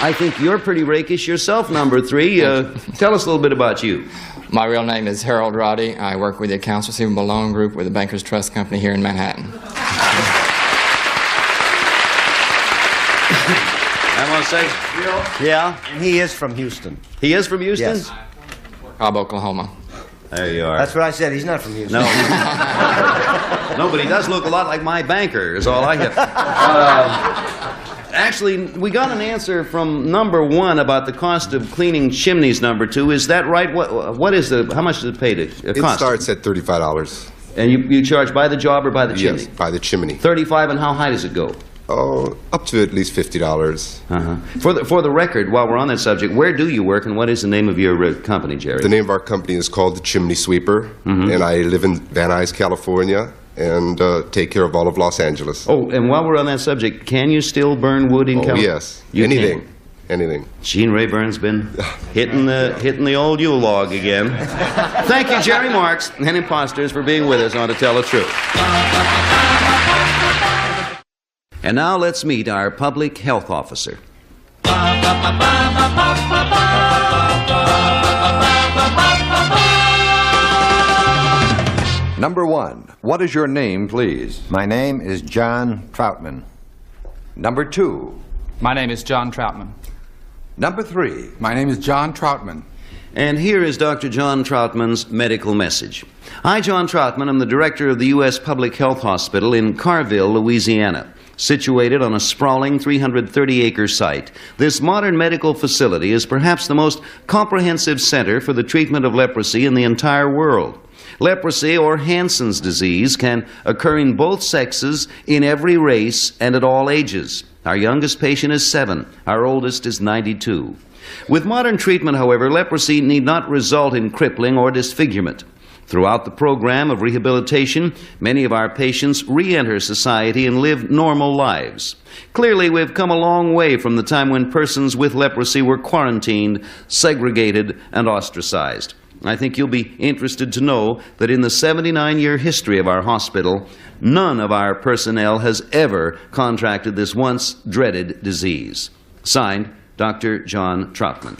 I think you're pretty rakish yourself, number 3. Tell us a little bit about you. My real name is Harold Roddy. I work with the Accounts Receivable Loan Group with the Bankers Trust Company here in Manhattan. I want to say, yeah? And he is from Houston. He is from Houston? Yes. Cobb, Oklahoma. There you are. That's what I said. He's not from Houston. No. No, but he does look a lot like my banker, is all I have. Actually, we got an answer from number 1 about the cost of cleaning chimneys, number 2. Is that right? What is how much does it pay to cost? It starts at $35. And you charge by the job or by the chimney? Yes, by the chimney. 35, and how high does it go? Oh, up to at least $50. For the record, while we're on that subject, where do you work, and what is the name of your company, Jerry? The name of our company is called the Chimney Sweeper, and I live in Van Nuys, California, and take care of all of Los Angeles. Oh, and while we're on that subject, can you still burn wood in California? Yes, anything. Anything. Gene Rayburn's been hitting the old Yule log again. Thank you, Jerry Marks and Imposters, for being with us on To Tell the Truth. And now let's meet our public health officer. Number 1, what is your name, please? My name is John Troutman. Number 2. My name is John Troutman. Number 3. My name is John Troutman. And here is Dr. John Troutman's medical message. I, John Troutman, am the director of the U.S. Public Health Hospital in Carville, Louisiana. Situated on a sprawling 330-acre site, this modern medical facility is perhaps the most comprehensive center for the treatment of leprosy in the entire world. Leprosy, or Hansen's disease, can occur in both sexes, in every race, and at all ages. Our youngest patient is 7. Our oldest is 92. With modern treatment, however, leprosy need not result in crippling or disfigurement. Throughout the program of rehabilitation, many of our patients re-enter society and live normal lives. Clearly, we've come a long way from the time when persons with leprosy were quarantined, segregated, and ostracized. I think you'll be interested to know that in the 79-year history of our hospital, none of our personnel has ever contracted this once dreaded disease. Signed, Dr. John Troutman.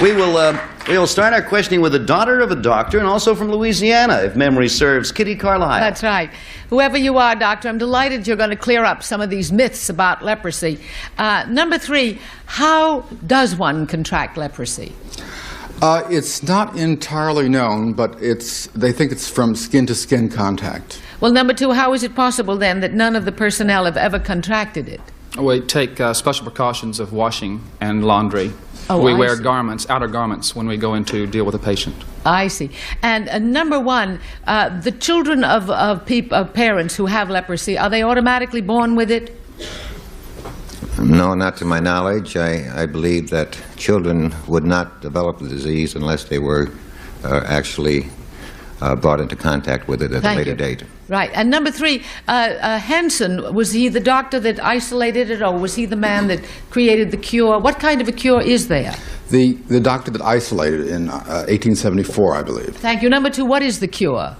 We will start our questioning with a daughter of a doctor and also from Louisiana, if memory serves, Kitty Carlisle. That's right. Whoever you are, doctor, I'm delighted you're going to clear up some of these myths about leprosy. Number 3, how does one contract leprosy? It's not entirely known, but they think it's from skin-to-skin contact. Well, number 2, how is it possible then that none of the personnel have ever contracted it? We take special precautions of washing and laundry. Oh, we I wear see. garments, outer garments, when we go in to deal with a patient. I see. And number 1, the children of parents who have leprosy, are they automatically born with it? No, not to my knowledge. I believe that children would not develop the disease unless they were actually brought into contact with it at a later date. Right. And number 3, Hansen, was he the doctor that isolated it, or was he the man that created the cure? What kind of a cure is there? The doctor that isolated it in 1874, I believe. Thank you. Number 2, what is the cure?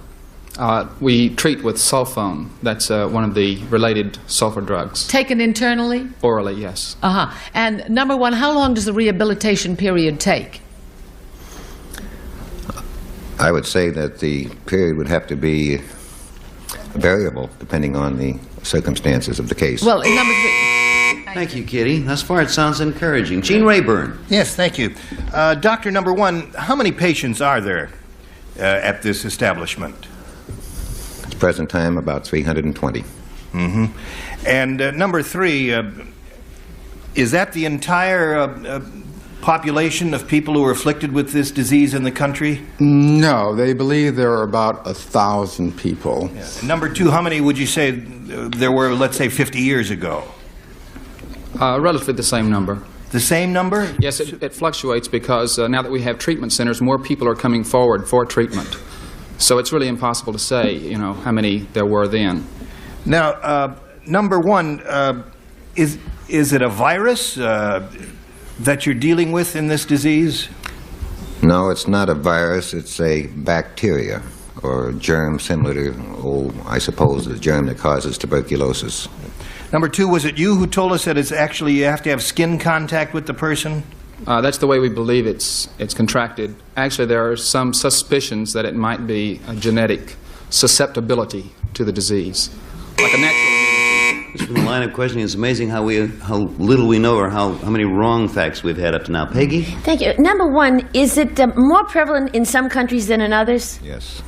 We treat with sulfone. That's one of the related sulfur drugs. Taken internally? Orally, yes. Uh-huh. And number 1, how long does the rehabilitation period take? I would say that the period would have to be variable depending on the circumstances of the case. Well, in number 3. Thank you, Kitty. Thus far, it sounds encouraging. Gene Rayburn. Yes, thank you. Doctor, number 1, how many patients are there at this establishment? At the present time, about 320. Mm-hmm. And number 3, is that the entire population of people who are afflicted with this disease in the country? No, they believe there are about 1,000 people. Yeah. Number 2, how many would you say there were, let's say, 50 years ago? Relatively the same number. The same number? Yes, it fluctuates because now that we have treatment centers, more people are coming forward for treatment. So it's really impossible to say, how many there were then. Now, number 1, is it a virus that you're dealing with in this disease? No, it's not a virus. It's a bacteria or a germ similar to, I suppose, the germ that causes tuberculosis. Number 2, was it you who told us that it's actually you have to have skin contact with the person? That's the way we believe it's contracted. Actually, there are some suspicions that it might be a genetic susceptibility to the disease, like a natural immunity. Just from the line of questioning, it's amazing how little we know or how many wrong facts we've had up to now. Peggy? Thank you. Number 1, is it more prevalent in some countries than in others? Yes.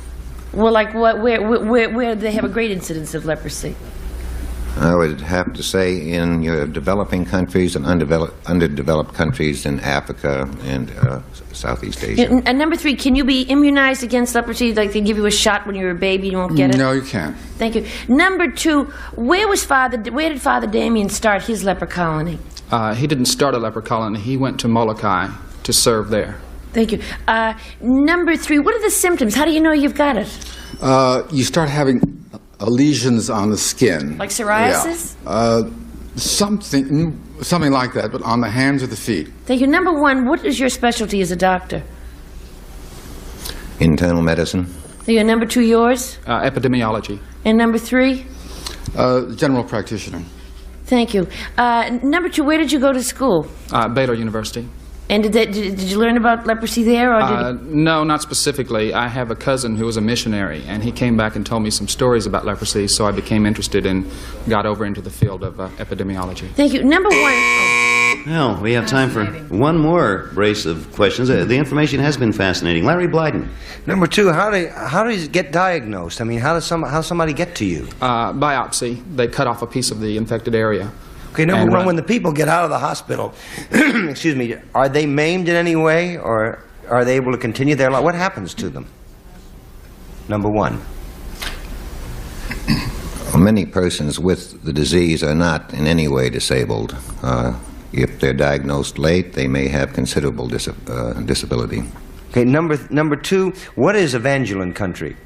Well, like where they have a great incidence of leprosy? I would have to say in your developing countries and underdeveloped countries in Africa and Southeast Asia. And number 3, can you be immunized against leprosy? Like they give you a shot when you're a baby, you won't get it? No, you can't. Thank you. Number 2, where did Father Damien start his leper colony? He didn't start a leper colony. He went to Molokai to serve there. Thank you. Number 3, what are the symptoms? How do you know you've got it? You start having lesions on the skin. Like psoriasis? Yeah. Something like that, but on the hands or the feet. Thank you. Number 1, what is your specialty as a doctor? Internal medicine. Thank you. Number 2, yours? Epidemiology. And number 3? General practitioner. Thank you. Number 2, where did you go to school? Baylor University. And did you learn about leprosy there, or did No, not specifically. I have a cousin who was a missionary, and he came back and told me some stories about leprosy, so I became interested and got over into the field of epidemiology. Thank you. Number 1. Well, we have time for one more brace of questions. The information has been fascinating. Larry Blyden. Number 2, how does it get diagnosed? I mean, how does somebody get to you? Biopsy. They cut off a piece of the infected area. Okay, number 1, when the people get out of the hospital, excuse me, are they maimed in any way, or are they able to continue their life? What happens to them? Number 1. Well, many persons with the disease are not in any way disabled. If they're diagnosed late, they may have considerable disability. Okay, number 2, what is Evangeline country?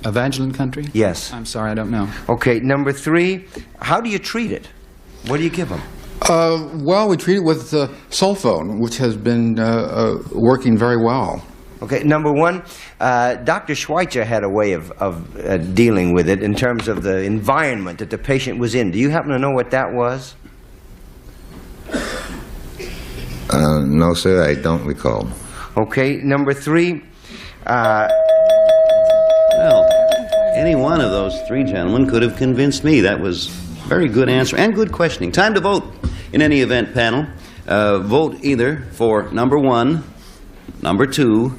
Evangeline country? Yes. I'm sorry, I don't know. Okay, number 3, how do you treat it? What do you give them? Well, we treat it with sulfone, which has been working very well. Okay, number 1, Dr. Schweitzer had a way of dealing with it in terms of the environment that the patient was in. Do you happen to know what that was? No, sir, I don't recall. Okay, number 3, Well, any one of those 3 gentlemen could have convinced me. That was a very good answer and good questioning. Time to vote. In any event, panel, vote either for number 1, number 2,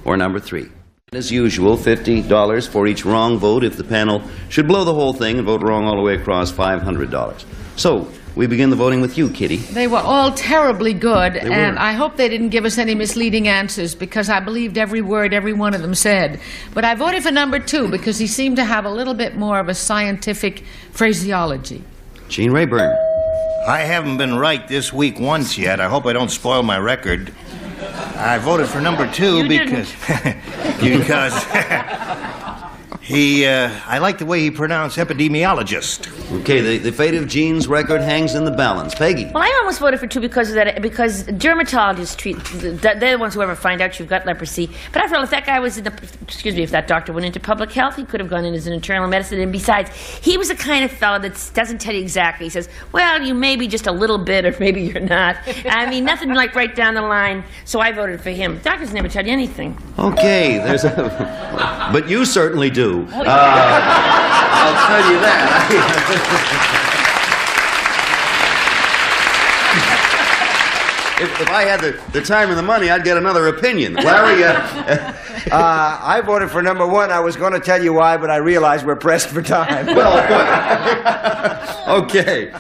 or number 3. As usual, $50 for each wrong vote. If the panel should blow the whole thing and vote wrong all the way across, $500. So, we begin the voting with you, Kitty. They were all terribly good, and I hope they didn't give us any misleading answers because I believed every word every one of them said. But I voted for number 2 because he seemed to have a little bit more of a scientific phraseology. Gene Rayburn. I haven't been right this week once yet. I hope I don't spoil my record. I voted for number 2 because I like the way he pronounced epidemiologist. Okay, the fate of Gene's record hangs in the balance. Peggy. Well, I almost voted for 2 because of that. Because dermatologists they're the ones who ever find out you've got leprosy. But after all, if that guy was if that doctor went into public health, he could have gone in as an internal medicine. And besides, he was the kind of fellow that doesn't tell you exactly. He says, well, you may be just a little bit, or maybe you're not. I mean, nothing like right down the line. So I voted for him. Doctors never tell you anything. Okay, but you certainly do. Oh, yeah. I'll tell you that. If I had the time and the money, I'd get another opinion. Larry, I voted for number 1. I was going to tell you why, but I realized we're pressed for time. Well, okay.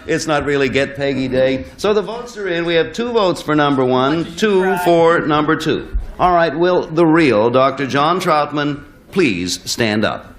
It's not really Get Peggy Day. So the votes are in. We have 2 votes for number 1, 2 for number 2. All right, will the real Dr. John Troutman please stand up?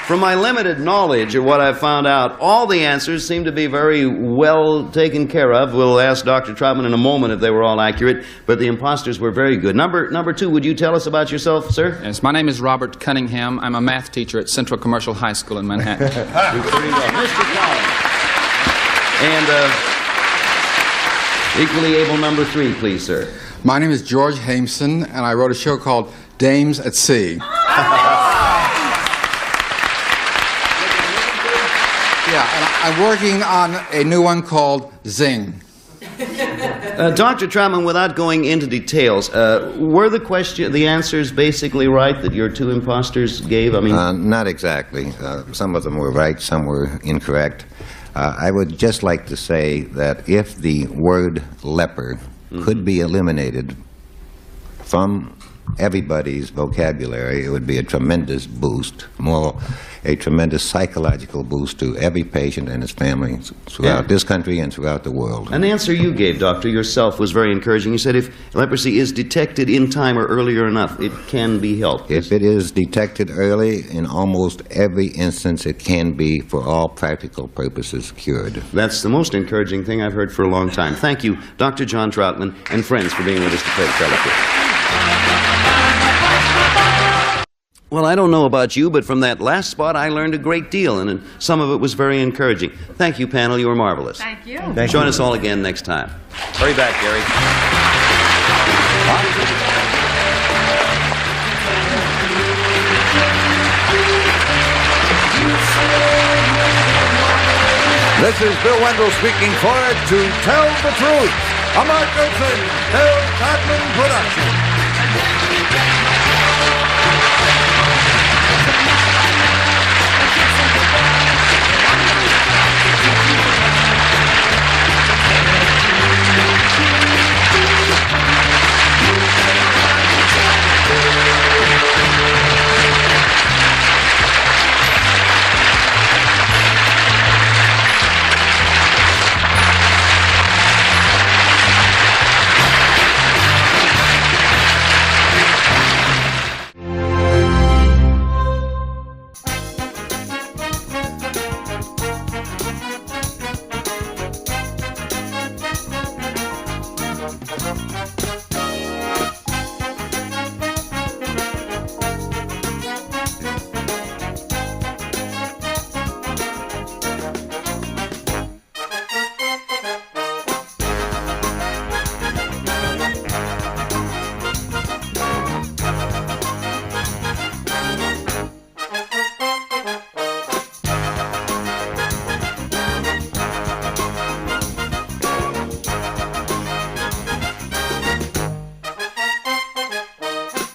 From my limited knowledge of what I've found out, all the answers seem to be very well taken care of. We'll ask Dr. Troutman in a moment if they were all accurate, but the imposters were very good. Number 2, would you tell us about yourself, sir? Yes, my name is Robert Cunningham. I'm a math teacher at Central Commercial High School in Manhattan. Mr. Collins. And equally able number 3, please, sir. My name is George Hameson, and I wrote a show called Dames at Sea. Yeah, and I'm working on a new one called Zing. Dr. Troutman, without going into details, were the answers basically right that your 2 imposters gave? I mean, not exactly. Some of them were right, some were incorrect. I would just like to say that if the word leper could be eliminated from everybody's vocabulary, it would be a tremendous boost, a tremendous psychological boost to every patient and his family throughout this country and throughout the world. An answer you gave, Doctor, yourself was very encouraging. You said if leprosy is detected in time or earlier enough, it can be helped. If it is detected early, in almost every instance, it can be, for all practical purposes, cured. That's the most encouraging thing I've heard for a long time. Thank you, Dr. John Troutman, and friends for being with us to play the telephone. Well, I don't know about you, but from that last spot, I learned a great deal, and some of it was very encouraging. Thank you, panel. You were marvelous. Thank you. Join us all again next time. Hurry back, Gary. This is Bill Wendell speaking for To Tell the Truth, a Mark Goodson, Bill Troutman production.